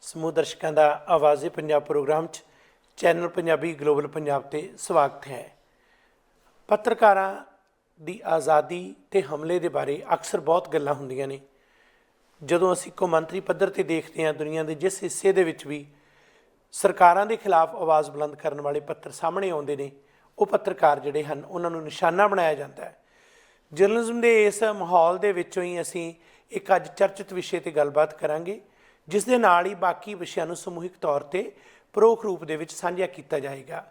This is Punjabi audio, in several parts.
ਸਮੂਹ ਦਰਸ਼ਕਾਂ ਦਾ ਆਵਾਜ਼ੇ ਪੰਜਾਬ ਪ੍ਰੋਗਰਾਮ 'ਚ ਚੈਨਲ ਪੰਜਾਬੀ ਗਲੋਬਲ ਪੰਜਾਬ 'ਤੇ ਸਵਾਗਤ ਹੈ। ਪੱਤਰਕਾਰਾਂ ਦੀ ਆਜ਼ਾਦੀ ਤੇ ਹਮਲੇ ਦੇ ਬਾਰੇ ਅਕਸਰ ਬਹੁਤ ਗੱਲਾਂ ਹੁੰਦੀਆਂ ਨੇ। ਜਦੋਂ ਅਸੀਂ ਕੌਮਾਂਤਰੀ ਪੱਧਰ 'ਤੇ ਦੇਖਦੇ ਹਾਂ, ਦੁਨੀਆ ਦੇ ਜਿਸ ਹਿੱਸੇ ਦੇ ਵਿੱਚ ਵੀ ਸਰਕਾਰਾਂ ਦੇ ਖਿਲਾਫ ਆਵਾਜ਼ ਬੁਲੰਦ ਕਰਨ ਵਾਲੇ ਪੱਤਰ ਸਾਹਮਣੇ ਆਉਂਦੇ ਨੇ, ਉਹ ਪੱਤਰਕਾਰ ਜਿਹੜੇ ਹਨ ਉਹਨਾਂ ਨੂੰ ਨਿਸ਼ਾਨਾ ਬਣਾਇਆ ਜਾਂਦਾ ਹੈ। ਜਰਨਲਿਜ਼ਮ ਦੇ ਇਸ ਮਾਹੌਲ ਦੇ ਵਿੱਚੋਂ ਹੀ ਅਸੀਂ ਇੱਕ ਅੱਜ ਚਰਚਿਤ ਵਿਸ਼ੇ 'ਤੇ ਗੱਲਬਾਤ ਕਰਾਂਗੇ, ਜਿਸ ਦੇ ਨਾਲ ਹੀ ਬਾਕੀ ਵਿਸ਼ਿਆਂ ਨੂੰ ਸਮੂਹਿਕ ਤੌਰ 'ਤੇ ਪਰੋਖ ਰੂਪ ਦੇ ਵਿੱਚ ਸਾਂਝਾ ਕੀਤਾ ਜਾਏਗਾ।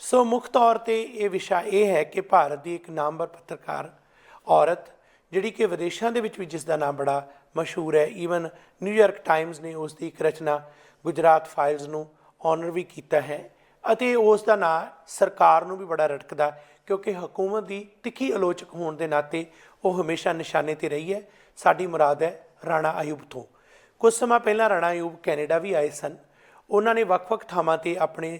ਸੋ ਮੁੱਖ ਤੌਰ 'ਤੇ ਇਹ ਵਿਸ਼ਾ ਇਹ ਹੈ ਕਿ ਭਾਰਤ ਦੀ ਇੱਕ ਨਾਮਵਰ ਪੱਤਰਕਾਰ ਔਰਤ, ਜਿਹੜੀ ਕਿ ਵਿਦੇਸ਼ਾਂ ਦੇ ਵਿੱਚ ਵੀ ਜਿਸ ਦਾ ਨਾਮ ਬੜਾ ਮਸ਼ਹੂਰ ਹੈ, ਈਵਨ ਨਿਊਯਾਰਕ ਟਾਈਮਜ਼ ਨੇ ਉਸ ਦੀ ਇੱਕ ਰਚਨਾ ਗੁਜਰਾਤ ਫਾਈਲਜ਼ ਨੂੰ ਔਨਰ ਵੀ ਕੀਤਾ ਹੈ ਅਤੇ ਉਸ ਦਾ ਨਾਂ ਸਰਕਾਰ ਨੂੰ ਵੀ ਬੜਾ ਰਟਕਦਾ, ਕਿਉਂਕਿ ਹਕੂਮਤ ਦੀ ਤਿੱਖੀ ਆਲੋਚਕ ਹੋਣ ਦੇ ਨਾਤੇ ਉਹ ਹਮੇਸ਼ਾ ਨਿਸ਼ਾਨੇ 'ਤੇ ਰਹੀ ਹੈ। ਸਾਡੀ ਮੁਰਾਦ ਹੈ ਰਾਣਾ ਆਯੂਬ ਤੋਂ। ਕੁਝ ਸਮਾਂ ਪਹਿਲਾਂ ਰਾਣਾ ਆਯੂਬ ਕੈਨੇਡਾ ਵੀ ਆਏ ਸਨ। ਉਹਨਾਂ ਨੇ ਵੱਖ-ਵੱਖ ਥਾਵਾਂ 'ਤੇ ਆਪਣੇ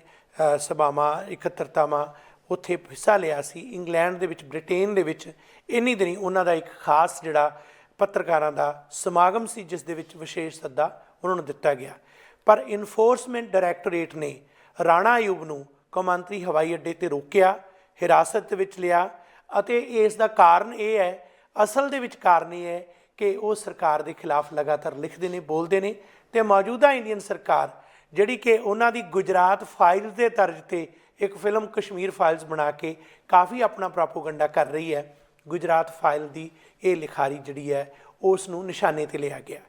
ਸਭਾਵਾਂ, ਇਕੱਤਰਤਾਵਾਂ ਉੱਥੇ ਹਿੱਸਾ ਲਿਆ ਸੀ। ਇੰਗਲੈਂਡ ਦੇ ਵਿੱਚ, ਬ੍ਰਿਟੇਨ ਦੇ ਵਿੱਚ ਇੰਨੀ ਦਿਨੀ ਉਹਨਾਂ ਦਾ ਇੱਕ ਖਾਸ ਜਿਹੜਾ ਪੱਤਰਕਾਰਾਂ ਦਾ ਸਮਾਗਮ ਸੀ, ਜਿਸ ਦੇ ਵਿੱਚ ਵਿਸ਼ੇਸ਼ ਸੱਦਾ ਉਹਨਾਂ ਨੂੰ ਦਿੱਤਾ ਗਿਆ। ਪਰ ਇਨਫੋਰਸਮੈਂਟ ਡਾਇਰੈਕਟੋਰੇਟ ਨੇ ਰਾਣਾ ਆਯੂਬ ਨੂੰ ਕੌਮਾਂਤਰੀ ਹਵਾਈ ਅੱਡੇ 'ਤੇ ਰੋਕਿਆ, ਹਿਰਾਸਤ ਵਿੱਚ ਲਿਆ ਅਤੇ ਇਸ ਦਾ ਕਾਰਨ ਇਹ ਹੈ, ਅਸਲ ਦੇ ਵਿੱਚ ਕਾਰਨ ਇਹ ਹੈ ਕਿ ਉਹ ਸਰਕਾਰ ਦੇ ਖਿਲਾਫ ਲਗਾਤਾਰ ਲਿਖਦੇ ਨੇ, ਬੋਲਦੇ ਨੇ ਅਤੇ ਮੌਜੂਦਾ ਇੰਡੀਅਨ ਸਰਕਾਰ ਜਿਹੜੀ ਕਿ ਉਹਨਾਂ ਦੀ ਗੁਜਰਾਤ ਫਾਈਲਜ਼ ਦੇ ਤਰਜ਼ 'ਤੇ ਇੱਕ ਫਿਲਮ ਕਸ਼ਮੀਰ ਫਾਈਲਜ਼ ਬਣਾ ਕੇ ਕਾਫੀ ਆਪਣਾ ਪ੍ਰੋਪੇਗੈਂਡਾ ਕਰ ਰਹੀ ਹੈ। ਗੁਜਰਾਤ ਫਾਈਲ ਦੀ ਇਹ ਲਿਖਾਰੀ ਜਿਹੜੀ ਹੈ ਉਸ ਨੂੰ ਨਿਸ਼ਾਨੇ 'ਤੇ ਲਿਆ ਗਿਆ।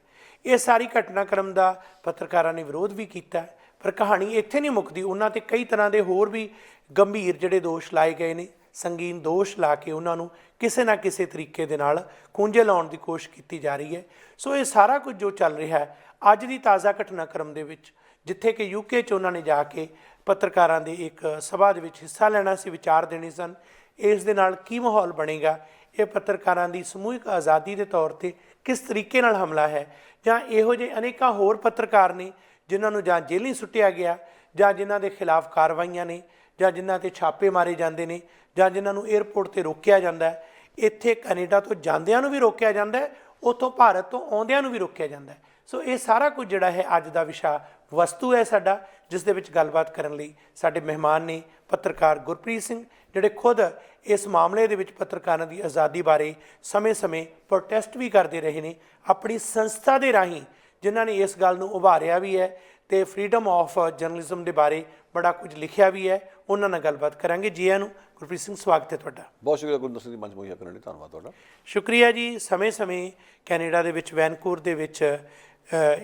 ਇਹ ਸਾਰੀ ਘਟਨਾਕ੍ਰਮ ਦਾ ਪੱਤਰਕਾਰਾਂ ਨੇ ਵਿਰੋਧ ਵੀ ਕੀਤਾ, ਪਰ ਕਹਾਣੀ ਇੱਥੇ ਨਹੀਂ ਮੁੱਕਦੀ। ਉਹਨਾਂ 'ਤੇ ਕਈ ਤਰ੍ਹਾਂ ਦੇ ਹੋਰ ਵੀ ਗੰਭੀਰ ਜਿਹੜੇ ਦੋਸ਼ ਲਾਏ ਗਏ ਨੇ, ਸੰਗੀਨ ਦੋਸ਼ ਲਾ ਕੇ ਉਹਨਾਂ ਨੂੰ ਕਿਸੇ ਨਾ ਕਿਸੇ ਤਰੀਕੇ ਦੇ ਨਾਲ ਖੂੰਜੇ ਲਾਉਣ ਦੀ ਕੋਸ਼ਿਸ਼ ਕੀਤੀ ਜਾ ਰਹੀ ਹੈ। ਸੋ ਇਹ ਸਾਰਾ ਕੁਝ ਜੋ ਚੱਲ ਰਿਹਾ ਹੈ ਅੱਜ ਦੀ ਤਾਜ਼ਾ ਘਟਨਾਕ੍ਰਮ ਦੇ ਵਿੱਚ, ਜਿੱਥੇ ਕਿ UK 'ਚ ਉਹਨਾਂ ਨੇ ਜਾ ਕੇ ਪੱਤਰਕਾਰਾਂ ਦੇ ਇੱਕ ਸਭਾ ਦੇ ਵਿੱਚ ਹਿੱਸਾ ਲੈਣਾ ਸੀ, ਵਿਚਾਰ ਦੇਣੇ ਸਨ। ਇਸ ਦੇ ਨਾਲ ਕੀ ਮਾਹੌਲ ਬਣੇਗਾ, ਇਹ ਪੱਤਰਕਾਰਾਂ ਦੀ ਸਮੂਹਿਕ ਆਜ਼ਾਦੀ ਦੇ ਤੌਰ 'ਤੇ ਕਿਸ ਤਰੀਕੇ ਨਾਲ ਹਮਲਾ ਹੈ, ਜਾਂ ਇਹੋ ਜਿਹੇ ਅਨੇਕਾਂ ਹੋਰ ਪੱਤਰਕਾਰ ਨੇ ਜਿਨ੍ਹਾਂ ਨੂੰ ਜਾਂ ਜੇਲ੍ਹੀਂ ਸੁੱਟਿਆ ਗਿਆ, ਜਾਂ ਜਿਨ੍ਹਾਂ ਦੇ ਖਿਲਾਫ ਕਾਰਵਾਈਆਂ ਨੇ, ਜਾਂ ਜਿਨ੍ਹਾਂ 'ਤੇ ਛਾਪੇ ਮਾਰੇ ਜਾਂਦੇ ਨੇ, ਜਾਂ ਜਿਨ੍ਹਾਂ ਨੂੰ ਏਅਰਪੋਰਟ 'ਤੇ ਰੋਕਿਆ ਜਾਂਦਾ ਹੈ। ਇੱਥੇ ਕੈਨੇਡਾ ਤੋਂ ਜਾਂਦਿਆਂ ਨੂੰ ਵੀ ਰੋਕਿਆ ਜਾਂਦਾ ਹੈ, ਉੱਥੋਂ ਭਾਰਤ ਤੋਂ ਆਉਂਦਿਆਂ ਨੂੰ ਵੀ ਰੋਕਿਆ ਜਾਂਦਾ ਹੈ। ਸੋ ਇਹ ਸਾਰਾ ਕੁਝ ਜਿਹੜਾ ਹੈ ਅੱਜ ਦਾ ਵਿਸ਼ਾ ਵਸਤੂ ਹੈ ਸਾਡਾ, ਜਿਸ ਦੇ ਵਿੱਚ ਗੱਲਬਾਤ ਕਰਨ ਲਈ ਸਾਡੇ ਮਹਿਮਾਨ ਨੇ ਪੱਤਰਕਾਰ ਗੁਰਪ੍ਰੀਤ ਸਿੰਘ, ਜਿਹੜੇ ਖੁਦ ਇਸ ਮਾਮਲੇ ਦੇ ਵਿੱਚ ਪੱਤਰਕਾਰਾਂ ਦੀ ਆਜ਼ਾਦੀ ਬਾਰੇ ਸਮੇਂ-ਸਮੇਂ ਪ੍ਰੋਟੈਸਟ ਵੀ ਕਰਦੇ ਰਹੇ ਨੇ, ਆਪਣੀ ਸੰਸਥਾ ਦੇ ਰਾਹੀਂ ਜਿਨ੍ਹਾਂ ਨੇ ਇਸ ਗੱਲ ਨੂੰ ਉਭਾਰਿਆ ਵੀ ਹੈ ਅਤੇ ਫਰੀਡਮ ਆਫ ਜਰਨਲਿਜ਼ਮ ਦੇ ਬਾਰੇ ਬੜਾ ਕੁਝ ਲਿਖਿਆ ਵੀ ਹੈ। ਉਹਨਾਂ ਨਾਲ ਗੱਲਬਾਤ ਕਰਾਂਗੇ। ਜੀ ਆਇਆਂ ਨੂੰ। ਗੁਰਪ੍ਰੀਤ ਸਿੰਘ, ਸਵਾਗਤ ਹੈ ਤੁਹਾਡਾ। ਬਹੁਤ ਸ਼ੁਕਰੀਆ ਗੁਰਦਸਤ ਸਿੰਘ ਜੀ, ਮੰਚ ਮੁਹੱਈਆ ਕਰਨ ਲਈ ਧੰਨਵਾਦ ਤੁਹਾਡਾ। ਸ਼ੁਕਰੀਆ ਜੀ। ਸਮੇਂ-ਸਮੇਂ ਕੈਨੇਡਾ ਦੇ ਵਿੱਚ, ਵੈਨਕੂਵਰ ਦੇ ਵਿੱਚ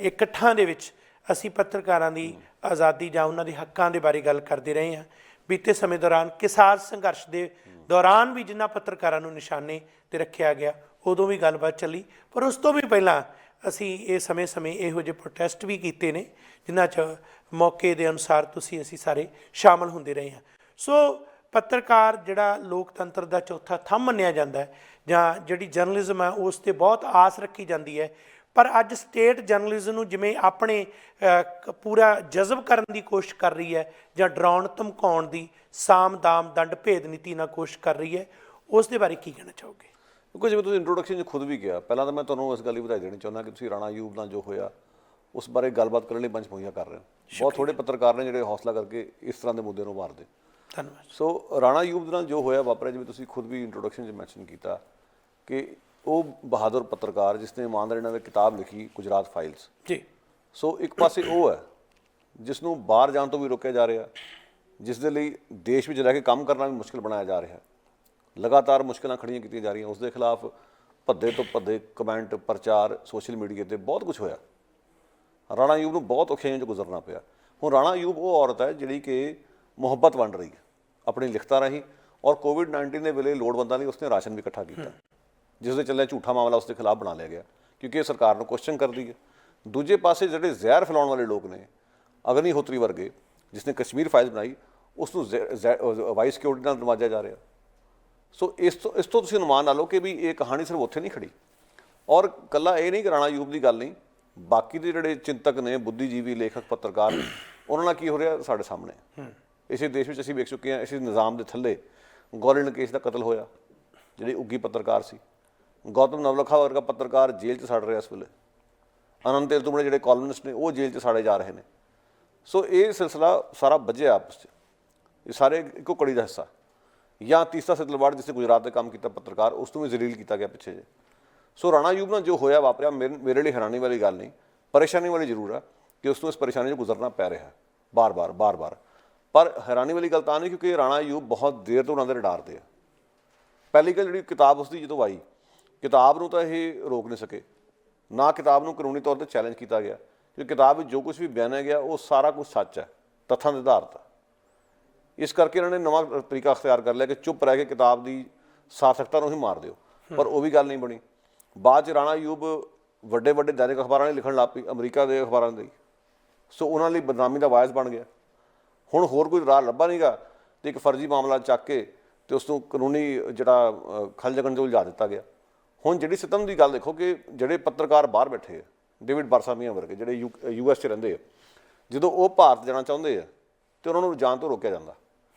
ਇਕੱਠਾਂ ਦੇ ਵਿੱਚ ਅਸੀਂ ਪੱਤਰਕਾਰਾਂ ਦੀ ਆਜ਼ਾਦੀ ਜਾਂ ਉਹਨਾਂ ਦੇ ਹੱਕਾਂ ਦੇ ਬਾਰੇ ਗੱਲ ਕਰਦੇ ਰਹੇ ਹਾਂ। ਬੀਤੇ ਸਮੇਂ ਦੌਰਾਨ ਕਿਸਾਨ ਸੰਘਰਸ਼ ਦੇ ਦੌਰਾਨ ਵੀ ਜਿਨ੍ਹਾਂ ਪੱਤਰਕਾਰਾਂ ਨੂੰ ਨਿਸ਼ਾਨੇ 'ਤੇ ਰੱਖਿਆ ਗਿਆ, ਉਦੋਂ ਵੀ ਗੱਲਬਾਤ ਚੱਲੀ। ਪਰ ਉਸ ਤੋਂ ਵੀ ਪਹਿਲਾਂ ਅਸੀਂ ਇਹ ਸਮੇਂ-ਸਮੇਂ ਇਹੋ ਜਿਹੇ ਪ੍ਰੋਟੈਸਟ ਵੀ ਕੀਤੇ ਨੇ, ਜਿਨ੍ਹਾਂ 'ਚ ਮੌਕੇ ਦੇ ਅਨੁਸਾਰ ਅਸੀਂ ਸਾਰੇ ਸ਼ਾਮਲ ਹੁੰਦੇ ਰਹੇ ਹਾਂ। ਸੋ ਪੱਤਰਕਾਰ ਜਿਹੜਾ ਲੋਕਤੰਤਰ ਦਾ ਚੌਥਾ ਥੰਮ ਮੰਨਿਆ ਜਾਂਦਾ ਹੈ, ਜਾਂ ਜਿਹੜੀ ਜਰਨਲਿਜ਼ਮ ਹੈ ਉਸ 'ਤੇ ਬਹੁਤ ਆਸ ਰੱਖੀ ਜਾਂਦੀ ਹੈ। ਪਰ ਅੱਜ ਸਟੇਟ ਜਰਨਲਿਜ਼ਮ ਨੂੰ ਜਿਵੇਂ ਆਪਣੇ ਪੂਰਾ ਜਜ਼ਬ ਕਰਨ ਦੀ ਕੋਸ਼ਿਸ਼ ਕਰ ਰਹੀ ਹੈ, ਜਾਂ ਡਰਾਉਣ ਧਮਕਾਉਣ ਦੀ ਸਾਮ ਦਾਮ ਦੰਡ ਭੇਦ ਨੀਤੀ ਨਾਲ ਕੋਸ਼ਿਸ਼ ਕਰ ਰਹੀ ਹੈ, ਉਸ ਦੇ ਬਾਰੇ ਕੀ ਕਹਿਣਾ ਚਾਹੋਗੇ? ਕਿਉਂਕਿ ਜਿਵੇਂ ਤੁਸੀਂ ਇੰਟਰੋਡਕਸ਼ਨ 'ਚ ਖੁਦ ਵੀ ਕਿਹਾ, ਪਹਿਲਾਂ ਤਾਂ ਮੈਂ ਤੁਹਾਨੂੰ ਇਸ ਗੱਲ ਦੀ ਵਧਾਈ ਦੇਣੀ ਚਾਹੁੰਦਾ ਕਿ ਤੁਸੀਂ ਰਾਣਾ ਆਯੂਬ ਨਾਲ ਜੋ ਹੋਇਆ ਉਸ ਬਾਰੇ ਗੱਲਬਾਤ ਕਰਨ ਲਈ ਮੰਚ ਮੁਹੱਈਆ ਕਰ ਰਹੇ ਹੋ। ਬਹੁਤ ਥੋੜ੍ਹੇ ਪੱਤਰਕਾਰ ਨੇ ਜਿਹੜੇ ਹੌਸਲਾ ਕਰਕੇ ਇਸ ਤਰ੍ਹਾਂ ਦੇ ਮੁੱਦੇ ਨੂੰ ਉਭਾਰਦੇ। ਧੰਨਵਾਦ। ਸੋ ਰਾਣਾ ਆਯੂਬ ਦੇ ਨਾਲ ਜੋ ਹੋਇਆ ਵਾਪਰਿਆ, ਜਿਵੇਂ ਤੁਸੀਂ ਖੁਦ ਵੀ ਇੰਟਰੋਡਕਸ਼ਨ 'ਚ ਮੈਂਸ਼ਨ ਕੀਤਾ ਕਿ ਉਹ ਬਹਾਦਰ ਪੱਤਰਕਾਰ ਜਿਸ ਨੇ ਇਮਾਨਦਾਰੀ ਨਾਲ ਕਿਤਾਬ ਲਿਖੀ ਗੁਜਰਾਤ ਫਾਈਲਜ਼ ਜੀ। ਸੋ ਇੱਕ ਪਾਸੇ ਉਹ ਹੈ ਜਿਸ ਨੂੰ ਬਾਹਰ ਜਾਣ ਤੋਂ ਵੀ ਰੋਕਿਆ ਜਾ ਰਿਹਾ, ਜਿਸ ਦੇ ਲਈ ਦੇਸ਼ ਵਿੱਚ ਰਹਿ ਕੇ ਕੰਮ ਕਰਨਾ ਵੀ ਮੁਸ਼ਕਿਲ ਬਣਾਇਆ ਜਾ ਰਿਹਾ, ਲਗਾਤਾਰ ਮੁਸ਼ਕਿਲਾਂ ਖੜੀਆਂ ਕੀਤੀਆਂ ਜਾ ਰਹੀਆਂ। ਉਸ ਦੇ ਖਿਲਾਫ ਭੱਦੇ ਤੋਂ ਭੱਦੇ ਕਮੈਂਟ, ਪ੍ਰਚਾਰ, ਸੋਸ਼ਲ ਮੀਡੀਆ 'ਤੇ ਬਹੁਤ ਕੁਝ ਹੋਇਆ। ਰਾਣਾ ਆਯੂਬ ਨੂੰ ਬਹੁਤ ਔਖਿਆਈਆਂ 'ਚ ਗੁਜ਼ਰਨਾ ਪਿਆ। ਹੁਣ ਰਾਣਾ ਆਯੂਬ ਉਹ ਔਰਤ ਹੈ ਜਿਹੜੀ ਕਿ ਮੁਹੱਬਤ ਵੰਡ ਰਹੀ ਹੈ ਆਪਣੀ ਲਿਖਤਾਂ ਰਾਹੀਂ, ਔਰ ਕੋਵਿਡ-19 ਦੇ ਵੇਲੇ ਲੋੜਵੰਦਾਂ ਲਈ ਉਸਨੇ ਰਾਸ਼ਨ ਵੀ ਇਕੱਠਾ ਕੀਤਾ, ਜਿਸ ਦੇ ਚੱਲਿਆ ਝੂਠਾ ਮਾਮਲਾ ਉਸ ਦੇ ਖਿਲਾਫ ਬਣਾ ਲਿਆ ਗਿਆ, ਕਿਉਂਕਿ ਇਹ ਸਰਕਾਰ ਨੂੰ ਕੁਐਸਚਨ ਕਰਦੀ ਹੈ। ਦੂਜੇ ਪਾਸੇ ਜਿਹੜੇ ਜ਼ਹਿਰ ਫੈਲਾਉਣ ਵਾਲੇ ਲੋਕ ਨੇ, ਅਗਨੀਹੋਤਰੀ ਵਰਗੇ, ਜਿਸ ਨੇ ਕਸ਼ਮੀਰ ਫਾਈਲ ਬਣਾਈ, ਉਸ ਨੂੰ ਵਾਈਸ ਸਿਕਿਉਰਿਟੀ ਨਾਲ ਨਵਾਜਿਆ ਜਾ ਰਿਹਾ। ਸੋ ਇਸ ਤੋਂ ਤੁਸੀਂ ਅਨੁਮਾਨ ਲਾ ਲਓ ਕਿ ਵੀ ਇਹ ਕਹਾਣੀ ਸਿਰਫ ਉੱਥੇ ਨਹੀਂ ਖੜੀ। ਔਰ ਇਕੱਲਾ ਇਹ ਨਹੀਂ ਕਿ ਰਾਣਾ ਆਯੂਬ ਦੀ ਗੱਲ ਨਹੀਂ, ਬਾਕੀ ਦੇ ਜਿਹੜੇ ਚਿੰਤਕ ਨੇ, ਬੁੱਧੀਜੀਵੀ, ਲੇਖਕ, ਪੱਤਰਕਾਰ, ਉਹਨਾਂ ਨਾਲ ਕੀ ਹੋ ਰਿਹਾ ਸਾਡੇ ਸਾਹਮਣੇ। ਇਸੇ ਦੇਸ਼ ਵਿੱਚ ਅਸੀਂ ਵੇਖ ਚੁੱਕੇ ਹਾਂ, ਇਸੇ ਨਿਜ਼ਾਮ ਦੇ ਥੱਲੇ ਗੋਲਿਨ ਕੇਸ ਦਾ ਕਤਲ ਹੋਇਆ, ਜਿਹੜੀ ਉੱਘੀ ਪੱਤਰਕਾਰ ਸੀ। ਗੌਤਮ ਨਵਲਖਾ ਵਰਗਾ ਪੱਤਰਕਾਰ ਜੇਲ੍ਹ 'ਚ ਸੜ ਰਿਹਾ ਇਸ ਵੇਲੇ। ਆਨੰਦ ਤੇਲਤੁੰਬੜੇ ਜਿਹੜੇ ਕਾਲਮਨਿਸਟ ਨੇ ਉਹ ਜੇਲ੍ਹ 'ਚ ਸਾੜੇ ਜਾ ਰਹੇ ਨੇ। ਸੋ ਇਹ ਸਿਲਸਿਲਾ ਸਾਰਾ ਵੱਜਿਆ ਆਪਸ 'ਚ, ਇਹ ਸਾਰੇ ਇੱਕੋ ਕੜੀ ਦਾ ਹਿੱਸਾ। ਜਾਂ ਤੀਸਰਾ ਸਿਤਲਵਾੜ ਜਿਸਨੇ ਗੁਜਰਾਤ ਦੇ ਕੰਮ ਕੀਤਾ ਪੱਤਰਕਾਰ, ਉਸ ਨੂੰ ਵੀ ਜ਼ਲੀਲ ਕੀਤਾ ਗਿਆ ਪਿੱਛੇ ਜੇ। ਸੋ ਰਾਣਾ ਅਯੂਬ ਨਾਲ ਜੋ ਹੋਇਆ ਵਾਪਰਿਆ ਮੇਰੇ ਲਈ ਹੈਰਾਨੀ ਵਾਲੀ ਗੱਲ ਨਹੀਂ, ਪਰੇਸ਼ਾਨੀ ਵਾਲੀ ਜ਼ਰੂਰ ਆ ਕਿ ਉਸ ਨੂੰ ਇਸ ਪਰੇਸ਼ਾਨੀ 'ਚ ਗੁਜ਼ਰਨਾ ਪੈ ਰਿਹਾ ਬਾਰ-ਬਾਰ। ਪਰ ਹੈਰਾਨੀ ਵਾਲੀ ਗੱਲ ਤਾਂ ਨਹੀਂ ਕਿਉਂਕਿ ਰਾਣਾ ਅਯੂਬ ਬਹੁਤ ਦੇਰ ਤੋਂ ਉਹਨਾਂ ਦੇ ਰਡਾਰ 'ਤੇ ਆ। ਪਹਿਲੀ ਗੱਲ ਜਿਹੜੀ ਕਿਤਾਬ ਉਸਦੀ ਜਦੋਂ ਆਈ, ਕਿਤਾਬ ਨੂੰ ਤਾਂ ਇਹ ਰੋਕ ਨਹੀਂ ਸਕੇ, ਨਾ ਕਿਤਾਬ ਨੂੰ ਕਾਨੂੰਨੀ ਤੌਰ 'ਤੇ ਚੈਲੰਜ ਕੀਤਾ ਗਿਆ, ਕਿਉਂਕਿ ਕਿਤਾਬ ਵਿੱਚ ਜੋ ਕੁਝ ਵੀ ਬਿਆਨਿਆ ਗਿਆ ਉਹ ਸਾਰਾ ਕੁਝ ਸੱਚ ਹੈ, ਤੱਥਾਂ ਦੇ ਆਧਾਰ 'ਤੇ। ਇਸ ਕਰਕੇ ਇਹਨਾਂ ਨੇ ਨਵਾਂ ਤਰੀਕਾ ਅਖਤਿਆਰ ਕਰ ਲਿਆ ਕਿ ਚੁੱਪ ਰਹਿ ਕੇ ਕਿਤਾਬ ਦੀ ਸਾਰਥਕਤਾ ਨੂੰ ਹੀ ਮਾਰ ਦਿਓ, ਪਰ ਉਹ ਵੀ ਗੱਲ ਨਹੀਂ ਬਣੀ। ਬਾਅਦ 'ਚ ਰਾਣਾ ਅਯੂਬ ਵੱਡੇ ਦੈਨਿਕ ਅਖਬਾਰਾਂ ਨੇ ਲਿਖਣ ਲੱਗ ਪਈ, ਅਮਰੀਕਾ ਦੇ ਅਖਬਾਰਾਂ ਦੇ। ਸੋ ਉਹਨਾਂ ਲਈ ਬਦਨਾਮੀ ਦਾ ਵਾਇਸ ਬਣ ਗਿਆ। ਹੁਣ ਹੋਰ ਕੋਈ ਰਾਹ ਲੱਭਾ ਨਹੀਂਗਾ ਅਤੇ ਇੱਕ ਫਰਜ਼ੀ ਮਾਮਲਾ ਚੱਕ ਕੇ ਅਤੇ ਉਸ ਨੂੰ ਕਾਨੂੰਨੀ ਜਿਹੜਾ ਖਲਜਗਣ 'ਚ ਉਲਝਾ ਦਿੱਤਾ ਗਿਆ। ਹੁਣ ਜਿਹੜੀ ਸਿਤਮ ਦੀ ਗੱਲ ਦੇਖੋ ਕਿ ਜਿਹੜੇ ਪੱਤਰਕਾਰ ਬਾਹਰ ਬੈਠੇ ਆ, ਡੇਵਿਡ ਬਾਰਸਾਮੀਆਂ ਵਰਗੇ ਜਿਹੜੇ US 'ਚ ਰਹਿੰਦੇ ਆ, ਜਦੋਂ ਉਹ ਭਾਰਤ ਜਾਣਾ ਚਾਹੁੰਦੇ ਆ ਤਾਂ ਉਹਨਾਂ ਨੂੰ ਜਾਣ ਤੋਂ ਰੋਕਿਆ ਜਾਂਦਾ,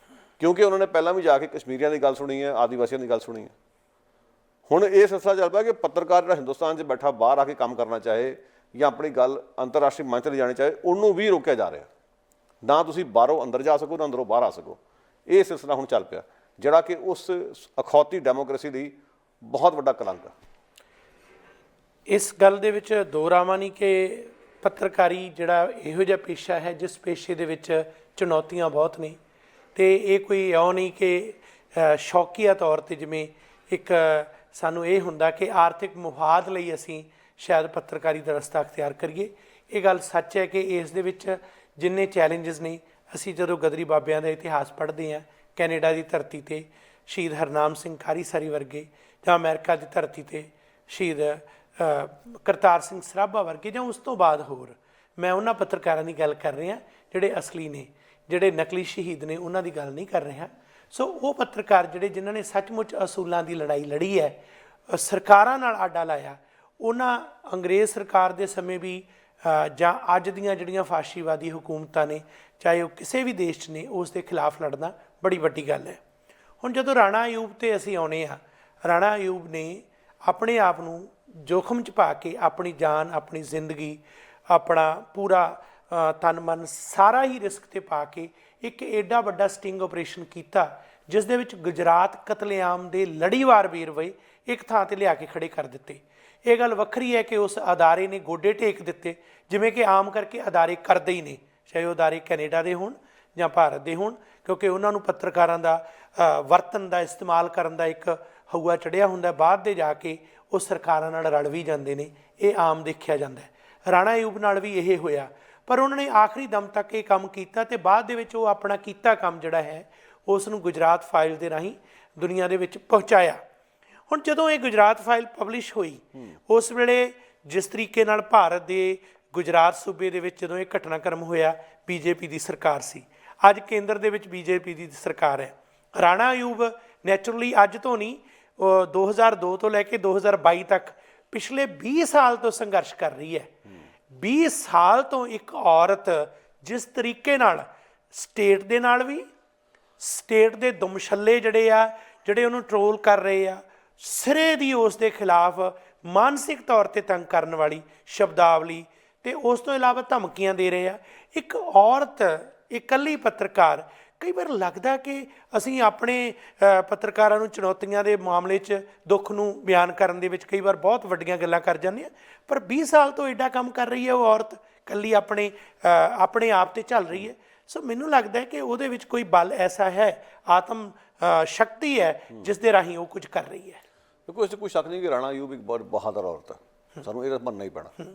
ਕਿਉਂਕਿ ਉਹਨਾਂ ਨੇ ਪਹਿਲਾਂ ਵੀ ਜਾ ਕੇ ਕਸ਼ਮੀਰੀਆਂ ਦੀ ਗੱਲ ਸੁਣੀ ਹੈ, ਆਦੀਵਾਸੀਆਂ ਦੀ ਗੱਲ ਸੁਣੀ ਹੈ। ਹੁਣ ਇਹ ਸਿਲਸਿਲਾ ਚੱਲ ਪਿਆ ਕਿ ਪੱਤਰਕਾਰ ਜਿਹੜਾ ਹਿੰਦੁਸਤਾਨ 'ਚ ਬੈਠਾ ਬਾਹਰ ਆ ਕੇ ਕੰਮ ਕਰਨਾ ਚਾਹੇ ਜਾਂ ਆਪਣੀ ਗੱਲ ਅੰਤਰਰਾਸ਼ਟਰੀ ਮੰਚ 'ਤੇ ਲਿਜਾਣੀ ਚਾਹੇ, ਉਹਨੂੰ ਵੀ ਰੋਕਿਆ ਜਾ ਰਿਹਾ। ਨਾ ਤੁਸੀਂ ਬਾਹਰੋਂ ਅੰਦਰ ਜਾ ਸਕੋ, ਨਾ ਅੰਦਰੋਂ ਬਾਹਰ ਆ ਸਕੋ। ਇਹ ਸਿਲਸਿਲਾ ਹੁਣ ਚੱਲ ਪਿਆ, ਜਿਹੜਾ ਕਿ ਉਸ ਅਖੌਤੀ ਡੈਮੋਕ੍ਰੇਸੀ ਲਈ ਬਹੁਤ ਵੱਡਾ ਕਲੰਕ ਆ। ਇਸ ਗੱਲ ਦੇ ਵਿੱਚ ਦੋ ਰਾਵਾਂ ਨਹੀਂ ਕਿ ਪੱਤਰਕਾਰੀ ਜਿਹੜਾ ਇਹੋ ਜਿਹਾ ਪੇਸ਼ਾ ਹੈ ਜਿਸ ਪੇਸ਼ੇ ਦੇ ਵਿੱਚ ਚੁਣੌਤੀਆਂ ਬਹੁਤ ਨੇ, ਅਤੇ ਇਹ ਕੋਈ ਇਉਂ ਨਹੀਂ ਕਿ ਸ਼ੌਕੀਆ ਤੌਰ 'ਤੇ ਜਿਵੇਂ ਇੱਕ ਸਾਨੂੰ ਇਹ ਹੁੰਦਾ ਕਿ ਆਰਥਿਕ ਮੁਫਾਦ ਲਈ ਅਸੀਂ ਸ਼ਾਇਦ ਪੱਤਰਕਾਰੀ ਦਾ ਰਸਤਾ ਅਖਤਿਆਰ ਕਰੀਏ। ਇਹ ਗੱਲ ਸੱਚ ਹੈ ਕਿ ਇਸ ਦੇ ਵਿੱਚ ਜਿੰਨੇ ਚੈਲੰਜਸ ਨੇ, ਅਸੀਂ ਜਦੋਂ ਗਦਰੀ ਬਾਬਿਆਂ ਦਾ ਇਤਿਹਾਸ ਪੜ੍ਹਦੇ ਹਾਂ, ਕੈਨੇਡਾ ਦੀ ਧਰਤੀ 'ਤੇ ਸ਼ਹੀਦ ਹਰਨਾਮ ਸਿੰਘ ਕਾਰੀਸਾਰੀ ਵਰਗੇ, ਜਾਂ ਅਮਰੀਕਾ ਦੀ ਧਰਤੀ 'ਤੇ ਸ਼ਹੀਦ ਕਰਤਾਰ ਸਿੰਘ ਸਰਾਭਾ ਵਰਗੇ, ਜਾਂ ਉਸ ਤੋਂ ਬਾਅਦ ਹੋਰ, ਮੈਂ ਉਹਨਾਂ ਪੱਤਰਕਾਰਾਂ ਦੀ ਗੱਲ ਕਰ ਰਿਹਾ ਜਿਹੜੇ ਅਸਲੀ ਨੇ, ਜਿਹੜੇ ਨਕਲੀ ਸ਼ਹੀਦ ਨੇ, ਉਹਨਾਂ ਦੀ ਗੱਲ ਨਹੀਂ ਕਰ ਰਿਹਾ। ਸੋ ਉਹ ਪੱਤਰਕਾਰ ਜਿਹੜੇ ਜਿਨ੍ਹਾਂ ਨੇ ਸੱਚਮੁੱਚ ਅਸੂਲਾਂ ਦੀ ਲੜਾਈ ਲੜੀ ਹੈ, ਸਰਕਾਰਾਂ ਨਾਲ ਆਡਾ ਲਾਇਆ, ਉਹਨਾਂ ਅੰਗਰੇਜ਼ ਸਰਕਾਰ ਦੇ ਸਮੇਂ ਵੀ ਜਾਂ ਅੱਜ ਦੀਆਂ ਜਿਹੜੀਆਂ ਫਾਸ਼ੀਵਾਦੀ ਹੁਕੂਮਤਾਂ ਨੇ, ਚਾਹੇ ਉਹ ਕਿਸੇ ਵੀ ਦੇਸ਼ 'ਚ ਨੇ, ਉਸ ਦੇ ਖਿਲਾਫ ਲੜਨਾ ਬੜੀ ਵੱਡੀ ਗੱਲ ਹੈ। ਹੁਣ ਜਦੋਂ ਰਾਣਾ ਅਯੂਬ 'ਤੇ ਅਸੀਂ ਆਉਂਦੇ ਹਾਂ, ਰਾਣਾ ਅਯੂਬ ਨੇ ਆਪਣੇ ਆਪ ਨੂੰ ਜੋਖਮ 'ਚ ਪਾ ਕੇ ਆਪਣੀ ਜਾਨ, ਆਪਣੀ ਜ਼ਿੰਦਗੀ, ਆਪਣਾ ਪੂਰਾ ਤਨ ਮਨ ਸਾਰਾ ਹੀ ਰਿਸਕ 'ਤੇ ਪਾ ਕੇ ਇੱਕ ਐਡਾ ਵੱਡਾ ਸਟਿੰਗ ਆਪਰੇਸ਼ਨ ਕੀਤਾ, ਜਿਸ ਦੇ ਵਿੱਚ ਗੁਜਰਾਤ ਕਤਲੇਆਮ ਦੇ ਲੜੀਵਾਰ ਵੇਰਵੇ ਇੱਕ ਥਾਂ 'ਤੇ ਲਿਆ ਕੇ ਖੜੇ ਕਰ ਦਿੱਤੇ। ਇਹ ਗੱਲ ਵੱਖਰੀ ਹੈ ਕਿ ਉਸ ਅਦਾਰੇ ਨੇ ਗੋਡੇ ਟੇਕ ਦਿੱਤੇ, ਜਿਵੇਂ ਕਿ ਆਮ ਕਰਕੇ ਅਦਾਰੇ ਕਰਦੇ ਹੀ ਨੇ, ਚਾਹੇ ਉਹ ਅਦਾਰੇ ਕੈਨੇਡਾ ਦੇ ਹੋਣ ਜਾਂ ਭਾਰਤ ਦੇ ਹੋਣ, ਕਿਉਂਕਿ ਉਹਨਾਂ ਨੂੰ ਪੱਤਰਕਾਰਾਂ ਦਾ ਵਰਤਨ ਦਾ, ਇਸਤੇਮਾਲ ਕਰਨ ਦਾ ਇੱਕ ਹਊਆ ਚੜ੍ਹਿਆ ਹੁੰਦਾ। ਬਾਅਦ ਦੇ ਜਾ ਕੇ ਉਹ ਸਰਕਾਰਾਂ ਨਾਲ ਰਲ ਵੀ ਜਾਂਦੇ ਨੇ, ਇਹ ਆਮ ਦੇਖਿਆ ਜਾਂਦਾ ਹੈ। ਰਾਣਾ ਅਯੂਬ ਨਾਲ ਵੀ ਇਹ ਹੋਇਆ, ਪਰ ਉਹਨਾਂ ਨੇ ਆਖਰੀ ਦਮ ਤੱਕ ਇਹ ਕੰਮ ਕੀਤਾ ਅਤੇ ਬਾਅਦ ਦੇ ਵਿੱਚ ਉਹ ਆਪਣਾ ਕੀਤਾ ਕੰਮ ਜਿਹੜਾ ਹੈ ਉਸ ਨੂੰ ਗੁਜਰਾਤ ਫਾਈਲ ਦੇ ਰਾਹੀਂ ਦੁਨੀਆ ਦੇ ਵਿੱਚ ਪਹੁੰਚਾਇਆ। ਹੁਣ ਜਦੋਂ ਇਹ ਗੁਜਰਾਤ ਫਾਈਲ ਪਬਲਿਸ਼ ਹੋਈ, ਉਸ ਵੇਲੇ ਜਿਸ ਤਰੀਕੇ ਨਾਲ ਭਾਰਤ ਦੇ ਗੁਜਰਾਤ ਸੂਬੇ ਦੇ ਵਿੱਚ ਜਦੋਂ ਇਹ ਘਟਨਾਕ੍ਰਮ ਹੋਇਆ, BJP ਦੀ ਸਰਕਾਰ ਸੀ। ਅੱਜ ਕੇਂਦਰ ਦੇ ਵਿੱਚ BJP ਦੀ ਸਰਕਾਰ ਹੈ। ਰਾਣਾ ਅਯੂਬ ਨੈਚੁਰਲੀ ਅੱਜ ਤੋਂ ਨਹੀਂ, 2002 ਤੋਂ ਲੈ ਕੇ 2022 ਤੱਕ ਪਿਛਲੇ 20 ਸਾਲ ਤੋਂ ਸੰਘਰਸ਼ ਕਰ ਰਹੀ ਹੈ। 20 ਸਾਲ ਤੋਂ ਇੱਕ ਔਰਤ ਜਿਸ ਤਰੀਕੇ ਨਾਲ ਸਟੇਟ ਦੇ ਨਾਲ ਵੀ, ਸਟੇਟ ਦੇ ਦੁਮਛੱਲੇ ਜਿਹੜੇ ਉਹਨੂੰ ਟਰੋਲ ਕਰ ਰਹੇ ਆ, ਸਿਰੇ ਦੀ ਉਸ ਦੇ ਖਿਲਾਫ ਮਾਨਸਿਕ ਤੌਰ 'ਤੇ ਤੰਗ ਕਰਨ ਵਾਲੀ ਸ਼ਬਦਾਵਲੀ, ਅਤੇ ਉਸ ਤੋਂ ਇਲਾਵਾ ਧਮਕੀਆਂ ਦੇ ਰਹੇ ਆ। ਇੱਕ ਔਰਤ, ਇਕੱਲੀ ਪੱਤਰਕਾਰ, ਕਈ ਵਾਰ ਲੱਗਦਾ ਕਿ ਅਸੀਂ ਆਪਣੇ ਪੱਤਰਕਾਰਾਂ ਨੂੰ ਚੁਣੌਤੀਆਂ ਦੇ ਮਾਮਲੇ 'ਚ ਦੁੱਖ ਨੂੰ ਬਿਆਨ ਕਰਨ ਦੇ ਵਿੱਚ ਕਈ ਵਾਰ ਬਹੁਤ ਵੱਡੀਆਂ ਗੱਲਾਂ ਕਰ ਜਾਂਦੇ ਹਾਂ, ਪਰ 20 ਸਾਲ ਤੋਂ ਐਡਾ ਕੰਮ ਕਰ ਰਹੀ ਹੈ ਉਹ ਔਰਤ, ਇਕੱਲੀ ਆਪਣੇ ਆਪ 'ਤੇ ਚੱਲ ਰਹੀ ਹੈ। ਸੋ ਮੈਨੂੰ ਲੱਗਦਾ ਹੈ ਕਿ ਉਹਦੇ ਵਿੱਚ ਕੋਈ ਬਲ ਐਸਾ ਹੈ, ਆਤਮ ਸ਼ਕਤੀ ਹੈ, ਜਿਸ ਦੇ ਰਾਹੀਂ ਉਹ ਕੁਝ ਕਰ ਰਹੀ ਹੈ। ਦੇਖੋ, ਇਸ 'ਚ ਕੋਈ ਸ਼ੱਕ ਨਹੀਂ ਕਿ ਰਾਣਾ ਅਯੂਬ ਇੱਕ ਬਹੁਤ ਬਹਾਦਰ ਔਰਤ ਹੈ, ਸਾਨੂੰ ਇਹ ਮੰਨਣਾ ਹੀ ਪੈਣਾ।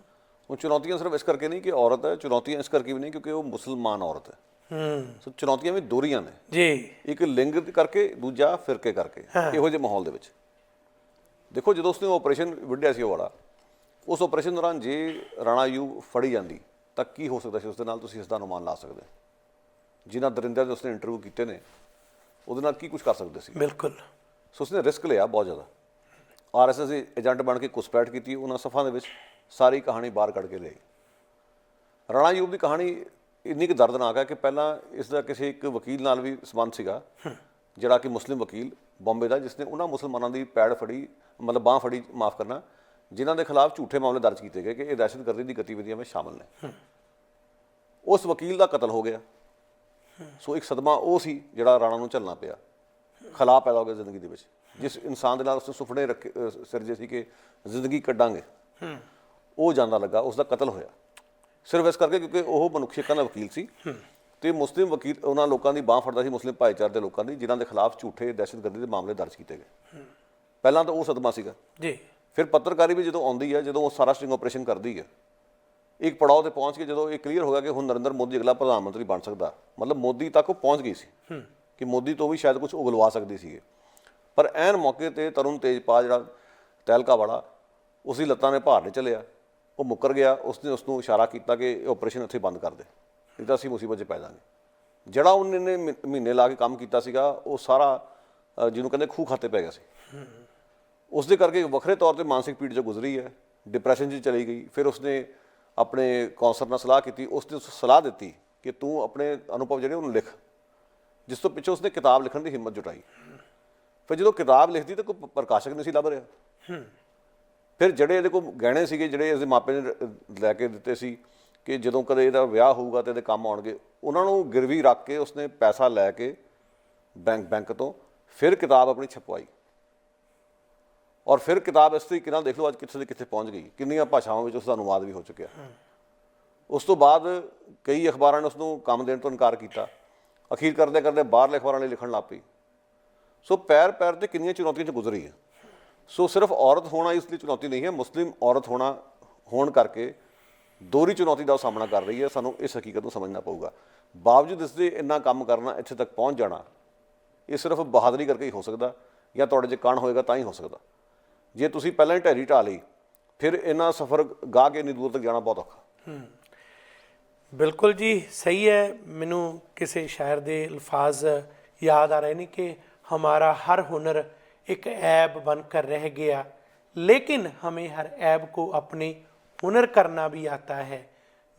ਉਹ ਚੁਣੌਤੀਆਂ ਸਿਰਫ ਇਸ ਕਰਕੇ ਨਹੀਂ ਕਿ ਔਰਤ ਹੈ, ਚੁਣੌਤੀਆਂ ਇਸ ਕਰਕੇ ਵੀ ਨਹੀਂ ਕਿਉਂਕਿ ਉਹ ਮੁਸਲਮਾਨ ਔਰਤ ਹੈ। ਸੋ ਚੁਣੌਤੀਆਂ ਵੀ ਦੋਹਰੀਆਂ ਨੇ ਜੀ, ਇੱਕ ਲਿੰਗ ਕਰਕੇ, ਦੂਜਾ ਫਿਰਕੇ ਕਰਕੇ। ਇਹੋ ਜਿਹੇ ਮਾਹੌਲ ਦੇ ਵਿੱਚ ਦੇਖੋ, ਜਦੋਂ ਉਸਨੇ ਆਪਰੇਸ਼ਨ ਵਿੱਢਿਆ ਸੀ ਉਹ ਵਾਲਾ, ਉਸ ਆਪਰੇਸ਼ਨ ਦੌਰਾਨ ਜੇ ਰਾਣਾ ਅਯੂਬ ਫੜੀ ਜਾਂਦੀ ਤਾਂ ਕੀ ਹੋ ਸਕਦਾ ਸੀ ਉਸ ਦੇ ਨਾਲ, ਤੁਸੀਂ ਇਸ ਦਾ ਅਨੁਮਾਨ ਲਾ ਸਕਦੇ। ਜਿਨ੍ਹਾਂ ਦਰਿੰਦਿਆਂ ਦੇ ਉਸਨੇ ਇੰਟਰਵਿਊ ਕੀਤੇ ਨੇ, ਉਹਦੇ ਨਾਲ ਕੀ ਕੁਝ ਕਰ ਸਕਦੇ ਸੀ। ਬਿਲਕੁਲ। ਸੋ ਉਸਨੇ ਰਿਸਕ ਲਿਆ ਬਹੁਤ ਜ਼ਿਆਦਾ। RSS ਦੇ ਏਜੰਟ ਬਣ ਕੇ ਘੁਸਪੈਠ ਕੀਤੀ, ਉਹਨਾਂ ਸਫਾਂ ਦੇ ਵਿੱਚ ਸਾਰੀ ਕਹਾਣੀ ਬਾਹਰ ਕੱਢ ਕੇ ਲਿਆਈ। ਰਾਣਾ ਅਯੂਬ ਦੀ ਕਹਾਣੀ ਇੰਨੀ ਕੁ ਦਰਦਨਾਕ ਹੈ ਕਿ ਪਹਿਲਾਂ ਇਸ ਦਾ ਕਿਸੇ ਇੱਕ ਵਕੀਲ ਨਾਲ ਵੀ ਸੰਬੰਧ ਸੀਗਾ, ਜਿਹੜਾ ਕਿ ਮੁਸਲਿਮ ਵਕੀਲ ਬੰਬੇ ਦਾ, ਜਿਸਨੇ ਉਹਨਾਂ ਮੁਸਲਮਾਨਾਂ ਦੀ ਪੈੜ ਫੜੀ, ਮਤਲਬ ਬਾਂਹ ਫੜੀ, ਮਾਫ਼ ਕਰਨਾ, ਜਿਨ੍ਹਾਂ ਦੇ ਖਿਲਾਫ ਝੂਠੇ ਮਾਮਲੇ ਦਰਜ ਕੀਤੇ ਗਏ ਕਿ ਇਹ ਦਹਿਸ਼ਤਗਰਦੀ ਦੀ ਗਤੀਵਿਧੀਆਂ ਵਿੱਚ ਸ਼ਾਮਲ ਨੇ। ਉਸ ਵਕੀਲ ਦਾ ਕਤਲ ਹੋ ਗਿਆ। ਸੋ ਇੱਕ ਸਦਮਾ ਉਹ ਸੀ ਜਿਹੜਾ ਰਾਣਾ ਨੂੰ ਝੱਲਣਾ ਪਿਆ। ਖਲਾਅ ਪੈਦਾ ਹੋ ਗਿਆ ਜ਼ਿੰਦਗੀ ਦੇ ਵਿੱਚ। ਜਿਸ ਇਨਸਾਨ ਦੇ ਨਾਲ ਉਸਨੇ ਸੁਪਨੇ ਰੱਖੇ ਸਿਰਜੇ ਸੀ ਕਿ ਜ਼ਿੰਦਗੀ ਕੱਢਾਂਗੇ, ਉਹ ਜਾਂਦਾ ਲੱਗਾ, ਉਸ ਦਾ ਕਤਲ ਹੋਇਆ ਸਿਰਫ ਇਸ ਕਰਕੇ ਕਿਉਂਕਿ ਉਹ ਮਨੁੱਖੀ ਹੱਕਾਂ ਦਾ ਵਕੀਲ ਸੀ ਤੇ ਮੁਸਲਿਮ ਵਕੀਲ ਉਹਨਾਂ ਲੋਕਾਂ ਦੀ ਬਾਂਹ ਫੜਦਾ ਸੀ, ਮੁਸਲਿਮ ਭਾਈਚਾਰੇ ਦੇ ਲੋਕਾਂ ਦੀ, ਜਿਨ੍ਹਾਂ ਦੇ ਖਿਲਾਫ ਝੂਠੇ ਦਹਿਸ਼ਤਗਰਦੀ ਦੇ ਮਾਮਲੇ ਦਰਜ ਕੀਤੇ ਗਏ। ਪਹਿਲਾਂ ਤਾਂ ਉਹ ਸਦਮਾ ਸੀਗਾ ਜੀ। ਫਿਰ ਪੱਤਰਕਾਰੀ ਵੀ ਜਦੋਂ ਆਉਂਦੀ ਹੈ, ਜਦੋਂ ਉਹ ਸਾਰਾ ਸਟਿੰਗ ਆਪਰੇਸ਼ਨ ਕਰਦੀ ਹੈ, ਇੱਕ ਪੜਾਅ ਤੇ ਪਹੁੰਚ ਕੇ ਜਦੋਂ ਇਹ ਕਲੀਅਰ ਹੋ ਗਿਆ ਕਿ ਹੁਣ ਨਰਿੰਦਰ ਮੋਦੀ ਅਗਲਾ ਪ੍ਰਧਾਨ ਮੰਤਰੀ ਬਣ ਸਕਦਾ, ਮਤਲਬ ਮੋਦੀ ਤੱਕ ਉਹ ਪਹੁੰਚ ਗਈ ਸੀ ਕਿ ਮੋਦੀ ਤੋਂ ਵੀ ਸ਼ਾਇਦ ਕੁਝ ਉਗਲਵਾ ਸਕਦੀ ਸੀਗੇ। ਪਰ ਐਨ ਮੌਕੇ ਤੇ ਤਰੁਣ ਤੇਜਪਾਲ ਜਿਹੜਾ ਤਹਿਲਕਾ ਵਾਲਾ, ਉਸ ਦੀ ਲੱਤਾਂ ਨੇ ਭਾਰ ਨਹੀਂ ਚੱਲਿਆ, ਉਹ ਮੁੱਕਰ ਗਿਆ। ਉਸਨੇ ਉਸ ਨੂੰ ਇਸ਼ਾਰਾ ਕੀਤਾ ਕਿ ਇਹ ਆਪਰੇਸ਼ਨ ਇੱਥੇ ਬੰਦ ਕਰ ਦੇ, ਨਹੀਂ ਤਾਂ ਅਸੀਂ ਮੁਸੀਬਤ 'ਚ ਪੈ ਜਾਵਾਂਗੇ। ਜਿਹੜਾ ਉਹਨੇ ਮਹੀਨੇ ਲਾ ਕੇ ਕੰਮ ਕੀਤਾ ਸੀਗਾ, ਉਹ ਸਾਰਾ ਜਿਹਨੂੰ ਕਹਿੰਦੇ ਖੂਹ ਖਾਤੇ ਪੈ ਗਿਆ ਸੀ। ਉਸ ਦੇ ਕਰਕੇ ਵੱਖਰੇ ਤੌਰ ਤੇ ਮਾਨਸਿਕ ਪੀੜ 'ਚੋਂ ਗੁਜ਼ਰੀ ਹੈ, ਡਿਪਰੈਸ਼ਨ 'ਚ ਚਲੀ ਗਈ। ਫਿਰ ਉਸਨੇ ਆਪਣੇ ਕੌਂਸਲਰ ਨਾਲ ਸਲਾਹ ਕੀਤੀ, ਉਸਨੇ ਸਲਾਹ ਦਿੱਤੀ ਕਿ ਤੂੰ ਆਪਣੇ ਅਨੁਭਵ ਜਿਹੜੇ ਉਹਨੂੰ ਲਿਖ, ਜਿਸ ਤੋਂ ਪਿੱਛੇ ਉਸਨੇ ਕਿਤਾਬ ਲਿਖਣ ਦੀ ਹਿੰਮਤ ਜੁਟਾਈ। ਫਿਰ ਜਦੋਂ ਕਿਤਾਬ ਲਿਖਦੀ ਤਾਂ ਕੋਈ ਪ੍ਰਕਾਸ਼ਕ ਨਹੀਂ ਸੀ ਲੱਭ ਰਿਹਾ। ਫਿਰ ਜਿਹੜੇ ਇਹਦੇ ਕੋਲ ਗਹਿਣੇ ਸੀਗੇ, ਜਿਹੜੇ ਇਸਦੇ ਮਾਪੇ ਨੇ ਲੈ ਕੇ ਦਿੱਤੇ ਸੀ ਕਿ ਜਦੋਂ ਕਦੇ ਇਹਦਾ ਵਿਆਹ ਹੋਊਗਾ ਤਾਂ ਇਹਦੇ ਕੰਮ ਆਉਣਗੇ, ਉਹਨਾਂ ਨੂੰ ਗਿਰਵੀ ਰੱਖ ਕੇ ਉਸਨੇ ਪੈਸਾ ਲੈ ਕੇ ਬੈਂਕ ਤੋਂ ਫਿਰ ਕਿਤਾਬ ਆਪਣੀ ਛਪਵਾਈ। ਔਰ ਫਿਰ ਕਿਤਾਬ ਇਸ ਤਰੀਕੇ ਨਾਲ ਦੇਖ ਲਓ ਅੱਜ ਕਿੱਥੇ ਦੇ ਕਿੱਥੇ ਪਹੁੰਚ ਗਈ, ਕਿੰਨੀਆਂ ਭਾਸ਼ਾਵਾਂ ਵਿੱਚ ਉਸਦਾ ਅਨੁਵਾਦ ਵੀ ਹੋ ਚੁੱਕਿਆ। ਉਸ ਤੋਂ ਬਾਅਦ ਕਈ ਅਖਬਾਰਾਂ ਨੇ ਉਸਨੂੰ ਕੰਮ ਦੇਣ ਤੋਂ ਇਨਕਾਰ ਕੀਤਾ। ਅਖੀਰ ਕਰਦੇ ਕਰਦੇ ਬਾਹਰਲੇ ਅਖਬਾਰਾਂ ਲਈ ਲਿਖਣ ਲੱਗ ਪਈ। ਸੋ ਪੈਰ ਪੈਰ 'ਤੇ ਕਿੰਨੀਆਂ ਚੁਣੌਤੀਆਂ 'ਚ ਗੁਜ਼ਰੀ ਹੈ। ਸੋ ਸਿਰਫ ਔਰਤ ਹੋਣਾ ਇਸ ਲਈ ਚੁਣੌਤੀ ਨਹੀਂ ਹੈ, ਮੁਸਲਿਮ ਔਰਤ ਹੋਣ ਕਰਕੇ ਦੋਹਰੀ ਚੁਣੌਤੀ ਦਾ ਸਾਹਮਣਾ ਕਰ ਰਹੀ ਹੈ। ਸਾਨੂੰ ਇਸ ਹਕੀਕਤ ਨੂੰ ਸਮਝਣਾ ਪਊਗਾ। ਬਾਵਜੂਦ ਇਸ ਦੇ ਇੰਨਾ ਕੰਮ ਕਰਨਾ, ਇੱਥੇ ਤੱਕ ਪਹੁੰਚ ਜਾਣਾ, ਇਹ ਸਿਰਫ ਬਹਾਦਰੀ ਕਰਕੇ ਹੀ ਹੋ ਸਕਦਾ, ਜਾਂ ਤੁਹਾਡੇ 'ਚ ਕਣ ਹੋਏਗਾ ਤਾਂ ਹੀ ਹੋ ਸਕਦਾ। ਜੇ ਤੁਸੀਂ ਪਹਿਲਾਂ ਹੀ ਢਹਿਰੀ ਢਾਹ ਲਈ, ਫਿਰ ਇੰਨਾ ਸਫ਼ਰ ਗਾਹ ਕੇ ਇੰਨੀ ਦੂਰ ਤੱਕ ਜਾਣਾ ਬਹੁਤ ਔਖਾ। ਬਿਲਕੁਲ ਜੀ, ਸਹੀ ਹੈ। ਮੈਨੂੰ ਕਿਸੇ ਸ਼ਾਇਰ ਦੇ ਅਲਫਾਜ਼ याद आ रहे हैं कि हमारा हर हुनर एक ऐब बनकर रह गया, लेकिन हमें हर ऐब को अपने हुनर करना भी आता है।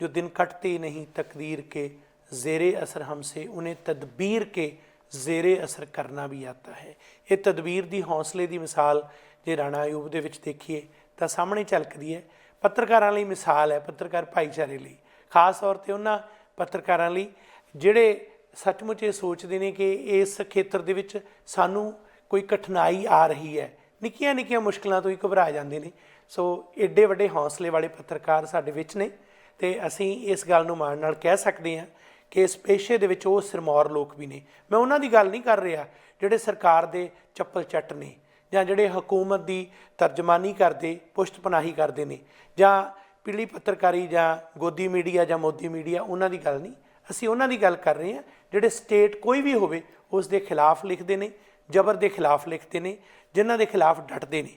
जो दिन कटते नहीं तकदीर के ज़ेरे असर हमसे, उन्हें तदबीर के ज़ेरे असर करना भी आता है। ये तदबीर दी हौसले दी मिसाल जे राणा अयूब दे विच देखीए ਤਾਂ ਸਾਹਮਣੇ ਝਲਕਦੀ ਹੈ। ਪੱਤਰਕਾਰਾਂ ਲਈ ਮਿਸਾਲ ਹੈ, ਪੱਤਰਕਾਰ ਭਾਈਚਾਰੇ ਲਈ, ਖਾਸ ਤੌਰ 'ਤੇ ਉਹਨਾਂ ਪੱਤਰਕਾਰਾਂ ਲਈ ਜਿਹੜੇ ਸੱਚਮੁੱਚ ਇਹ ਸੋਚਦੇ ਨੇ ਕਿ ਇਸ ਖੇਤਰ ਦੇ ਵਿੱਚ ਸਾਨੂੰ ਕੋਈ ਕਠਿਨਾਈ ਆ ਰਹੀ ਹੈ, ਨਿੱਕੀਆਂ ਨਿੱਕੀਆਂ ਮੁਸ਼ਕਲਾਂ ਤੋਂ ਹੀ ਘਬਰਾ ਜਾਂਦੇ ਨੇ। ਸੋ ਏਡੇ ਵੱਡੇ ਹੌਸਲੇ ਵਾਲੇ ਪੱਤਰਕਾਰ ਸਾਡੇ ਵਿੱਚ ਨੇ ਅਤੇ ਅਸੀਂ ਇਸ ਗੱਲ ਨੂੰ ਮਾਣ ਨਾਲ ਕਹਿ ਸਕਦੇ ਹਾਂ ਕਿ ਇਸ ਪੇਸ਼ੇ ਦੇ ਵਿੱਚ ਉਹ ਸਿਰਮੌਰ ਲੋਕ ਵੀ ਨੇ। ਮੈਂ ਉਹਨਾਂ ਦੀ ਗੱਲ ਨਹੀਂ ਕਰ ਰਿਹਾ ਜਿਹੜੇ ਸਰਕਾਰ ਦੇ ਚੱਪਲ ਚੱਟ ਨੇ, ਜਾਂ ਜਿਹੜੇ ਹਕੂਮਤ ਦੀ ਤਰਜਮਾਨੀ ਕਰਦੇ, ਪੁਸ਼ਤ ਪਨਾਹੀ ਕਰਦੇ ਨੇ, ਜਾਂ ਪੀਲੀ ਪੱਤਰਕਾਰੀ ਜਾਂ ਗੋਦੀ ਮੀਡੀਆ ਜਾਂ ਮੋਦੀ ਮੀਡੀਆ, ਉਹਨਾਂ ਦੀ ਗੱਲ ਨਹੀਂ। ਅਸੀਂ ਉਹਨਾਂ ਦੀ ਗੱਲ ਕਰ ਰਹੇ ਹਾਂ ਜਿਹੜੇ ਸਟੇਟ ਕੋਈ ਵੀ ਹੋਵੇ ਉਸ ਦੇ ਖਿਲਾਫ ਲਿਖਦੇ ਨੇ, ਜ਼ਬਰ ਦੇ ਖਿਲਾਫ ਲਿਖਦੇ ਨੇ, ਜਿਨ੍ਹਾਂ ਦੇ ਖਿਲਾਫ ਡਟਦੇ ਨੇ।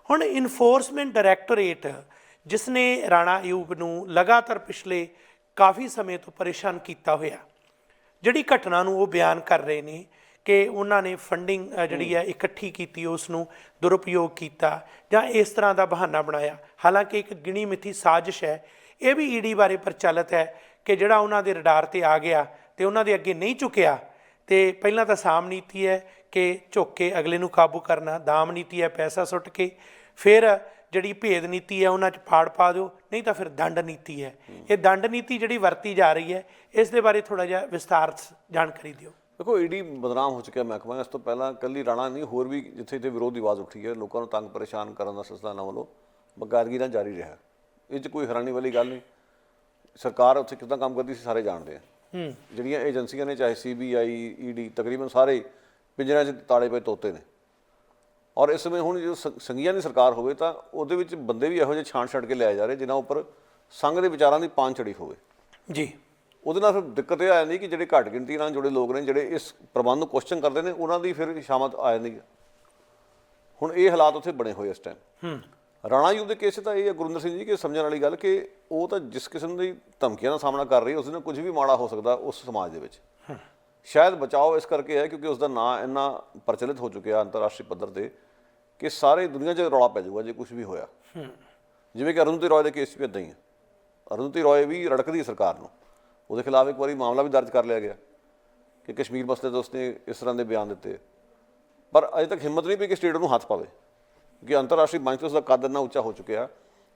ਹੁਣ ਇਨਫੋਰਸਮੈਂਟ ਡਾਇਰੈਕਟੋਰੇਟ ਜਿਸ ਨੇ ਰਾਣਾ ਅਯੂਬ ਨੂੰ ਲਗਾਤਾਰ ਪਿਛਲੇ ਕਾਫੀ ਸਮੇਂ ਤੋਂ ਪਰੇਸ਼ਾਨ ਕੀਤਾ ਹੋਇਆ, ਜਿਹੜੀ ਘਟਨਾ ਨੂੰ ਉਹ ਬਿਆਨ ਕਰ ਰਹੇ ਨੇ ਕਿ ਉਹਨਾਂ ਨੇ ਫੰਡਿੰਗ ਜਿਹੜੀ ਹੈ ਇਕੱਠੀ ਕੀਤੀ, ਉਸ ਨੂੰ ਦੁਰਉਪਯੋਗ ਕੀਤਾ ਜਾਂ ਇਸ ਤਰ੍ਹਾਂ ਦਾ ਬਹਾਨਾ ਬਣਾਇਆ। ਹਾਲਾਂਕਿ ਇੱਕ ਗਿਣੀ ਮਿੱਥੀ ਸਾਜ਼ਿਸ਼ ਹੈ। ਇਹ ਵੀ ਈਡੀ ਬਾਰੇ ਪ੍ਰਚਲਿਤ ਹੈ ਕਿ ਜਿਹੜਾ ਉਹਨਾਂ ਦੇ ਰਡਾਰ 'ਤੇ ਆ ਗਿਆ ਅਤੇ ਉਹਨਾਂ ਦੇ ਅੱਗੇ ਨਹੀਂ ਝੁਕਿਆ, ਅਤੇ ਪਹਿਲਾਂ ਤਾਂ ਸਾਮ ਨੀਤੀ ਹੈ ਕਿ ਝੁੱਕ ਕੇ ਅਗਲੇ ਨੂੰ ਕਾਬੂ ਕਰਨਾ, ਦਾਮ ਨੀਤੀ ਹੈ ਪੈਸਾ ਸੁੱਟ ਕੇ, ਫਿਰ ਜਿਹੜੀ ਭੇਦ ਨੀਤੀ ਹੈ ਉਹਨਾਂ 'ਚ ਫਾੜ ਪਾ ਦਿਓ, ਨਹੀਂ ਤਾਂ ਫਿਰ ਦੰਡ ਨੀਤੀ ਹੈ। ਇਹ ਦੰਡ ਨੀਤੀ ਜਿਹੜੀ ਵਰਤੀ ਜਾ ਰਹੀ ਹੈ, ਇਸ ਦੇ ਬਾਰੇ ਥੋੜ੍ਹਾ ਜਿਹਾ ਵਿਸਤਾਰ ਜਾਣਕਾਰੀ ਦਿਓ। ਦੇਖੋ, ਈਡੀ ਬਦਨਾਮ ਹੋ ਚੁੱਕਿਆ ਮਹਿਕਮਾ। ਇਸ ਤੋਂ ਪਹਿਲਾਂ ਇਕੱਲੀ ਰਾਣਾ ਨਹੀਂ, ਹੋਰ ਵੀ ਜਿੱਥੇ ਜਿੱਥੇ ਵਿਰੋਧ ਦੀ ਆਵਾਜ਼ ਉੱਠੀ ਹੈ, ਲੋਕਾਂ ਨੂੰ ਤੰਗ ਪਰੇਸ਼ਾਨ ਕਰਨ ਦਾ ਸਿਲਸਿਲਾ ਇਹਨਾਂ ਵੱਲੋਂ ਬਕਾਇਦਗੀ ਨਾਲ ਜਾਰੀ ਰਿਹਾ। ਇਹ 'ਚ ਕੋਈ ਹੈਰਾਨੀ ਵਾਲੀ ਗੱਲ ਨਹੀਂ। ਸਰਕਾਰ ਉੱਥੇ ਕਿੱਦਾਂ ਕੰਮ ਕਰਦੀ ਸੀ ਸਾਰੇ ਜਾਣਦੇ ਆ। ਜਿਹੜੀਆਂ ਏਜੰਸੀਆਂ ਨੇ, ਚਾਹੇ CBI, ED, ਤਕਰੀਬਨ ਸਾਰੇ ਪਿੰਜਰਿਆਂ 'ਚ ਤਾਲੇ ਪਏ ਤੋਤੇ ਨੇ। ਔਰ ਇਸ ਸਮੇਂ ਹੁਣ ਜੋ ਸੰਘੀਆਂ ਦੀ ਸਰਕਾਰ ਹੋਵੇ ਤਾਂ ਉਹਦੇ ਵਿੱਚ ਬੰਦੇ ਵੀ ਇਹੋ ਜਿਹੇ ਛਾਂਟ ਕੇ ਲਿਆਏ ਜਾ ਰਹੇ ਜਿਨ੍ਹਾਂ ਉੱਪਰ ਸੰਘ ਦੇ ਵਿਚਾਰਾਂ ਦੀ ਪਾਨ ਚੜੀ ਹੋਵੇ ਜੀ। ਉਹਦੇ ਨਾਲ ਫਿਰ ਦਿੱਕਤ ਇਹ ਆ ਜਾਂਦੀ ਕਿ ਜਿਹੜੇ ਘੱਟ ਗਿਣਤੀ ਨਾਲ ਜੁੜੇ ਲੋਕ ਨੇ, ਜਿਹੜੇ ਇਸ ਪ੍ਰਬੰਧ ਨੂੰ ਕੁਐਸਚਨ ਕਰਦੇ ਨੇ, ਉਹਨਾਂ ਦੀ ਫਿਰ ਸ਼ਾਮਤ ਆ ਜਾਂਦੀ ਹੈ। ਹੁਣ ਇਹ ਹਾਲਾਤ ਉੱਥੇ ਬਣੇ ਹੋਏ ਇਸ ਟਾਈਮ। ਰਾਣਾ ਅਯੂਬ ਦੇ ਕੇਸ ਤਾਂ ਇਹ ਹੈ ਗੁਰਿੰਦਰ ਸਿੰਘ ਜੀ ਕਿ ਸਮਝਣ ਵਾਲੀ ਗੱਲ ਕਿ ਉਹ ਤਾਂ ਜਿਸ ਕਿਸਮ ਦੀ ਧਮਕੀਆਂ ਦਾ ਸਾਹਮਣਾ ਕਰ ਰਹੀ, ਉਸ ਨਾਲ ਕੁਝ ਵੀ ਮਾੜਾ ਹੋ ਸਕਦਾ ਉਸ ਸਮਾਜ ਦੇ ਵਿੱਚ। ਸ਼ਾਇਦ ਬਚਾਓ ਇਸ ਕਰਕੇ ਹੈ ਕਿਉਂਕਿ ਉਸਦਾ ਨਾਂ ਇੰਨਾ ਪ੍ਰਚਲਿਤ ਹੋ ਚੁੱਕਿਆ ਅੰਤਰਰਾਸ਼ਟਰੀ ਪੱਧਰ 'ਤੇ ਕਿ ਸਾਰੇ ਦੁਨੀਆ 'ਚ ਰੌਲਾ ਪੈ ਜਾਊਗਾ ਜੇ ਕੁਝ ਵੀ ਹੋਇਆ। ਜਿਵੇਂ ਕਿ ਅਰੁੰਧਤੀ ਰॉय ਦੇ ਕੇਸ 'ਚ ਵੀ ਇੱਦਾਂ ਹੀ ਹੈ। ਅਰੁੰਧਤੀ ਰॉय ਵੀ ਰੜਕਦੀ ਸਰਕਾਰ ਨੂੰ, ਉਹਦੇ ਖਿਲਾਫ ਇੱਕ ਵਾਰੀ ਮਾਮਲਾ ਵੀ ਦਰਜ ਕਰ ਲਿਆ ਗਿਆ ਕਿ ਕਸ਼ਮੀਰ ਮਸਲੇ 'ਤੇ ਉਸਨੇ ਇਸ ਤਰ੍ਹਾਂ ਦੇ ਬਿਆਨ ਦਿੱਤੇ, ਪਰ ਅਜੇ ਤੱਕ ਹਿੰਮਤ ਨਹੀਂ ਪਈ ਕਿ ਸਟੇਟ ਉਹਨੂੰ ਹੱਥ ਪਾਵੇ। ਕਿ ਅੰਤਰਰਾਸ਼ਟਰੀ ਮੰਚ 'ਤੇ ਉਸਦਾ ਕੱਦ ਇੰਨਾ ਉੱਚਾ ਹੋ ਚੁੱਕਿਆ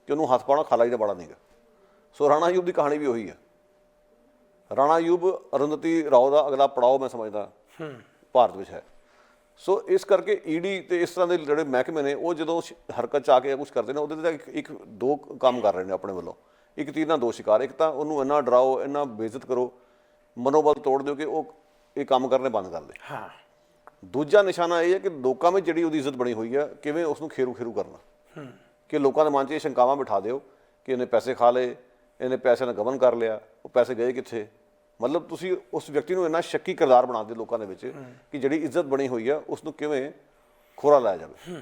ਕਿ ਉਹਨੂੰ ਹੱਥ ਪਾਉਣਾ ਖਾਲਾ ਜੀ ਦਾ ਬੜਾ ਨਹੀਂਗਾ। ਸੋ ਰਾਣਾ ਅਯੂਬ ਦੀ ਕਹਾਣੀ ਵੀ ਉਹੀ ਹੈ। ਰਾਣਾ ਅਯੂਬ ਅਰੁੰਧਤੀ ਰਾਓ ਦਾ ਅਗਲਾ ਪੜਾਅ ਮੈਂ ਸਮਝਦਾ ਭਾਰਤ ਵਿੱਚ ਹੈ। ਸੋ ਇਸ ਕਰਕੇ ਈਡੀ ਤੇ ਇਸ ਤਰ੍ਹਾਂ ਦੇ ਜਿਹੜੇ ਮਹਿਕਮੇ ਨੇ ਉਹ ਜਦੋਂ ਹਰਕਤ 'ਚ ਆ ਕੇ ਕੁਛ ਕਰਦੇ ਨੇ, ਉਹਦੇ ਤੇ ਇੱਕ ਦੋ ਕੰਮ ਕਰ ਰਹੇ ਨੇ ਆਪਣੇ ਵੱਲੋਂ। ਇੱਕ ਤੀਰ ਨਾਲ ਦੋ ਸ਼ਿਕਾਰ। ਇੱਕ ਤਾਂ ਉਹਨੂੰ ਇੰਨਾ ਡਰਾਓ, ਇੰਨਾ ਬੇਇੱਜ਼ਤ ਕਰੋ, ਮਨੋਬਲ ਤੋੜ ਦਿਓ ਕਿ ਉਹ ਇਹ ਕੰਮ ਕਰਨੇ ਬੰਦ ਕਰ ਦੇ। ਹਾਂ। ਦੂਜਾ ਨਿਸ਼ਾਨਾ ਇਹ ਹੈ ਕਿ ਲੋਕਾਂ ਵਿੱਚ ਜਿਹੜੀ ਉਹਦੀ ਇੱਜ਼ਤ ਬਣੀ ਹੋਈ ਹੈ, ਕਿਵੇਂ ਉਸ ਨੂੰ ਖੇਰੂ ਕਰਨਾ, ਕਿ ਲੋਕਾਂ ਦੇ ਮਨ 'ਚ ਇਹ ਸ਼ੰਕਾਵਾਂ ਬਿਠਾ ਦਿਓ ਕਿ ਇਹਨੇ ਪੈਸੇ ਖਾ ਲਏ, ਇਹਨੇ ਪੈਸੇ ਨਾਲ ਗਬਨ ਕਰ ਲਿਆ, ਉਹ ਪੈਸੇ ਗਏ ਕਿੱਥੇ। ਮਤਲਬ ਤੁਸੀਂ ਉਸ ਵਿਅਕਤੀ ਨੂੰ ਇੰਨਾ ਸ਼ੱਕੀ ਕਿਰਦਾਰ ਬਣਾ ਦਿਓ ਲੋਕਾਂ ਦੇ ਵਿੱਚ ਕਿ ਜਿਹੜੀ ਇੱਜ਼ਤ ਬਣੀ ਹੋਈ ਆ ਉਸ ਨੂੰ ਕਿਵੇਂ ਖੋਰਾ ਲਾਇਆ ਜਾਵੇ।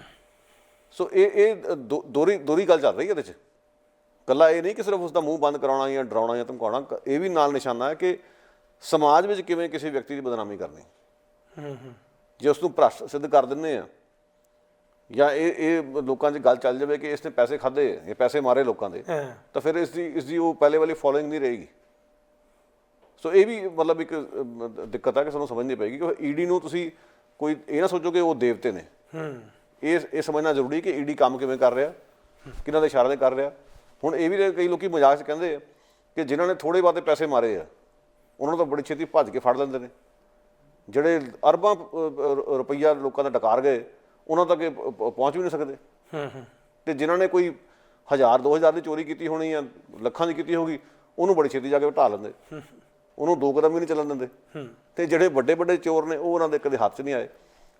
ਸੋ ਇਹ ਦੋਹਰੀ ਗੱਲ ਚੱਲ ਰਹੀ ਹੈ ਇਹਦੇ 'ਚ। ਇਕੱਲਾ ਇਹ ਨਹੀਂ ਕਿ ਸਿਰਫ ਉਸ ਦਾ ਮੂੰਹ ਬੰਦ ਕਰਾਉਣਾ ਜਾਂ ਡਰਾਉਣਾ ਜਾਂ ਧਮਕਾਉਣਾ, ਇਹ ਵੀ ਨਾਲ ਨਿਸ਼ਾਨਾ ਹੈ ਕਿ ਸਮਾਜ ਵਿੱਚ ਕਿਵੇਂ ਕਿਸੇ ਵਿਅਕਤੀ ਦੀ ਬਦਨਾਮੀ ਕਰਨੀ। ਜੇ ਉਸ ਨੂੰ ਭ੍ਰਸ਼ਟ ਸਿੱਧ ਕਰ ਦਿੰਦੇ ਆ ਜਾਂ ਇਹ ਲੋਕਾਂ 'ਚ ਗੱਲ ਚੱਲ ਜਾਵੇ ਕਿ ਇਸਨੇ ਪੈਸੇ ਖਾਧੇ, ਇਹ ਪੈਸੇ ਮਾਰੇ ਲੋਕਾਂ ਦੇ, ਤਾਂ ਫਿਰ ਇਸਦੀ ਉਹ ਪਹਿਲੇ ਵਾਲੀ ਫੋਲੋਇੰਗ ਨਹੀਂ ਰਹੇਗੀ। ਸੋ ਇਹ ਵੀ ਮਤਲਬ ਇੱਕ ਦਿੱਕਤ ਹੈ ਕਿ ਸਾਨੂੰ ਸਮਝਣੀ ਪਏਗੀ ਕਿ ਈਡੀ ਨੂੰ ਤੁਸੀਂ ਕੋਈ ਇਹ ਨਾ ਸੋਚੋ ਕਿ ਉਹ ਦੇਵਤੇ ਨੇ। ਇਹ ਸਮਝਣਾ ਜ਼ਰੂਰੀ ਕਿ ਈਡੀ ਕੰਮ ਕਿਵੇਂ ਕਰ ਰਿਹਾ, ਕਿਹਨਾਂ ਦੇ ਇਸ਼ਾਰੇ 'ਤੇ ਕਰ ਰਿਹਾ। ਹੁਣ ਇਹ ਵੀ ਕਈ ਲੋਕੀ ਮਜ਼ਾਕ 'ਚ ਕਹਿੰਦੇ ਆ ਕਿ ਜਿਨ੍ਹਾਂ ਨੇ ਥੋੜ੍ਹੇ ਬਹੁਤੇ ਪੈਸੇ ਮਾਰੇ ਆ ਉਹਨਾਂ ਨੂੰ ਤਾਂ ਬੜੀ ਛੇਤੀ ਭੱਜ ਕੇ ਫੜ ਲੈਂਦੇ ਨੇ। ਜਿਹੜੇ ਅਰਬਾਂ ਰੁਪਈਆ ਲੋਕਾਂ ਦਾ ਡਕਾਰ ਗਏ ਉਹਨਾਂ ਤੱਕ ਪਹੁੰਚ ਵੀ ਨਹੀਂ ਸਕਦੇ। ਤੇ ਜਿਨ੍ਹਾਂ ਨੇ ਕੋਈ 1000-2000 ਦੀ ਚੋਰੀ ਕੀਤੀ ਹੋਣੀ ਜਾਂ ਲੱਖਾਂ ਦੀ ਕੀਤੀ ਹੋਗੀ, ਉਹਨੂੰ ਬੜੀ ਛੇਤੀ ਜਾ ਕੇ ਢਾਹ ਲੈਂਦੇ, ਉਹਨੂੰ 2 ਕਦਮ ਵੀ ਨਹੀਂ ਚੱਲਣ ਦਿੰਦੇ। ਤੇ ਜਿਹੜੇ ਵੱਡੇ ਵੱਡੇ ਚੋਰ ਨੇ ਉਹ ਉਹਨਾਂ ਦੇ ਕਦੇ ਹੱਥ 'ਚ ਨਹੀਂ ਆਏ।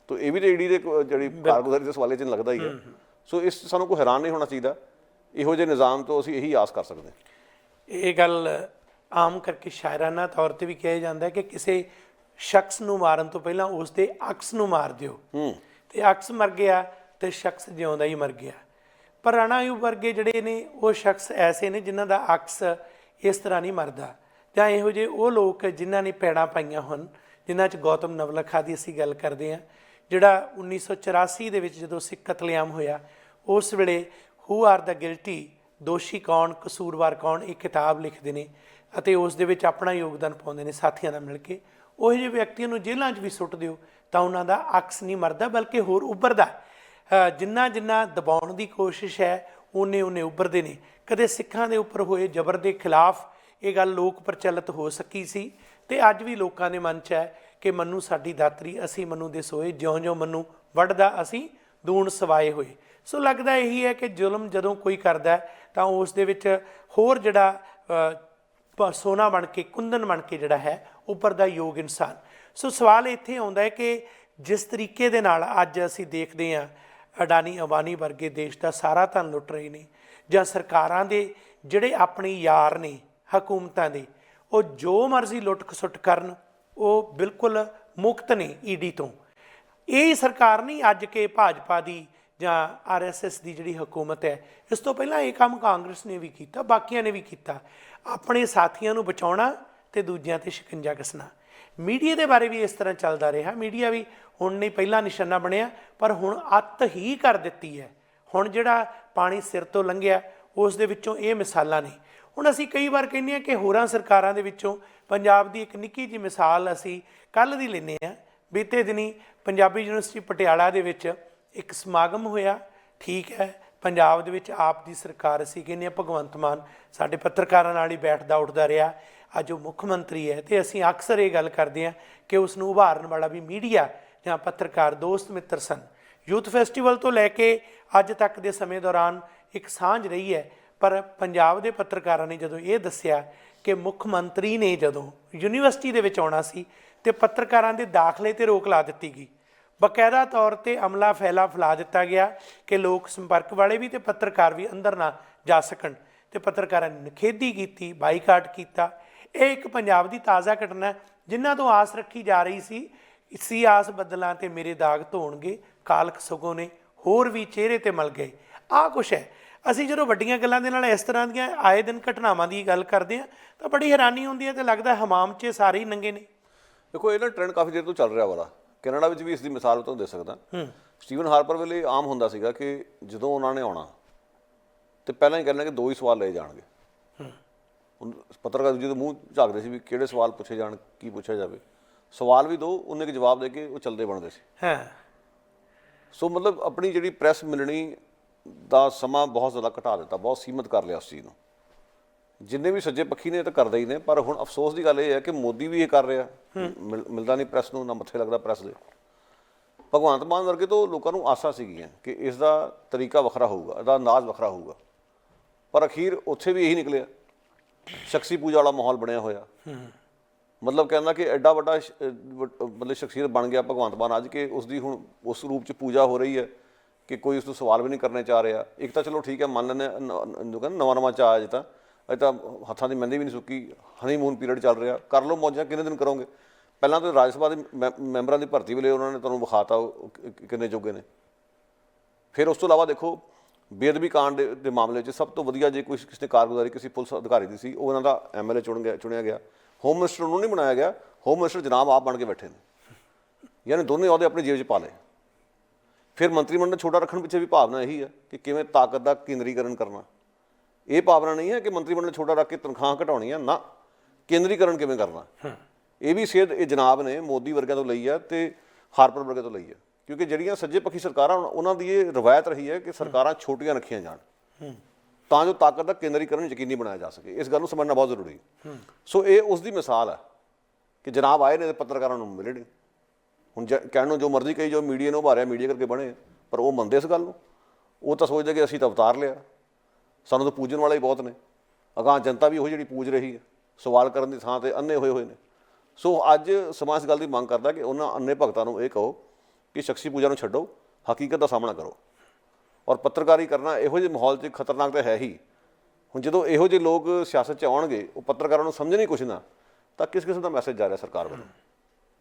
ਤਾਂ ਇਹ ਵੀ ਤਾਂ ਈਡੀ ਦੇ ਜਿਹੜੀ ਕਾਰਗੁਜ਼ਾਰੀ ਦੇ ਸਵਾਲੇ 'ਚ ਲੱਗਦਾ ਹੀ ਹੈ। ਸੋ ਇਸ ਸਾਨੂੰ ਕੋਈ ਹੈਰਾਨ ਨਹੀਂ ਹੋਣਾ ਚਾਹੀਦਾ। ਇਹੋ ਜਿਹੇ ਨਿਜ਼ਾਮ ਤੋਂ ਅਸੀਂ ਇਹੀ ਆਸ ਕਰ ਸਕਦੇ ਹਾਂ। ਇਹ ਗੱਲ ਆਮ ਕਰਕੇ ਸ਼ਾਇਰਾਨਾ ਤੌਰ ਤੇ ਵੀ ਕਿਹਾ ਜਾਂਦਾ ਹੈ ਕਿ ਕਿਸੇ ਸ਼ਖਸ ਨੂੰ ਮਾਰਨ ਤੋਂ ਪਹਿਲਾਂ ਉਸ ਦੇ ਅਕਸ ਨੂੰ ਮਾਰ ਦਿਓ, ਤੇ ਅਕਸ ਮਰ ਗਿਆ ਤੇ ਸ਼ਖਸ ਜਿਉਂਦਾ ਹੀ ਮਰ ਗਿਆ। ਪਰ ਰਾਣਾ ਅਯੂਬ ਵਰਗੇ ਜਿਹੜੇ ਨੇ ਉਹ ਸ਼ਖਸ ਐਸੇ ਨੇ ਜਿਨ੍ਹਾਂ ਦਾ ਅਕਸ ਇਸ ਤਰ੍ਹਾਂ ਨਹੀਂ ਮਰਦਾ, ਜਾਂ ਇਹੋ ਜਿਹੇ ਉਹ ਲੋਕ ਜਿਨ੍ਹਾਂ ਨੇ ਪੈੜਾਂ ਪਾਈਆਂ ਹੋਣ, ਜਿਨ੍ਹਾਂ 'ਚ ਗੌਤਮ ਨਵਲਖਾ ਦੀ ਅਸੀਂ ਗੱਲ ਕਰਦੇ ਹਾਂ, ਜਿਹੜਾ 1984 ਦੇ ਵਿੱਚ ਜਦੋਂ ਸਿੱਖ ਕਤਲੇਆਮ ਹੋਇਆ ਉਸ ਵੇਲੇ ਹੂ ਆਰ ਦਾ ਗਿਲਟੀ, ਦੋਸ਼ੀ ਕੌਣ, ਕਸੂਰਵਾਰ ਕੌਣ, ਇਹ ਕਿਤਾਬ ਲਿਖਦੇ ਨੇ ਅਤੇ ਉਸ ਦੇ ਵਿੱਚ ਆਪਣਾ ਯੋਗਦਾਨ ਪਾਉਂਦੇ ਨੇ ਸਾਥੀਆਂ ਨਾਲ ਮਿਲ ਕੇ। ਉਹੋ ਜਿਹੇ ਵਿਅਕਤੀਆਂ ਨੂੰ ਜੇਲ੍ਹਾਂ 'ਚ ਵੀ ਸੁੱਟ ਦਿਓ ਤਾਂ ਉਹਨਾਂ ਦਾ ਅਕਸ ਨਹੀਂ ਮਰਦਾ, ਬਲਕਿ ਹੋਰ ਉੱਭਰਦਾ। ਜਿੰਨਾ ਦਬਾਉਣ ਦੀ ਕੋਸ਼ਿਸ਼ ਹੈ ਓਨੇ ਉੱਭਰਦੇ ਨੇ। ਕਦੇ ਸਿੱਖਾਂ ਦੇ ਉੱਪਰ ਹੋਏ ਜ਼ਬਰ ਦੇ ਖਿਲਾਫ ਇਹ ਗੱਲ ਲੋਕ ਪ੍ਰਚਲਿਤ ਹੋ ਸਕੀ ਸੀ, ਤੇ ਅੱਜ ਵੀ ਲੋਕਾਂ ਦੇ ਮਨ 'ਚ ਹੈ ਕਿ ਮੰਨੂ ਸਾਡੀ ਦਾਤਰੀ, ਅਸੀਂ ਮੰਨੂ ਦੇ ਸੋਏ, ਜਿਉਂ-ਜਿਉਂ ਮੰਨੂ ਵੱਢਦਾ ਅਸੀਂ ਦੂਣ ਸਵਾਏ ਹੋਏ। ਸੋ ਲੱਗਦਾ ਇਹੀ ਹੈ ਕਿ ਜ਼ੁਲਮ ਜਦੋਂ ਕੋਈ ਕਰਦਾ ਤਾਂ ਉਸ ਦੇ ਵਿੱਚ ਹੋਰ ਜਿਹੜਾ ਸੋਨਾ ਬਣ ਕੇ, ਕੁੰਦਨ ਬਣ ਕੇ ਜਿਹੜਾ ਹੈ ਉੱਪਰਦਾ ਯੋਗ ਇਨਸਾਨ। ਸੋ ਸਵਾਲ ਇੱਥੇ ਆਉਂਦਾ ਹੈ ਕਿ ਜਿਸ ਤਰੀਕੇ ਦੇ ਨਾਲ ਅੱਜ ਅਸੀਂ ਦੇਖਦੇ ਹਾਂ ਅਡਾਨੀ ਅੰਬਾਨੀ ਵਰਗੇ ਦੇਸ਼ ਦਾ ਸਾਰਾ ਧਨ ਲੁੱਟ ਰਹੇ ਨੇ, ਜਾਂ ਸਰਕਾਰਾਂ ਦੇ ਜਿਹੜੇ ਆਪਣੇ ਯਾਰ ਨੇ ਹਕੂਮਤਾਂ ਦੇ, ਉਹ ਜੋ ਮਰਜ਼ੀ ਲੁੱਟ ਖਸੁੱਟ ਕਰਨ, ਉਹ ਬਿਲਕੁਲ ਮੁਕਤ ਨੇ ਈਡੀ ਤੋਂ। ਇਹ ਸਰਕਾਰ ਨਹੀਂ ਅੱਜ ਕੇ ਭਾਜਪਾ ਦੀ ਜਾਂ ਆਰਐਸਐਸ ਦੀ ਜਿਹੜੀ ਹਕੂਮਤ ਹੈ, ਇਸ ਤੋਂ ਪਹਿਲਾਂ ਇਹ ਕੰਮ ਕਾਂਗਰਸ ਨੇ ਵੀ ਕੀਤਾ, ਬਾਕੀਆਂ ਨੇ ਵੀ ਕੀਤਾ। ਆਪਣੇ ਸਾਥੀਆਂ ਨੂੰ ਬਚਾਉਣਾ ਤੇ ਦੂਜਿਆਂ 'ਤੇ ਸ਼ਿਕੰਜਾ ਕੱਸਣਾ। ਮੀਡੀਆ ਦੇ ਬਾਰੇ ਵੀ ਇਸ ਤਰ੍ਹਾਂ ਚੱਲਦਾ ਰਿਹਾ। ਮੀਡੀਆ ਵੀ ਹੁਣ ਨਹੀਂ ਪਹਿਲਾਂ ਨਿਸ਼ਾਨਾ ਬਣਿਆ, ਪਰ ਹੁਣ ਅੱਤ ਹੀ ਕਰ ਦਿੱਤੀ ਹੈ। ਹੁਣ ਜਿਹੜਾ ਪਾਣੀ ਸਿਰ ਤੋਂ ਲੰਘਿਆ ਉਸ ਦੇ ਵਿੱਚੋਂ ਇਹ ਮਿਸਾਲਾਂ ਨੇ। ਹੁਣ ਅਸੀਂ ਕਈ ਵਾਰ ਕਹਿੰਦੇ ਹਾਂ ਕਿ ਹੋਰਾਂ ਸਰਕਾਰਾਂ ਦੇ ਵਿੱਚੋਂ ਪੰਜਾਬ ਦੀ ਇੱਕ ਨਿੱਕੀ ਜਿਹੀ ਮਿਸਾਲ ਅਸੀਂ ਕੱਲ੍ਹ ਦੀ ਲੈਂਦੇ ਹਾਂ। ਬੀਤੇ ਦਿਨੀ ਪੰਜਾਬੀ ਯੂਨੀਵਰਸਿਟੀ ਪਟਿਆਲਾ ਦੇ ਵਿੱਚ ਇੱਕ ਸਮਾਗਮ ਹੋਇਆ। ਠੀਕ ਹੈ, ਪੰਜਾਬ ਦੇ ਵਿੱਚ ਆਪ ਦੀ ਸਰਕਾਰ, ਅਸੀਂ ਕਹਿੰਦੇ ਹਾਂ ਭਗਵੰਤ ਮਾਨ ਸਾਡੇ ਪੱਤਰਕਾਰਾਂ ਨਾਲ ਹੀ ਬੈਠਦਾ ਉੱਠਦਾ ਰਿਹਾ। ਅੱਜ ਉਹ ਮੁੱਖ ਮੰਤਰੀ ਹੈ ਅਤੇ ਅਸੀਂ ਅਕਸਰ ਇਹ ਗੱਲ ਕਰਦੇ ਹਾਂ ਕਿ ਉਸ ਨੂੰ ਉਭਾਰਨ ਵਾਲਾ ਵੀ ਮੀਡੀਆ ਜਾਂ ਪੱਤਰਕਾਰ ਦੋਸਤ ਮਿੱਤਰ ਸਨ। ਯੂਥ ਫੈਸਟੀਵਲ ਤੋਂ ਲੈ ਕੇ ਅੱਜ ਤੱਕ ਦੇ ਸਮੇਂ ਦੌਰਾਨ ਇੱਕ ਸਾਂਝ ਰਹੀ ਹੈ। ਪਰ ਪੰਜਾਬ ਦੇ ਪੱਤਰਕਾਰਾਂ ਨੇ ਜਦੋਂ ਇਹ ਦੱਸਿਆ ਕਿ ਮੁੱਖ ਮੰਤਰੀ ਨੇ ਜਦੋਂ ਯੂਨੀਵਰਸਿਟੀ ਦੇ ਵਿੱਚ ਆਉਣਾ ਸੀ ਤੇ ਪੱਤਰਕਾਰਾਂ ਦੇ ਦਾਖਲੇ 'ਤੇ ਰੋਕ ਲਾ ਦਿੱਤੀ ਗਈ, ਬਕਾਇਦਾ ਤੌਰ 'ਤੇ ਅਮਲਾ ਫੈਲਾ ਦਿੱਤਾ ਗਿਆ ਕਿ ਲੋਕ ਸੰਪਰਕ ਵਾਲੇ ਵੀ ਤੇ ਪੱਤਰਕਾਰ ਵੀ ਅੰਦਰ ਨਾ ਜਾ ਸਕਣ, ਤੇ ਪੱਤਰਕਾਰਾਂ ਨੇ ਨਿਖੇਧੀ ਕੀਤੀ, ਬਾਈਕਾਟ ਕੀਤਾ। ਇਹ ਇੱਕ ਪੰਜਾਬ ਦੀ ਤਾਜ਼ਾ ਘਟਨਾ, ਜਿਨ੍ਹਾਂ ਤੋਂ ਆਸ ਰੱਖੀ ਜਾ ਰਹੀ ਸੀ ਆਸ ਬੱਦਲਾਂ ਤੇ ਮੇਰੇ ਦਾਗ ਧੋਣਗੇ, ਕਾਲਕ ਸਗੋਂ ਨੇ ਹੋਰ ਵੀ ਚਿਹਰੇ 'ਤੇ ਮਲ ਗਏ। ਆਹ ਕੁਛ ਹੈ। ਅਸੀਂ ਜਦੋਂ ਵੱਡੀਆਂ ਗੱਲਾਂ ਦੇ ਨਾਲ ਇਸ ਤਰ੍ਹਾਂ ਦੀਆਂ ਆਏ ਦਿਨ ਘਟਨਾਵਾਂ ਦੀ ਗੱਲ ਕਰਦੇ ਹਾਂ ਤਾਂ ਬੜੀ ਹੈਰਾਨੀ ਹੁੰਦੀ ਹੈ, ਤੇ ਲੱਗਦਾ ਹਮਾਮ 'ਚ ਸਾਰੇ ਹੀ ਨੰਗੇ ਨੇ। ਦੇਖੋ, ਇਹ ਨਾ ਟ੍ਰੈਂਡ ਕਾਫੀ ਦੇਰ ਤੋਂ ਚੱਲ ਰਿਹਾ ਵਾਲਾ। ਕੈਨੇਡਾ ਵਿੱਚ ਵੀ ਇਸ ਦੀ ਮਿਸਾਲ ਤੁਹਾਨੂੰ ਦੇ ਸਕਦਾ। ਸਟੀਵਨ ਹਾਰਪਰ ਵੇਲੇ ਆਮ ਹੁੰਦਾ ਸੀਗਾ ਕਿ ਜਦੋਂ ਉਹਨਾਂ ਨੇ ਆਉਣਾ ਤੇ ਪਹਿਲਾਂ ਹੀ ਕਹਿਣਾ ਕਿ 2 ਹੀ ਸਵਾਲ ਲਏ ਜਾਣਗੇ। ਪੱਤਰਕਾਰ ਜਦੋਂ ਮੂੰਹ ਝਾਕਦੇ ਸੀ ਵੀ ਕਿਹੜੇ ਸਵਾਲ ਪੁੱਛੇ ਜਾਣ, ਕੀ ਪੁੱਛਿਆ ਜਾਵੇ। ਸਵਾਲ ਵੀ 2, ਉਹਨੇ ਕਿ ਜਵਾਬ ਦੇ ਕੇ ਉਹ ਚੱਲਦੇ ਬਣਦੇ ਸੀ। ਸੋ ਮਤਲਬ ਆਪਣੀ ਜਿਹੜੀ ਪ੍ਰੈਸ ਮਿਲਣੀ ਦਾ ਸਮਾਂ ਬਹੁਤ ਜ਼ਿਆਦਾ ਘਟਾ ਦਿੱਤਾ, ਬਹੁਤ ਸੀਮਤ ਕਰ ਲਿਆ ਉਸ ਚੀਜ਼ ਨੂੰ। ਜਿੰਨੇ ਵੀ ਸੱਜੇ ਪੱਖੀ ਨੇ ਤਾਂ ਕਰਦੇ ਹੀ ਨੇ, ਪਰ ਹੁਣ ਅਫਸੋਸ ਦੀ ਗੱਲ ਇਹ ਹੈ ਕਿ ਮੋਦੀ ਵੀ ਇਹ ਕਰ ਰਿਹਾ, ਮਿਲਦਾ ਨਹੀਂ ਪ੍ਰੈਸ ਨੂੰ, ਨਾ ਮੱਥੇ ਲੱਗਦਾ ਪ੍ਰੈਸ ਦੇ। ਭਗਵੰਤ ਮਾਨ ਵਰਗੇ ਤੋਂ ਲੋਕਾਂ ਨੂੰ ਆਸਾਂ ਸੀਗੀਆਂ ਕਿ ਇਸ ਦਾ ਤਰੀਕਾ ਵੱਖਰਾ ਹੋਊਗਾ, ਇਹਦਾ ਅੰਦਾਜ਼ ਵੱਖਰਾ ਹੋਊਗਾ, ਪਰ ਅਖੀਰ ਉੱਥੇ ਵੀ ਇਹੀ ਨਿਕਲਿਆ। ਸ਼ਖਸੀ ਪੂਜਾ ਵਾਲਾ ਮਾਹੌਲ ਬਣਿਆ ਹੋਇਆ। ਮਤਲਬ ਕਹਿੰਦਾ ਕਿ ਐਡਾ ਵੱਡਾ ਮਤਲਬ ਸ਼ਖਸੀਅਤ ਬਣ ਗਿਆ ਭਗਵੰਤ ਮਾਨ ਅੱਜ, ਕਿ ਉਸਦੀ ਹੁਣ ਉਸ ਰੂਪ 'ਚ ਪੂਜਾ ਹੋ ਰਹੀ ਹੈ ਕਿ ਕੋਈ ਉਸ ਨੂੰ ਸਵਾਲ ਵੀ ਨਹੀਂ ਕਰਨੇ ਚਾਹ ਰਿਹਾ। ਇੱਕ ਤਾਂ ਚਲੋ ਠੀਕ ਹੈ, ਮੰਨ ਲੈਂਦੇ ਜੋ ਕਹਿੰਦਾ ਨਵਾਂ ਨਵਾਂ ਚਾਹ ਅਜੇ ਤਾਂ ਹੱਥਾਂ ਦੀ ਮਹਿੰਦੀ ਵੀ ਨਹੀਂ ਸੁੱਕੀ, ਹਨੀਮੂਨ ਪੀਰੀਅਡ ਚੱਲ ਰਿਹਾ, ਕਰ ਲਓ ਮੌਜਾਂ, ਕਿੰਨੇ ਦਿਨ ਕਰੋਗੇ। ਪਹਿਲਾਂ ਤਾਂ ਰਾਜ ਸਭਾ ਦੇ ਮੈਂਬਰਾਂ ਦੀ ਭਰਤੀ ਵੇਲੇ ਉਹਨਾਂ ਨੇ ਤੁਹਾਨੂੰ ਵਿਖਾਤਾ ਕਿੰਨੇ ਜੋਗੇ ਨੇ। ਫਿਰ ਉਸ ਤੋਂ ਇਲਾਵਾ ਦੇਖੋ ਬੇਅਦਬੀ ਕਾਂਡ ਦੇ ਮਾਮਲੇ 'ਚ ਸਭ ਤੋਂ ਵਧੀਆ ਜੇ ਕੋਈ ਕਿਸੇ ਨੇ ਕਾਰਗੁਜ਼ਾਰੀ ਕਿਸੇ ਪੁਲਿਸ ਅਧਿਕਾਰੀ ਦੀ ਸੀ, ਉਹ ਉਹਨਾਂ ਦਾ MLA ਚੁਣਿਆ ਗਿਆ। ਹੋਮ ਮਿਨਿਸਟਰ ਉਹਨੂੰ ਨਹੀਂ ਬਣਾਇਆ ਗਿਆ, ਹੋਮ ਮਿਨਿਸਟਰ ਜਨਾਬ ਆਪ ਬਣ ਕੇ ਬੈਠੇ ਨੇ, ਯਾਨੀ ਦੋਨੇ ਅਹੁਦੇ ਆਪਣੀ ਜੇਬ 'ਚ ਪਾ ਲਏ। ਫਿਰ ਮੰਤਰੀ ਮੰਡਲ ਛੋਟਾ ਰੱਖਣ ਪਿੱਛੇ ਵੀ ਭਾਵਨਾ ਇਹੀ ਹੈ ਕਿ ਕਿਵੇਂ ਤਾਕਤ ਦਾ ਕੇਂਦਰੀਕਰਨ ਕਰਨਾ। ਇਹ ਭਾਵਨਾ ਨਹੀਂ ਹੈ ਕਿ ਮੰਤਰੀ ਮੰਡਲ ਛੋਟਾ ਰੱਖ ਕੇ ਤਨਖਾਹਾਂ ਘਟਾਉਣੀਆਂ, ਨਾ, ਕੇਂਦਰੀਕਰਨ ਕਿਵੇਂ ਕਰਨਾ। ਇਹ ਵੀ ਸੇਧ ਇਹ ਜਨਾਬ ਨੇ ਮੋਦੀ ਵਰਗਿਆਂ ਤੋਂ ਲਈ ਹੈ ਅਤੇ ਹਾਰਪਰ ਵਰਗੇ ਤੋਂ ਲਈ ਹੈ, ਕਿਉਂਕਿ ਜਿਹੜੀਆਂ ਸੱਜੇ ਪੱਖੀ ਸਰਕਾਰਾਂ ਉਹਨਾਂ ਦੀ ਇਹ ਰਵਾਇਤ ਰਹੀ ਹੈ ਕਿ ਸਰਕਾਰਾਂ ਛੋਟੀਆਂ ਰੱਖੀਆਂ ਜਾਣ ਤਾਂ ਜੋ ਤਾਕਤ ਦਾ ਕੇਂਦਰੀਕਰਨ ਯਕੀਨੀ ਬਣਾਇਆ ਜਾ ਸਕੇ। ਇਸ ਗੱਲ ਨੂੰ ਸਮਝਣਾ ਬਹੁਤ ਜ਼ਰੂਰੀ ਹੈ। ਸੋ ਇਹ ਉਸ ਦੀ ਮਿਸਾਲ ਹੈ ਕਿ ਜਨਾਬ ਆਏ ਨੇ ਤੇ ਪੱਤਰਕਾਰਾਂ ਨੂੰ ਮਿਲੇ ਨਹੀਂ। ਹੁਣ ਕਹਿਣ ਨੂੰ ਜੋ ਮਰਜ਼ੀ ਕਹੀ ਜੋ ਮੀਡੀਆ ਨੂੰ ਉਭਾਰਿਆ, ਮੀਡੀਆ ਕਰਕੇ ਬਣੇ, ਪਰ ਉਹ ਮੰਨਦੇ ਇਸ ਗੱਲ ਨੂੰ। ਉਹ ਤਾਂ ਸੋਚਦੇ ਕਿ ਅਸੀਂ ਤਾਂ ਅਵਤਾਰ ਲਿਆ, ਸਾਨੂੰ ਤਾਂ ਪੂਜਣ ਵਾਲੇ ਹੀ ਬਹੁਤ ਨੇ। ਅਗਾਂਹ ਜਨਤਾ ਵੀ ਉਹੀ ਜਿਹੜੀ ਪੂਜ ਰਹੀ ਹੈ, ਸਵਾਲ ਕਰਨ ਦੀ ਥਾਂ 'ਤੇ ਅੰਨੇ ਹੋਏ ਨੇ। ਸੋ ਅੱਜ ਸਮਾਂ ਇਸ ਗੱਲ ਦੀ ਮੰਗ ਕਰਦਾ ਕਿ ਉਹਨਾਂ ਅੰਨੇ ਭਗਤਾਂ ਨੂੰ ਇਹ ਕਹੋ ਕਿ ਸ਼ਖਸੀ ਪੂਜਾ ਨੂੰ ਛੱਡੋ, ਹਕੀਕਤ ਦਾ ਸਾਹਮਣਾ ਕਰੋ। ਔਰ ਪੱਤਰਕਾਰੀ ਕਰਨਾ ਇਹੋ ਜਿਹੇ ਮਾਹੌਲ 'ਚ ਖਤਰਨਾਕ ਤਾਂ ਹੈ ਹੀ। ਹੁਣ ਜਦੋਂ ਇਹੋ ਜਿਹੇ ਲੋਕ ਸਿਆਸਤ 'ਚ ਆਉਣਗੇ, ਉਹ ਪੱਤਰਕਾਰਾਂ ਨੂੰ ਸਮਝਣ ਹੀ ਕੁਛ ਨਾ, ਤਾਂ ਕਿਸ ਕਿਸਮ ਦਾ ਮੈਸੇਜ ਜਾ ਰਿਹਾ ਸਰਕਾਰ ਵੱਲੋਂ,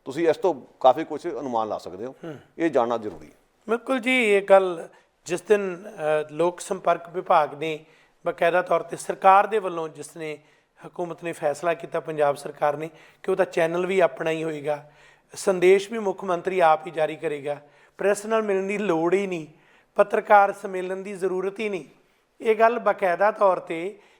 ਤੁਸੀਂ ਇਸ ਤੋਂ ਕਾਫੀ ਕੁਝ ਅਨੁਮਾਨ ਲਾ ਸਕਦੇ ਹੋ। ਇਹ ਜਾਣਨਾ ਜ਼ਰੂਰੀ ਹੈ। ਬਿਲਕੁਲ ਜੀ, ਇਹ ਗੱਲ ਜਿਸ ਦਿਨ ਲੋਕ ਸੰਪਰਕ ਵਿਭਾਗ ਨੇ ਬਾਕਾਇਦਾ ਤੌਰ 'ਤੇ ਸਰਕਾਰ ਦੇ ਵੱਲੋਂ ਜਿਸ ਨੇ ਹਕੂਮਤ ਨੇ ਫੈਸਲਾ ਕੀਤਾ, ਪੰਜਾਬ ਸਰਕਾਰ ਨੇ, ਕਿ ਉਹਦਾ ਚੈਨਲ ਵੀ ਆਪਣਾ ਹੀ ਹੋਏਗਾ, ਸੰਦੇਸ਼ ਵੀ ਮੁੱਖ ਮੰਤਰੀ ਆਪ ਹੀ ਜਾਰੀ ਕਰੇਗਾ, ਪ੍ਰੈਸ ਨਾਲ ਮਿਲਣ ਦੀ ਲੋੜ ਹੀ ਨਹੀਂ, ਪੱਤਰਕਾਰ ਸੰਮੇਲਨ ਦੀ ਜ਼ਰੂਰਤ ਹੀ ਨਹੀਂ। ਇਹ ਗੱਲ ਬਾਕਾਇਦਾ ਤੌਰ 'ਤੇ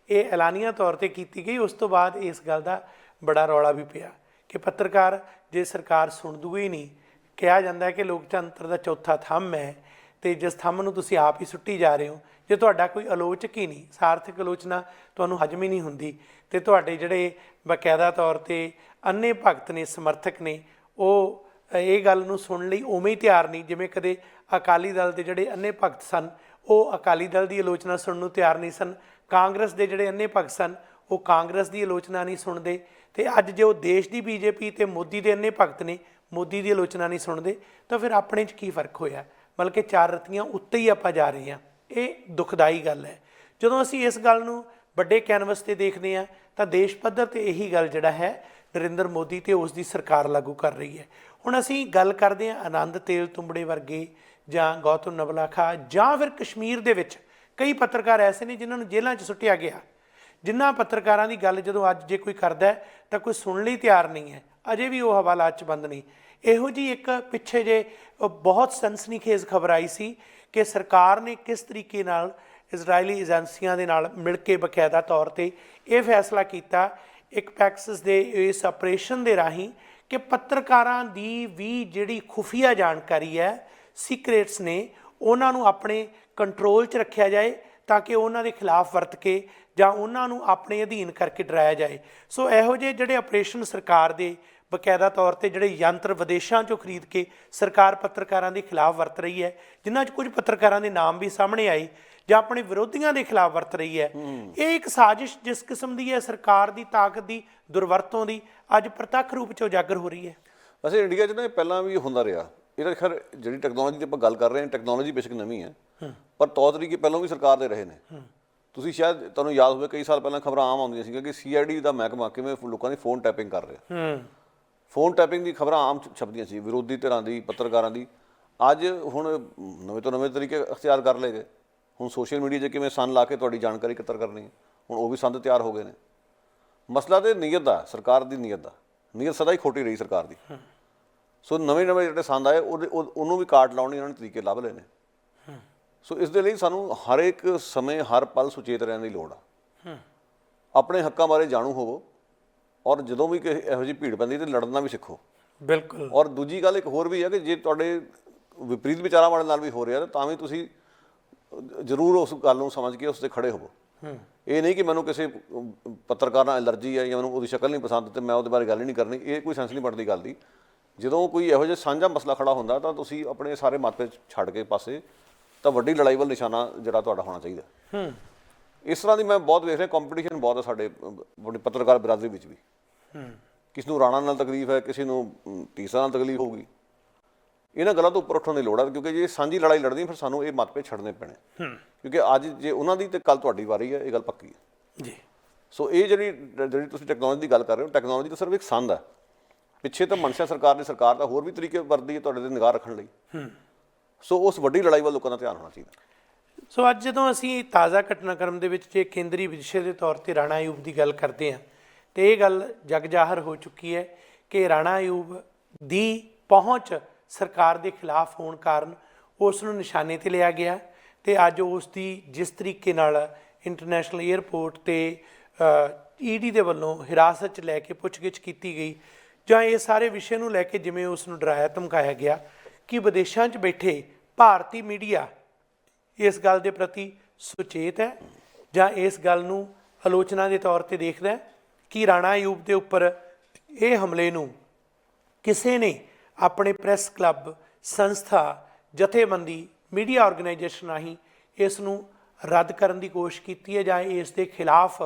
ਇਹ ਐਲਾਨੀਆ ਤੌਰ 'ਤੇ ਕੀਤੀ ਗਈ। ਉਸ ਤੋਂ ਬਾਅਦ ਇਸ ਗੱਲ ਦਾ ਬੜਾ ਰੌਲਾ ਵੀ ਪਿਆ ਕਿ ਪੱਤਰਕਾਰ ਜੇ ਸਰਕਾਰ ਸੁਣ ਦੂਗੀ ਹੀ ਨਹੀਂ। ਕਿਹਾ ਜਾਂਦਾ ਹੈ ਕਿ ਲੋਕਤੰਤਰ ਦਾ ਚੌਥਾ ਥੰਮ ਹੈ ਅਤੇ ਜਿਸ ਥੰਮ ਨੂੰ ਤੁਸੀਂ ਆਪ ਹੀ ਸੁੱਟੀ ਜਾ ਰਹੇ ਹੋ, ਜੇ ਤੁਹਾਡਾ ਕੋਈ ਆਲੋਚਕ ਹੀ ਨਹੀਂ, ਸਾਰਥਕ ਆਲੋਚਨਾ ਤੁਹਾਨੂੰ ਹਜਮ ਹੀ ਨਹੀਂ ਹੁੰਦੀ, ਅਤੇ ਤੁਹਾਡੇ ਜਿਹੜੇ ਬਾਕਾਇਦਾ ਤੌਰ 'ਤੇ ਅੰਨੇ ਭਗਤ ਨੇ, ਸਮਰਥਕ ਨੇ, ਉਹ ਇਹ ਗੱਲ ਨੂੰ ਸੁਣਨ ਲਈ ਉਵੇਂ ਹੀ ਤਿਆਰ ਨਹੀਂ ਜਿਵੇਂ ਕਦੇ ਅਕਾਲੀ ਦਲ ਦੇ ਜਿਹੜੇ ਅੰਨੇ ਭਗਤ ਸਨ, ਉਹ ਅਕਾਲੀ ਦਲ ਦੀ ਆਲੋਚਨਾ ਸੁਣਨ ਨੂੰ ਤਿਆਰ ਨਹੀਂ ਸਨ। ਕਾਂਗਰਸ ਦੇ ਜਿਹੜੇ ਅੰਨੇ ਭਗਤ ਸਨ, ਉਹ ਕਾਂਗਰਸ ਦੀ ਆਲੋਚਨਾ ਨਹੀਂ ਸੁਣਦੇ। ਅਤੇ ਅੱਜ ਜੇ ਉਹ ਦੇਸ਼ ਦੀ BJP ਅਤੇ ਮੋਦੀ ਦੇ ਅੰਨੇ ਭਗਤ ਨੇ, ਮੋਦੀ ਦੀ ਆਲੋਚਨਾ ਨਹੀਂ ਸੁਣਦੇ, ਤਾਂ ਫਿਰ ਆਪਣੇ 'ਚ ਕੀ ਫਰਕ ਹੋਇਆ? ਮਤਲਬ ਕਿ ਚਾਰ ਰੱਤੀਆਂ ਉੱਤੇ ਹੀ ਆਪਾਂ ਜਾ ਰਹੇ ਹਾਂ। ਇਹ ਦੁਖਦਾਈ ਗੱਲ ਹੈ। ਜਦੋਂ ਅਸੀਂ ਇਸ ਗੱਲ ਨੂੰ ਵੱਡੇ ਕੈਨਵਸ 'ਤੇ ਦੇਖਦੇ ਹਾਂ ਤਾਂ ਦੇਸ਼ ਪੱਧਰ 'ਤੇ ਇਹੀ ਗੱਲ ਜਿਹੜਾ ਹੈ ਨਰਿੰਦਰ ਮੋਦੀ ਅਤੇ ਉਸ ਦੀ ਸਰਕਾਰ ਲਾਗੂ ਕਰ ਰਹੀ ਹੈ। ਹੁਣ ਅਸੀਂ ਗੱਲ ਕਰਦੇ ਹਾਂ ਆਨੰਦ ਤੇਲ ਤੁੰਬੜੇ ਵਰਗੇ ਜਾਂ ਗੌਤਮ ਨਵਲਾਖਾ, ਜਾਂ ਫਿਰ ਕਸ਼ਮੀਰ ਦੇ ਵਿੱਚ ਕਈ ਪੱਤਰਕਾਰ ਐਸੇ ਨੇ ਜਿਨ੍ਹਾਂ ਨੂੰ ਜੇਲ੍ਹਾਂ 'ਚ ਸੁੱਟਿਆ ਗਿਆ। ਜਿਨ੍ਹਾਂ ਪੱਤਰਕਾਰਾਂ ਦੀ ਗੱਲ ਜਦੋਂ ਅੱਜ ਜੇ ਕੋਈ ਕਰਦਾ ਤਾਂ ਕੋਈ ਸੁਣਨ ਲਈ ਤਿਆਰ ਨਹੀਂ ਹੈ, ਅਜੇ ਵੀ ਉਹ ਹਵਾਲਾਤ 'ਚ ਬੰਦ ਨਹੀਂ। ਇਹੋ ਜਿਹੀ ਇੱਕ ਪਿੱਛੇ ਜੇ ਬਹੁਤ ਸਨਸਨੀਖੇਜ਼ ਖਬਰ ਆਈ ਸੀ ਕਿ ਸਰਕਾਰ ਨੇ ਕਿਸ ਤਰੀਕੇ ਨਾਲ ਇਜ਼ਰਾਈਲੀ ਏਜੰਸੀਆਂ ਦੇ ਨਾਲ ਮਿਲ ਕੇ ਬਕਾਇਦਾ ਤੌਰ 'ਤੇ ਇਹ ਫੈਸਲਾ ਕੀਤਾ ਇੱਕ ਪੈਗਸਸ ਦੇ ਇਸ ਆਪਰੇਸ਼ਨ ਦੇ ਰਾਹੀਂ ਕਿ ਪੱਤਰਕਾਰਾਂ ਦੀ ਵੀ ਜਿਹੜੀ ਖੁਫੀਆ ਜਾਣਕਾਰੀ ਹੈ, ਸੀਕ੍ਰੇਟਸ ਨੇ, ਉਹਨਾਂ ਨੂੰ ਆਪਣੇ ਕੰਟਰੋਲ 'ਚ ਰੱਖਿਆ ਜਾਏ ਤਾਂ ਕਿ ਉਹਨਾਂ ਦੇ ਖਿਲਾਫ ਵਰਤ ਕੇ ਜਾਂ ਉਹਨਾਂ ਨੂੰ ਆਪਣੇ ਅਧੀਨ ਕਰਕੇ ਡਰਾਇਆ ਜਾਏ। ਸੋ ਇਹੋ ਜਿਹੇ ਜਿਹੜੇ ਆਪਰੇਸ਼ਨ ਸਰਕਾਰ ਦੇ ਬਕਾਇਦਾ ਤੌਰ 'ਤੇ ਜਿਹੜੇ ਯੰਤਰ ਵਿਦੇਸ਼ਾਂ 'ਚੋਂ ਖਰੀਦ ਕੇ ਸਰਕਾਰ ਪੱਤਰਕਾਰਾਂ ਦੇ ਖਿਲਾਫ ਵਰਤ ਰਹੀ ਹੈ, ਜਿਨ੍ਹਾਂ 'ਚ ਕੁਝ ਪੱਤਰਕਾਰਾਂ ਦੇ ਨਾਮ ਵੀ ਸਾਹਮਣੇ ਆਏ, ਜਾਂ ਆਪਣੇ ਵਿਰੋਧੀਆਂ ਦੇ ਖਿਲਾਫ ਵਰਤ ਰਹੀ ਹੈ, ਇਹ ਇੱਕ ਸਾਜ਼ਿਸ਼ ਜਿਸ ਕਿਸਮ ਦੀ ਹੈ ਸਰਕਾਰ ਦੀ ਤਾਕਤ ਦੀ ਦੁਰਵਰਤੋਂ ਦੀ, ਅੱਜ ਪ੍ਰਤੱਖ ਰੂਪ 'ਚ ਉਜਾਗਰ ਹੋ ਰਹੀ ਹੈ। ਵੈਸੇ ਇੰਡੀਆ 'ਚ ਨਾ ਪਹਿਲਾਂ ਵੀ ਹੁੰਦਾ ਰਿਹਾ। ਇਹਦਾ ਖੈਰ ਜਿਹੜੀ ਟੈਕਨੋਲੋਜੀ ਦੀ ਆਪਾਂ ਗੱਲ ਕਰ ਰਹੇ ਹਾਂ, ਟੈਕਨੋਲੋਜੀ ਬੇਸ਼ੱਕ ਨਵੀਂ ਹੈ, ਪਰ ਤੌਰ ਤਰੀਕੇ ਪਹਿਲਾਂ ਵੀ ਸਰਕਾਰ ਦੇ ਰਹੇ ਨੇ। ਤੁਸੀਂ ਸ਼ਾਇਦ ਤੁਹਾਨੂੰ ਯਾਦ ਹੋਵੇ ਕਈ ਸਾਲ ਪਹਿਲਾਂ ਖਬਰਾਂ ਆਮ ਆਉਂਦੀਆਂ ਸੀਗੀਆਂ ਕਿ CID ਦਾ ਮਹਿਕਮਾ ਕਿਵੇਂ ਲੋਕਾਂ ਦੀ ਫੋਨ ਟੈਪਿੰਗ ਕਰ ਰਿਹਾ। ਫੋਨ ਟੈਪਿੰਗ ਦੀ ਖਬਰਾਂ ਆਮ ਛਪਦੀਆਂ ਸੀ, ਵਿਰੋਧੀ ਧਿਰਾਂ ਦੀ, ਪੱਤਰਕਾਰਾਂ ਦੀ। ਅੱਜ ਹੁਣ ਨਵੇਂ ਤੋਂ ਨਵੇਂ ਤਰੀਕੇ ਅਖਤਿਆਰ ਕਰ ਲਏ ਗਏ। ਹੁਣ ਸੋਸ਼ਲ ਮੀਡੀਆ 'ਚ ਕਿਵੇਂ ਸੰਨ ਲਾ ਕੇ ਤੁਹਾਡੀ ਜਾਣਕਾਰੀ ਇਕੱਤਰ ਕਰਨੀ ਹੈ, ਹੁਣ ਉਹ ਵੀ ਸੰਦ ਤਿਆਰ ਹੋ ਗਏ ਨੇ। ਮਸਲਾ ਤਾਂ ਨੀਅਤ ਦਾ, ਸਰਕਾਰ ਦੀ ਨੀਅਤ ਦਾ। ਨੀਅਤ ਸਦਾ ਹੀ ਖੋਟੀ ਰਹੀ ਸਰਕਾਰ ਦੀ। ਸੋ ਨਵੇਂ ਜਿਹੜੇ ਸੰਦ ਆਏ ਉਹਨੂੰ ਵੀ ਕਾਟ ਲਾਉਣ ਇਹਨਾਂ ਨੇ ਤਰੀਕੇ ਲੱਭ ਲਏ ਨੇ। ਸੋ ਇਸ ਦੇ ਲਈ ਸਾਨੂੰ ਹਰ ਇੱਕ ਸਮੇਂ ਹਰ ਪਲ ਸੁਚੇਤ ਰਹਿਣ ਦੀ ਲੋੜ ਆ। ਆਪਣੇ ਹੱਕਾਂ ਬਾਰੇ ਜਾਣੂ ਹੋਵੋ, ਔਰ ਜਦੋਂ ਵੀ ਇਹੋ ਜਿਹੀ ਭੀੜ ਪੈਂਦੀ ਤਾਂ ਲੜਨਾ ਵੀ ਸਿੱਖੋ। ਬਿਲਕੁਲ। ਔਰ ਦੂਜੀ ਗੱਲ ਇੱਕ ਹੋਰ ਵੀ ਹੈ ਕਿ ਜੇ ਤੁਹਾਡੇ ਵਿਪਰੀਤ ਵਿਚਾਰਾਂ ਵਾਲੇ ਨਾਲ ਵੀ ਹੋ ਰਿਹਾ ਤਾਂ ਵੀ ਤੁਸੀਂ ਜ਼ਰੂਰ ਉਸ ਗੱਲ ਨੂੰ ਸਮਝ ਕੇ ਉਸ 'ਤੇ ਖੜੇ ਹੋਵੋ। ਇਹ ਨਹੀਂ ਕਿ ਮੈਨੂੰ ਕਿਸੇ ਪੱਤਰਕਾਰ ਨਾਲ ਐਲਰਜੀ ਹੈ ਜਾਂ ਮੈਨੂੰ ਉਹਦੀ ਸ਼ਕਲ ਨਹੀਂ ਪਸੰਦ ਤੇ ਮੈਂ ਉਹਦੇ ਬਾਰੇ ਗੱਲ ਹੀ ਨਹੀਂ ਕਰਨੀ, ਇਹ ਕੋਈ ਸੈਂਸ ਨਹੀਂ ਬਣਦੀ ਗੱਲ ਦੀ। ਜਦੋਂ ਕੋਈ ਇਹੋ ਜਿਹਾ ਸਾਂਝਾ ਮਸਲਾ ਖੜਾ ਹੁੰਦਾ ਤਾਂ ਤੁਸੀਂ ਆਪਣੇ ਸਾਰੇ ਮਤਭੇਦ ਛੱਡ ਕੇ ਪਾਸੇ ਤਾਂ ਵੱਡੀ ਲੜਾਈ ਵੱਲ ਨਿਸ਼ਾਨਾ ਜਿਹੜਾ ਤੁਹਾਡਾ ਹੋਣਾ ਚਾਹੀਦਾ। ਇਸ ਤਰ੍ਹਾਂ ਦੀ ਮੈਂ ਬਹੁਤ ਵੇਖ ਰਿਹਾ, ਕੰਪੀਟੀਸ਼ਨ ਬਹੁਤ ਹੈ ਸਾਡੇ ਪੱਤਰਕਾਰ ਬਰਾਦਰੀ ਵਿੱਚ ਵੀ। ਕਿਸ ਨੂੰ ਰਾਣਾ ਨਾਲ ਤਕਲੀਫ ਹੈ, ਕਿਸੇ ਨੂੰ ਤੀਸਰਾ ਨਾਲ ਤਕਲੀਫ ਹੋਊਗੀ। ਇਹਨਾਂ ਗੱਲਾਂ ਤੋਂ ਉੱਪਰ ਉੱਠਣ ਦੀ ਲੋੜ ਹੈ, ਕਿਉਂਕਿ ਜੇ ਸਾਂਝੀ ਲੜਾਈ ਲੜਨੀ ਫਿਰ ਸਾਨੂੰ ਇਹ ਮਤਭੇਦ ਛੱਡਣੇ ਪੈਣੇ, ਕਿਉਂਕਿ ਅੱਜ ਜੇ ਉਹਨਾਂ ਦੀ ਤੇ ਕੱਲ ਤੁਹਾਡੀ ਵਾਰੀ ਹੈ, ਇਹ ਗੱਲ ਪੱਕੀ ਹੈ ਜੀ। ਸੋ ਇਹ ਜਿਹੜੀ ਤੁਸੀਂ ਟੈਕਨੋਲੋਜੀ ਦੀ ਗੱਲ ਕਰ ਰਹੇ ਹੋ, ਟੈਕਨੋਲੋਜੀ ਤਾਂ ਸਿਰਫ ਇੱਕ ਸੰਦ ਹੈ। ਪਿੱਛੇ ਤਾਂ ਮਨਸ਼ਾ ਸਰਕਾਰ ਦੀ ਸਰਕਾਰ ਦਾ ਹੋਰ ਵੀ ਤਰੀਕੇ ਵਰਤਦੀ ਹੈ ਤੁਹਾਡੇ 'ਤੇ ਨਿਗਾਹ ਰੱਖਣ ਲਈ। ਸੋ ਉਸ ਵੱਡੀ ਲੜਾਈ ਵੱਲ ਲੋਕਾਂ ਦਾ ਧਿਆਨ ਹੋਣਾ ਚਾਹੀਦਾ। ਸੋ ਅੱਜ ਜਦੋਂ ਅਸੀਂ ਤਾਜ਼ਾ ਘਟਨਾਕ੍ਰਮ ਦੇ ਵਿੱਚ ਜੇ ਕੇਂਦਰੀ ਵਿਸ਼ੇ ਦੇ ਤੌਰ 'ਤੇ ਰਾਣਾ ਅਯੂਬ ਦੀ ਗੱਲ ਕਰਦੇ ਹਾਂ ਤਾਂ ਇਹ ਗੱਲ ਜਗ ਜ਼ਾਹਰ ਹੋ ਚੁੱਕੀ ਹੈ ਕਿ ਰਾਣਾ ਅਯੂਬ ਦੀ ਪਹੁੰਚ ਸਰਕਾਰ ਦੇ ਖਿਲਾਫ ਹੋਣ ਕਾਰਨ ਉਸ ਨੂੰ ਨਿਸ਼ਾਨੇ 'ਤੇ ਲਿਆ ਗਿਆ ਅਤੇ ਅੱਜ ਉਸ ਦੀ ਜਿਸ ਤਰੀਕੇ ਨਾਲ ਇੰਟਰਨੈਸ਼ਨਲ ਏਅਰਪੋਰਟ 'ਤੇ ਈਡੀ ਦੇ ਵੱਲੋਂ ਹਿਰਾਸਤ 'ਚ ਲੈ ਕੇ ਪੁੱਛਗਿੱਛ ਕੀਤੀ ਗਈ, ਜਾਂ ਇਹ ਸਾਰੇ ਵਿਸ਼ੇ ਨੂੰ ਲੈ ਕੇ ਜਿਵੇਂ ਉਸ ਨੂੰ ਡਰਾਇਆ ਧਮਕਾਇਆ ਗਿਆ ਕਿ ਵਿਦੇਸ਼ਾਂ 'ਚ ਬੈਠੇ ਭਾਰਤੀ ਮੀਡੀਆ ਇਸ ਗੱਲ ਦੇ ਪ੍ਰਤੀ ਸੁਚੇਤ ਹੈ ਜਾਂ ਇਸ ਗੱਲ ਨੂੰ ਆਲੋਚਨਾ ਦੇ ਤੌਰ 'ਤੇ ਦੇਖਦਾ ਹੈ ਕਿ ਰਾਣਾ ਅਯੂਬ ਦੇ ਉੱਪਰ ਇਹ ਹਮਲੇ ਨੂੰ ਕਿਸੇ ਨੇ ਆਪਣੇ ਪ੍ਰੈਸ ਕਲੱਬ, ਸੰਸਥਾ, ਜਥੇਬੰਦੀ, ਮੀਡੀਆ ਆਰਗੇਨਾਈਜੇਸ਼ਨ ਰਾਹੀਂ ਇਸ ਨੂੰ ਰੱਦ ਕਰਨ ਦੀ ਕੋਸ਼ਿਸ਼ ਕੀਤੀ ਹੈ ਜਾਂ ਇਸ ਦੇ ਖਿਲਾਫ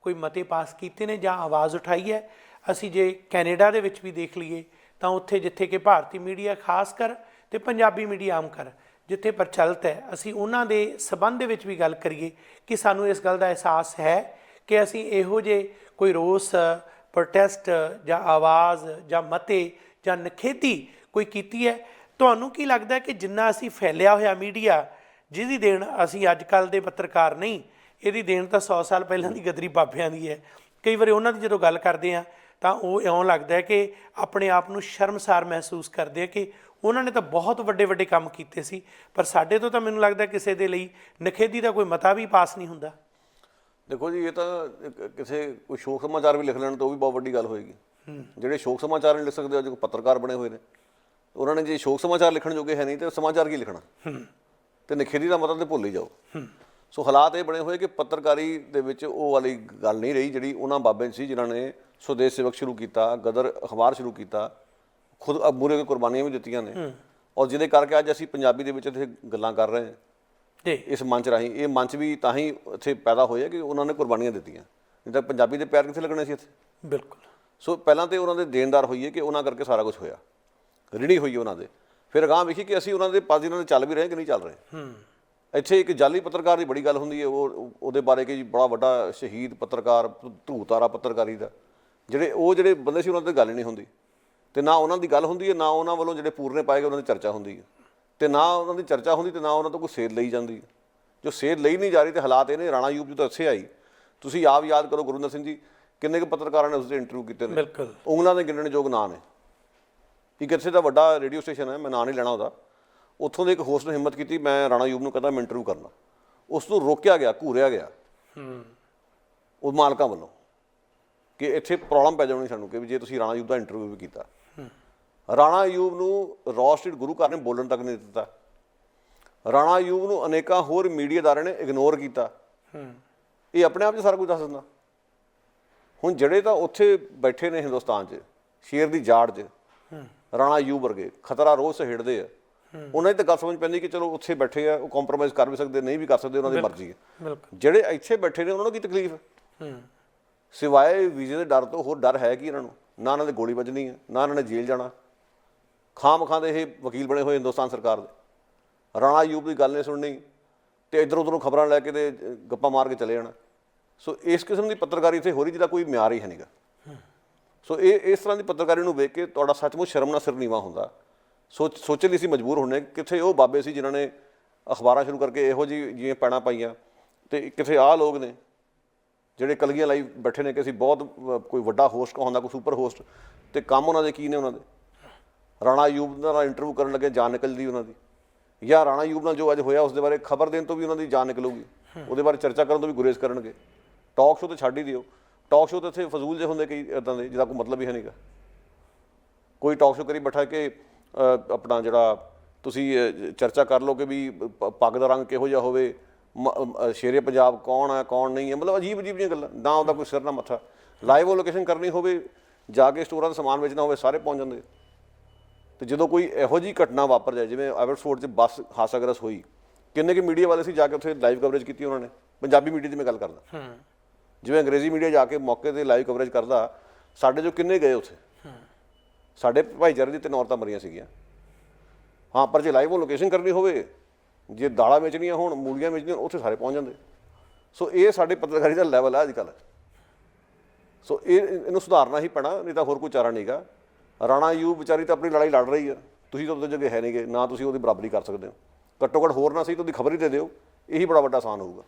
ਕੋਈ ਮਤੇ ਪਾਸ ਕੀਤੇ ਨੇ ਜਾਂ ਆਵਾਜ਼ ਉਠਾਈ ਹੈ। ਅਸੀਂ ਜੇ ਕੈਨੇਡਾ ਦੇ ਵਿੱਚ ਵੀ ਦੇਖ ਲਈਏ ਤਾਂ ਉੱਥੇ ਜਿੱਥੇ ਕਿ ਭਾਰਤੀ ਮੀਡੀਆ ਖਾਸ ਕਰ ਅਤੇ ਪੰਜਾਬੀ ਮੀਡੀਆ ਆਮ ਕਰ ਜਿੱਥੇ ਪ੍ਰਚਲਿਤ ਹੈ, ਅਸੀਂ ਉਹਨਾਂ ਦੇ ਸਬੰਧ ਦੇ ਵਿੱਚ ਵੀ ਗੱਲ ਕਰੀਏ ਕਿ ਸਾਨੂੰ ਇਸ ਗੱਲ ਦਾ ਅਹਿਸਾਸ ਹੈ ਕਿ ਅਸੀਂ ਇਹੋ ਜਿਹੇ ਕੋਈ ਰੋਸ, ਪ੍ਰੋਟੈਸਟ ਜਾਂ ਆਵਾਜ਼ ਜਾਂ ਮਤੇ ਜਾਂ ਨਿਖੇਧੀ ਕੋਈ ਕੀਤੀ ਹੈ। ਤੁਹਾਨੂੰ ਕੀ ਲੱਗਦਾ ਕਿ ਜਿੰਨਾ ਅਸੀਂ ਫੈਲਿਆ ਹੋਇਆ ਮੀਡੀਆ, ਜਿਹਦੀ ਦੇਣ ਅਸੀਂ ਅੱਜ ਕੱਲ੍ਹ ਦੇ ਪੱਤਰਕਾਰ ਨਹੀਂ, ਇਹਦੀ ਦੇਣ ਤਾਂ 100 ਸਾਲ ਪਹਿਲਾਂ ਦੀ ਗਦਰੀ ਬਾਬਿਆਂ ਦੀ ਹੈ। ਕਈ ਵਾਰੀ ਉਹਨਾਂ ਦੀ ਜਦੋਂ ਗੱਲ ਕਰਦੇ ਹਾਂ ਤਾਂ ਉਹ ਇਉਂ ਲੱਗਦਾ ਕਿ ਆਪਣੇ ਆਪ ਨੂੰ ਸ਼ਰਮਸਾਰ ਮਹਿਸੂਸ ਕਰਦੇ ਆ ਕਿ ਉਹਨਾਂ ਨੇ ਤਾਂ ਬਹੁਤ ਵੱਡੇ ਵੱਡੇ ਕੰਮ ਕੀਤੇ ਸੀ, ਪਰ ਸਾਡੇ ਤੋਂ ਤਾਂ ਮੈਨੂੰ ਲੱਗਦਾ ਕਿਸੇ ਦੇ ਲਈ ਨਿਖੇਧੀ ਦਾ ਕੋਈ ਮਤਾ ਵੀ ਪਾਸ ਨਹੀਂ ਹੁੰਦਾ। ਦੇਖੋ ਜੀ, ਇਹ ਤਾਂ ਕਿਸੇ ਕੋਈ ਸ਼ੋਕ ਸਮਾਚਾਰ ਵੀ ਲਿਖ ਲੈਣ ਤਾਂ ਉਹ ਵੀ ਬਹੁਤ ਵੱਡੀ ਗੱਲ ਹੋਏਗੀ। ਜਿਹੜੇ ਸ਼ੋਕ ਸਮਾਚਾਰ ਨਹੀਂ ਲਿਖ ਸਕਦੇ ਅੱਜ ਪੱਤਰਕਾਰ ਬਣੇ ਹੋਏ ਨੇ, ਉਹਨਾਂ ਨੇ ਜੇ ਸ਼ੋਕ ਸਮਾਚਾਰ ਲਿਖਣ ਜੋਗੇ ਹੈ ਨਹੀਂ ਤਾਂ ਸਮਾਚਾਰ ਕੀ ਲਿਖਣਾ, ਤੇ ਨਿਖੇਧੀ ਦਾ ਮਤਲਬ ਤੇ ਭੁੱਲ ਹੀ ਜਾਓ। ਸੋ ਹਾਲਾਤ ਇਹ ਬਣੇ ਹੋਏ ਕਿ ਪੱਤਰਕਾਰੀ ਦੇ ਵਿੱਚ ਉਹ ਵਾਲੀ ਗੱਲ ਨਹੀਂ ਰਹੀ ਜਿਹੜੀ ਉਹਨਾਂ ਬਾਬੇ ਸੀ ਜਿਨ੍ਹਾਂ ਨੇ ਸੁਦੇਸ਼ ਸੇਵਕ ਸ਼ੁਰੂ ਕੀਤਾ, ਗਦਰ ਅਖਬਾਰ ਸ਼ੁਰੂ ਕੀਤਾ, ਖੁਦ ਮੂਹਰੇ ਕੋਈ ਕੁਰਬਾਨੀਆਂ ਵੀ ਦਿੱਤੀਆਂ ਨੇ, ਔਰ ਜਿਹਦੇ ਕਰਕੇ ਅੱਜ ਅਸੀਂ ਪੰਜਾਬੀ ਦੇ ਵਿੱਚ ਇੱਥੇ ਗੱਲਾਂ ਕਰ ਰਹੇ ਹਾਂ ਇਸ ਮੰਚ ਰਾਹੀਂ। ਇਹ ਮੰਚ ਵੀ ਤਾਂ ਹੀ ਇੱਥੇ ਪੈਦਾ ਹੋਇਆ ਕਿ ਉਹਨਾਂ ਨੇ ਕੁਰਬਾਨੀਆਂ ਦਿੱਤੀਆਂ, ਨਹੀਂ ਤਾਂ ਪੰਜਾਬੀ ਦੇ ਪੈਰ ਕਿੱਥੇ ਲੱਗਣੇ ਸੀ ਇੱਥੇ। ਬਿਲਕੁਲ। ਸੋ ਪਹਿਲਾਂ ਤਾਂ ਉਹਨਾਂ ਦੇ ਦੇਣਦਾਰ ਹੋਈਏ ਕਿ ਉਹਨਾਂ ਕਰਕੇ ਸਾਰਾ ਕੁਝ ਹੋਇਆ, ਰਿਣੀ ਹੋਈ ਉਹਨਾਂ ਦੇ। ਫਿਰ ਅਗਾਂਹ ਵੇਖੀ ਕਿ ਅਸੀਂ ਉਹਨਾਂ ਦੇ ਪਾਸੇ ਨਾਲ ਚੱਲ ਵੀ ਰਹੇ ਕਿ ਨਹੀਂ ਚੱਲ ਰਹੇ। ਇੱਥੇ ਇੱਕ ਜਾਲੀ ਪੱਤਰਕਾਰ ਦੀ ਬੜੀ ਗੱਲ ਹੁੰਦੀ ਹੈ, ਉਹਦੇ ਬਾਰੇ ਕਿ ਜੀ ਬੜਾ ਵੱਡਾ ਸ਼ਹੀਦ ਪੱਤਰਕਾਰ, ਧੂ ਤਾਰਾ ਪੱਤਰਕਾਰੀ ਦਾ, ਜਿਹੜੇ ਬੰਦੇ ਸੀ ਉਹਨਾਂ 'ਤੇ ਗੱਲ ਨਹੀਂ ਹੁੰਦੀ, ਅਤੇ ਨਾ ਉਹਨਾਂ ਦੀ ਗੱਲ ਹੁੰਦੀ ਹੈ, ਨਾ ਉਹਨਾਂ ਵੱਲੋਂ ਜਿਹੜੇ ਪੂਰਨੇ ਪਾਏ ਗਏ ਉਹਨਾਂ ਦੀ ਚਰਚਾ ਹੁੰਦੀ ਹੈ, ਅਤੇ ਨਾ ਉਹਨਾਂ ਦੀ ਚਰਚਾ ਹੁੰਦੀ ਅਤੇ ਨਾ ਉਹਨਾਂ ਤੋਂ ਕੋਈ ਸੇਧ ਲਈ ਜਾਂਦੀ ਹੈ। ਜੋ ਸੇਧ ਲਈ ਨਹੀਂ ਜਾ ਰਹੀ, ਅਤੇ ਹਾਲਾਤ ਇਹ ਨੇ। ਰਾਣਾ ਅਯੂਬ ਜੀ ਤਾਂ ਇੱਥੇ ਆਈ, ਤੁਸੀਂ ਆਪ ਯਾਦ ਕਰੋ ਗੁਰਵਿੰਦਰ ਸਿੰਘ ਜੀ ਕਿੰਨੇ ਕੁ ਪੱਤਰਕਾਰਾਂ ਨੇ ਉਸਦੇ ਇੰਟਰਵਿਊ ਕੀਤੇ ਨੇ, ਉਂਗਲਾਂ ਦੇ ਗਿਣਨਯੋਗ ਨਾਂ ਨੇ। ਇੱਕ ਇੱਥੇ ਦਾ ਵੱਡਾ ਰੇਡੀਓ ਸਟੇਸ਼ਨ ਹੈ, ਮੈਂ ਨਾਂ ਨਹੀਂ ਲੈਣਾ ਉਹਦਾ, ਉੱਥੋਂ ਦੇ ਇੱਕ ਹੋਸਟ ਨੇ ਹਿੰਮਤ ਕੀਤੀ, ਮੈਂ ਰਾਣਾ ਅਯੂਬ ਨੂੰ ਕਹਿੰਦਾ ਮੈਂ ਇੰਟਰਵਿਊ ਕਰਨਾ। ਉਸ ਨੂੰ ਰੋਕਿਆ ਗਿਆ, ਘੂਰਿਆ ਗਿਆ ਉਹ ਮਾਲਕਾਂ ਵੱਲੋਂ ਕਿ ਇੱਥੇ ਪ੍ਰੋਬਲਮ ਪੈ ਜਾਣੀ ਸਾਨੂੰ ਕਿ ਜੇ ਤੁਸੀਂ ਰਾਣਾ ਅਯੂਬ ਦਾ ਇੰਟਰਵਿਊ ਵੀ ਕੀਤਾ। ਰਾਣਾ ਅਯੂਬ ਨੂੰ ਰੌ ਸਟਰੀਟ ਗੁਰੂ ਘਰ ਨੇ ਬੋਲਣ ਤੱਕ ਨਹੀਂ ਦਿੱਤਾ। ਰਾਣਾ ਅਯੂਬ ਨੂੰ ਅਨੇਕਾਂ ਹੋਰ ਮੀਡੀਆ ਅਦਾਰਿਆਂ ਨੇ ਇਗਨੋਰ ਕੀਤਾ। ਇਹ ਆਪਣੇ ਆਪ 'ਚ ਸਾਰਾ ਕੁਝ ਦੱਸ ਦਿੰਦਾ। ਹੁਣ ਜਿਹੜੇ ਤਾਂ ਉੱਥੇ ਬੈਠੇ ਨੇ ਹਿੰਦੁਸਤਾਨ 'ਚ ਸ਼ੇਰ ਦੀ ਜਾੜ 'ਚ, ਰਾਣਾ ਅਯੂਬ ਵਰਗੇ ਖਤਰਾ ਰੋਜ਼ ਸਹੇੜਦੇ ਆ, ਉਹਨਾਂ ਦੀ ਤਾਂ ਗੱਲ ਸਮਝ ਪੈਂਦੀ ਕਿ ਚਲੋ ਉੱਥੇ ਬੈਠੇ ਆ, ਉਹ ਕੰਪਰੋਮਾਈਜ਼ ਕਰ ਵੀ ਸਕਦੇ, ਨਹੀਂ ਵੀ ਕਰ ਸਕਦੇ, ਉਹਨਾਂ ਦੀ ਮਰਜ਼ੀ ਹੈ। ਜਿਹੜੇ ਇੱਥੇ ਬੈਠੇ ਨੇ ਉਹਨਾਂ ਨੂੰ ਕੀ ਤਕਲੀਫ ਹੈ? ਸਿਵਾਏ ਵੀਜ਼ੇ ਦੇ ਡਰ ਤੋਂ ਹੋਰ ਡਰ ਹੈ ਕਿ ਇਹਨਾਂ ਨੂੰ? ਨਾ ਇਹਨਾਂ ਦੇ ਗੋਲੀ ਵੱਜਣੀ ਹੈ, ਨਾ ਇਹਨਾਂ ਨੇ ਜੇਲ੍ਹ ਜਾਣਾ। ਖਾਮ-ਖਾਂ ਦੇ ਇਹ ਵਕੀਲ ਬਣੇ ਹੋਏ ਹਿੰਦੁਸਤਾਨ ਸਰਕਾਰ ਦੇ। ਰਾਣਾ ਅਯੂਬ ਦੀ ਗੱਲ ਨਹੀਂ ਸੁਣਨੀ ਅਤੇ ਇੱਧਰ ਉੱਧਰੋਂ ਖਬਰਾਂ ਲੈ ਕੇ ਅਤੇ ਗੱਪਾਂ ਮਾਰ ਕੇ ਚਲੇ ਜਾਣਾ। ਸੋ ਇਸ ਕਿਸਮ ਦੀ ਪੱਤਰਕਾਰੀ ਇੱਥੇ ਹੋ ਰਹੀ ਜਿਹਦਾ ਕੋਈ ਮਿਆਰ ਹੀ ਹੈ ਨੀਗਾ। ਸੋ ਇਸ ਤਰ੍ਹਾਂ ਦੀ ਪੱਤਰਕਾਰੀ ਨੂੰ ਵੇਖ ਕੇ ਤੁਹਾਡਾ ਸੱਚਮੁੱਚ ਸ਼ਰਮ ਨਾਲ ਸਿਰ ਨੀਵਾਂ ਹੁੰਦਾ। ਸੋਚਣ ਲਈ ਅਸੀਂ ਮਜਬੂਰ ਹੁੰਦੇ ਕਿੱਥੇ ਉਹ ਬਾਬੇ ਸੀ ਜਿਨ੍ਹਾਂ ਨੇ ਅਖਬਾਰਾਂ ਸ਼ੁਰੂ ਕਰਕੇ ਇਹੋ ਜਿਹੀ ਜਿਵੇਂ ਪੈਣਾ ਪਾਈਆਂ, ਅਤੇ ਕਿੱਥੇ ਆਹ ਲੋਕ ਨੇ ਜਿਹੜੇ ਕਲਗੀਆਂ ਲਾਈ ਬੈਠੇ ਨੇ ਕਿ ਅਸੀਂ ਬਹੁਤ ਕੋਈ ਵੱਡਾ ਹੋਸਟ ਹੁੰਦਾ, ਕੋਈ ਸੁਪਰ ਹੋਸਟ, ਅਤੇ ਕੰਮ ਉਹਨਾਂ ਦੇ ਕੀ ਨੇ? ਉਹਨਾਂ ਦੇ ਰਾਣਾ ਅਯੂਬ ਨਾਲ ਇੰਟਰਵਿਊ ਕਰਨ ਲੱਗੇ ਜਾਨ ਨਿਕਲਦੀ ਉਹਨਾਂ ਦੀ, ਜਾਂ ਰਾਣਾ ਅਯੂਬ ਨਾਲ ਜੋ ਅੱਜ ਹੋਇਆ ਉਸ ਦੇ ਬਾਰੇ ਖਬਰ ਦੇਣ ਤੋਂ ਵੀ ਉਹਨਾਂ ਦੀ ਜਾਨ ਨਿਕਲੂਗੀ, ਉਹਦੇ ਬਾਰੇ ਚਰਚਾ ਕਰਨ ਤੋਂ ਵੀ ਗੁਰੇਜ਼ ਕਰਨਗੇ। ਟਾਕ ਸ਼ੋਅ ਤਾਂ ਛੱਡ ਹੀ ਦਿਓ, ਟਾਕ ਸ਼ੋਅ ਤਾਂ ਇੱਥੇ ਫਜ਼ੂਲ ਜਿਹੇ ਹੁੰਦੇ ਕਈ ਇੱਦਾਂ ਦੇ ਜਿਹਦਾ ਕੋਈ ਮਤਲਬ ਹੀ ਹੈ ਨਹੀਂਗਾ। ਕੋਈ ਟਾਕ ਸ਼ੋਅ ਕਰੀ ਬੈਠਾ ਕਿ ਆਪਣਾ ਜਿਹੜਾ ਤੁਸੀਂ ਚਰਚਾ ਕਰ ਲਓ ਕਿ ਵੀ ਪੱਗ ਦਾ ਰੰਗ ਕਿਹੋ ਜਿਹਾ ਹੋਵੇ, ਸ਼ੇਰੇ ਪੰਜਾਬ ਕੌਣ ਹੈ ਕੌਣ ਨਹੀਂ ਹੈ, ਮਤਲਬ ਅਜੀਬ ਜਿਹੀਆਂ ਗੱਲਾਂ, ਨਾ ਉਹਦਾ ਕੋਈ ਸਿਰ ਨਾ ਮੱਥਾ। ਲਾਈਵ ਲੋਕੇਸ਼ਨ ਕਰਨੀ ਹੋਵੇ, ਜਾ ਕੇ ਸਟੋਰਾਂ ਦਾ ਸਮਾਨ ਵੇਚਣਾ ਹੋਵੇ, ਸਾਰੇ ਪਹੁੰਚ ਜਾਂਦੇ। ਤੇ ਜਦੋਂ ਕੋਈ ਇਹੋ ਜਿਹੀ ਘਟਨਾ ਵਾਪਰ ਜਾਏ, ਜਿਵੇਂ ਐਬਟਸਫੋਰਡ 'ਚ ਬੱਸ ਹਾਦਸਾਗ੍ਰਸਤ ਹੋਈ, ਕਿੰਨੇ ਕਿ ਮੀਡੀਆ ਵਾਲੇ ਸੀ ਜਾ ਕੇ ਉੱਥੇ ਲਾਈਵ ਕਵਰੇਜ ਕੀਤੀ ਉਹਨਾਂ ਨੇ, ਪੰਜਾਬੀ ਮੀਡੀਆ ਦੀ ਮੈਂ ਗੱਲ ਕਰਦਾ। ਜਿਵੇਂ ਅੰਗਰੇਜ਼ੀ ਮੀਡੀਆ ਜਾ ਕੇ ਮੌਕੇ 'ਤੇ ਲਾਈਵ ਕਵਰੇਜ ਕਰਦਾ, ਸਾਡੇ ਜੋ ਕਿੰਨੇ ਗਏ ਉੱਥੇ, ਸਾਡੇ ਭਾਈਚਾਰੇ ਦੀ 3 ਔਰਤਾਂ ਮਰੀਆਂ ਸੀਗੀਆਂ। ਹਾਂ, ਪਰ ਜੇ ਲਾਈਵ ਲੋਕੇਸ਼ਨ ਕਰਨੀ ਹੋਵੇ, ਜੇ ਦਾਲਾਂ ਵੇਚਣੀਆਂ ਹੋਣ, ਮੂਲੀਆਂ ਵੇਚਣੀਆਂ, ਉੱਥੇ ਸਾਰੇ ਪਹੁੰਚ ਜਾਂਦੇ। ਸੋ ਇਹ ਸਾਡੇ ਪੱਤਰਕਾਰੀ ਦਾ ਲੈਵਲ ਹੈ ਅੱਜ ਕੱਲ੍ਹ। ਸੋ ਇਹਨੂੰ ਸੁਧਾਰਨਾ ਹੀ ਪੈਣਾ, ਨਹੀਂ ਤਾਂ ਹੋਰ ਕੋਈ ਚਾਰਾ ਨਹੀਂ ਗਾ। ਰਾਣਾ ਯੂਬ ਵਿਚਾਰੀ ਤਾਂ ਆਪਣੀ ਲੜਾਈ ਲੜ ਰਹੀ ਆ, ਤੁਸੀਂ ਤਾਂ ਉਹਦੇ ਜਗ੍ਹਾ ਹੈ ਨਹੀਂਗੇ, ਨਾ ਤੁਸੀਂ ਉਹਦੀ ਬਰਾਬਰੀ ਕਰ ਸਕਦੇ ਹੋ। ਘੱਟੋ ਘੱਟ ਹੋਰ ਨਾ ਸਹੀ ਤਾਂ ਉਹਦੀ ਖਬਰ ਹੀ ਦੇ ਦਿਓ, ਇਹੀ ਬੜਾ ਵੱਡਾ ਆਸਾਨ ਹੋਊਗਾ।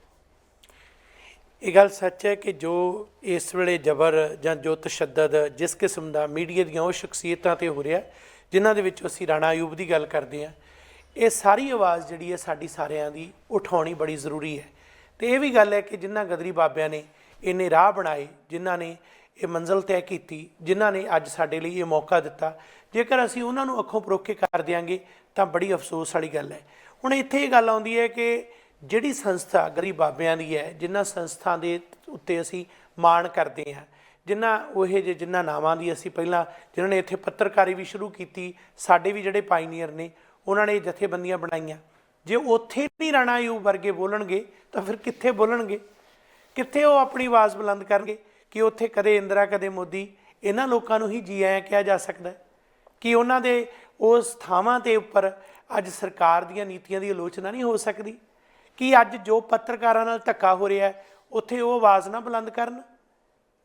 ਇਹ ਗੱਲ ਸੱਚ ਹੈ ਕਿ ਜੋ ਇਸ ਵੇਲੇ ਜ਼ਬਰ ਜਾਂ ਜੋ ਤਸ਼ੱਦਦ ਜਿਸ ਕਿਸਮ ਦਾ ਮੀਡੀਆ ਦੀਆਂ ਉਹ ਸ਼ਖਸੀਅਤਾਂ 'ਤੇ ਹੋ ਰਿਹਾ, ਜਿਨ੍ਹਾਂ ਦੇ ਵਿੱਚ ਅਸੀਂ ਰਾਣਾ ਅਯੂਬ ਦੀ ਗੱਲ ਕਰਦੇ ਹਾਂ, ਇਹ ਸਾਰੀ ਆਵਾਜ਼ ਜਿਹੜੀ ਹੈ ਸਾਡੀ ਸਾਰਿਆਂ ਦੀ ਉਠਾਉਣੀ ਬੜੀ ਜ਼ਰੂਰੀ ਹੈ। ਅਤੇ ਇਹ ਵੀ ਗੱਲ ਹੈ ਕਿ ਜਿਨ੍ਹਾਂ ਗਦਰੀ ਬਾਬਿਆਂ ਨੇ ਇੰਨੇ ਰਾਹ ਬਣਾਏ, ਜਿਨ੍ਹਾਂ ਨੇ ਇਹ ਮੰਜ਼ਿਲ ਤੈਅ ਕੀਤੀ, ਜਿਨ੍ਹਾਂ ਨੇ ਅੱਜ ਸਾਡੇ ਲਈ ਇਹ ਮੌਕਾ ਦਿੱਤਾ, ਜੇਕਰ ਅਸੀਂ ਉਹਨਾਂ ਨੂੰ ਅੱਖੋਂ ਪਰੋਖੇ ਕਰ ਦਿਆਂਗੇ ਤਾਂ ਬੜੀ ਅਫਸੋਸ ਵਾਲੀ ਗੱਲ ਹੈ। ਹੁਣ ਇੱਥੇ ਇਹ ਗੱਲ ਆਉਂਦੀ ਹੈ ਕਿ ਜਿਹੜੀ ਸੰਸਥਾ ਗਦਰੀ ਬਾਬਿਆਂ ਦੀ ਹੈ, ਜਿਨ੍ਹਾਂ ਸੰਸਥਾ ਦੇ ਉੱਤੇ ਅਸੀਂ ਮਾਣ ਕਰਦੇ ਹਾਂ, ਜਿਨ੍ਹਾਂ ਨਾਵਾਂ ਦੀ ਅਸੀਂ ਪਹਿਲਾਂ, ਜਿਨ੍ਹਾਂ ਨੇ ਇੱਥੇ ਪੱਤਰਕਾਰੀ ਵੀ ਸ਼ੁਰੂ ਕੀਤੀ, ਸਾਡੇ ਵੀ ਜਿਹੜੇ ਪਾਈਨੀਅਰ ਨੇ, ਉਹਨਾਂ ਨੇ ਜਥੇਬੰਦੀਆਂ ਬਣਾਈਆਂ, ਜੇ ਉੱਥੇ ਨਹੀਂ ਰਾਣਾ ਅਯੂਬ ਵਰਗੇ ਬੋਲਣਗੇ ਤਾਂ ਫਿਰ ਕਿੱਥੇ ਬੋਲਣਗੇ? ਕਿੱਥੇ ਉਹ ਆਪਣੀ ਆਵਾਜ਼ ਬੁਲੰਦ ਕਰਨਗੇ? ਕਿ ਉੱਥੇ ਕਦੇ ਇੰਦਰਾ ਕਦੇ ਮੋਦੀ, ਇਹਨਾਂ ਲੋਕਾਂ ਨੂੰ ਹੀ ਜੀ ਆਇਆਂ ਕਿਹਾ ਜਾ ਸਕਦਾ? ਕਿ ਉਹਨਾਂ ਦੇ ਉਸ ਥਾਵਾਂ ਦੇ ਉੱਪਰ ਅੱਜ ਸਰਕਾਰ ਦੀਆਂ ਨੀਤੀਆਂ ਦੀ ਆਲੋਚਨਾ ਨਹੀਂ ਹੋ ਸਕਦੀ? ਕਿ ਅੱਜ ਜੋ ਪੱਤਰਕਾਰਾਂ ਨਾਲ ਧੱਕਾ ਹੋ ਰਿਹਾ ਉੱਥੇ ਉਹ ਆਵਾਜ਼ ਨਾ ਬੁਲੰਦ ਕਰਨ?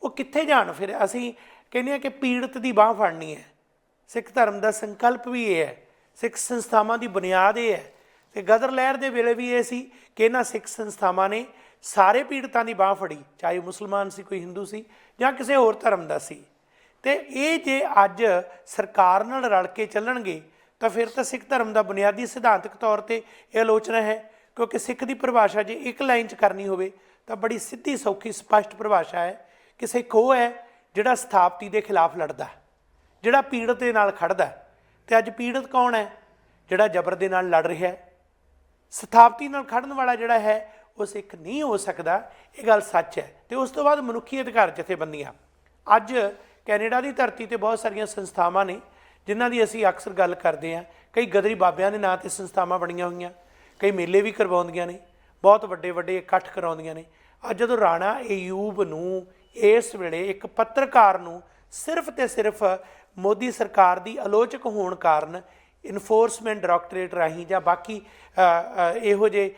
ਉਹ ਕਿੱਥੇ ਜਾਣ? ਫਿਰ ਅਸੀਂ ਕਹਿੰਦੇ ਹਾਂ ਕਿ ਪੀੜਤ ਦੀ ਬਾਂਹ ਫੜਨੀ ਹੈ। ਸਿੱਖ ਧਰਮ ਦਾ ਸੰਕਲਪ ਵੀ ਇਹ ਹੈ, ਸਿੱਖ ਸੰਸਥਾਵਾਂ ਦੀ ਬੁਨਿਆਦ ਇਹ ਹੈ। ਅਤੇ ਗਦਰ ਲਹਿਰ ਦੇ ਵੇਲੇ ਵੀ ਇਹ ਸੀ ਕਿ ਇਹਨਾਂ ਸਿੱਖ ਸੰਸਥਾਵਾਂ ਨੇ ਸਾਰੇ ਪੀੜਤਾਂ ਦੀ ਬਾਂਹ ਫੜੀ, ਚਾਹੇ ਮੁਸਲਮਾਨ ਸੀ, ਕੋਈ ਹਿੰਦੂ ਸੀ, ਜਾਂ ਕਿਸੇ ਹੋਰ ਧਰਮ ਦਾ ਸੀ। ਅਤੇ ਇਹ ਜੇ ਅੱਜ ਸਰਕਾਰ ਨਾਲ ਰਲ ਕੇ ਚੱਲਣਗੇ ਤਾਂ ਫਿਰ ਤਾਂ ਸਿੱਖ ਧਰਮ ਦਾ ਬੁਨਿਆਦੀ ਸਿਧਾਂਤਕ ਤੌਰ 'ਤੇ ਇਹ ਆਲੋਚਨਾ ਹੈ। ਕਿਉਂਕਿ ਸਿੱਖ ਦੀ ਪਰਿਭਾਸ਼ਾ ਜੇ ਇੱਕ ਲਾਈਨ 'ਚ ਕਰਨੀ ਹੋਵੇ ਤਾਂ ਬੜੀ ਸਿੱਧੀ ਸੌਖੀ ਸਪਸ਼ਟ ਪਰਿਭਾਸ਼ਾ ਹੈ ਕਿ ਸਿੱਖ ਉਹ ਹੈ ਜਿਹੜਾ ਸਥਾਪਤੀ ਦੇ ਖਿਲਾਫ ਲੜਦਾ, ਜਿਹੜਾ ਪੀੜਤ ਦੇ ਨਾਲ ਖੜਦਾ। ਅਤੇ ਅੱਜ ਪੀੜਤ ਕੌਣ ਹੈ? ਜਿਹੜਾ ਜ਼ਬਰ ਦੇ ਨਾਲ ਲੜ ਰਿਹਾ। ਸਥਾਪਤੀ ਨਾਲ ਖੜਨ ਵਾਲਾ ਜਿਹੜਾ ਹੈ ਉਹ ਸਿੱਖ ਨਹੀਂ ਹੋ ਸਕਦਾ, ਇਹ ਗੱਲ ਸੱਚ ਹੈ। ਅਤੇ ਉਸ ਤੋਂ ਬਾਅਦ ਮਨੁੱਖੀ ਅਧਿਕਾਰ ਜਥੇਬੰਦੀਆਂ, ਅੱਜ ਕੈਨੇਡਾ ਦੀ ਧਰਤੀ 'ਤੇ ਬਹੁਤ ਸਾਰੀਆਂ ਸੰਸਥਾਵਾਂ ਨੇ ਜਿਨ੍ਹਾਂ ਦੀ ਅਸੀਂ ਅਕਸਰ ਗੱਲ ਕਰਦੇ ਹਾਂ। ਕਈ ਗਦਰੀ ਬਾਬਿਆਂ ਦੇ ਨਾਂ 'ਤੇ ਸੰਸਥਾਵਾਂ ਬਣੀਆਂ ਹੋਈਆਂ, ਕਈ ਮੇਲੇ ਵੀ ਕਰਵਾਉਂਦੀਆਂ ਨੇ, ਬਹੁਤ ਵੱਡੇ ਵੱਡੇ ਇਕੱਠ ਕਰਾਉਂਦੀਆਂ ਨੇ। ਅੱਜ ਜਦੋਂ ਰਾਣਾ ਅਯੂਬ ਨੂੰ ਇਸ ਵੇਲੇ ਇੱਕ ਪੱਤਰਕਾਰ ਨੂੰ ਸਿਰਫ ਅਤੇ ਸਿਰਫ ਮੋਦੀ ਸਰਕਾਰ ਦੀ ਆਲੋਚਕ ਹੋਣ ਕਾਰਨ ਇਨਫੋਰਸਮੈਂਟ ਡਾਇਰੈਕਟੋਰੇਟ ਰਾਹੀਂ ਜਾਂ ਬਾਕੀ ਇਹੋ ਜਿਹੇ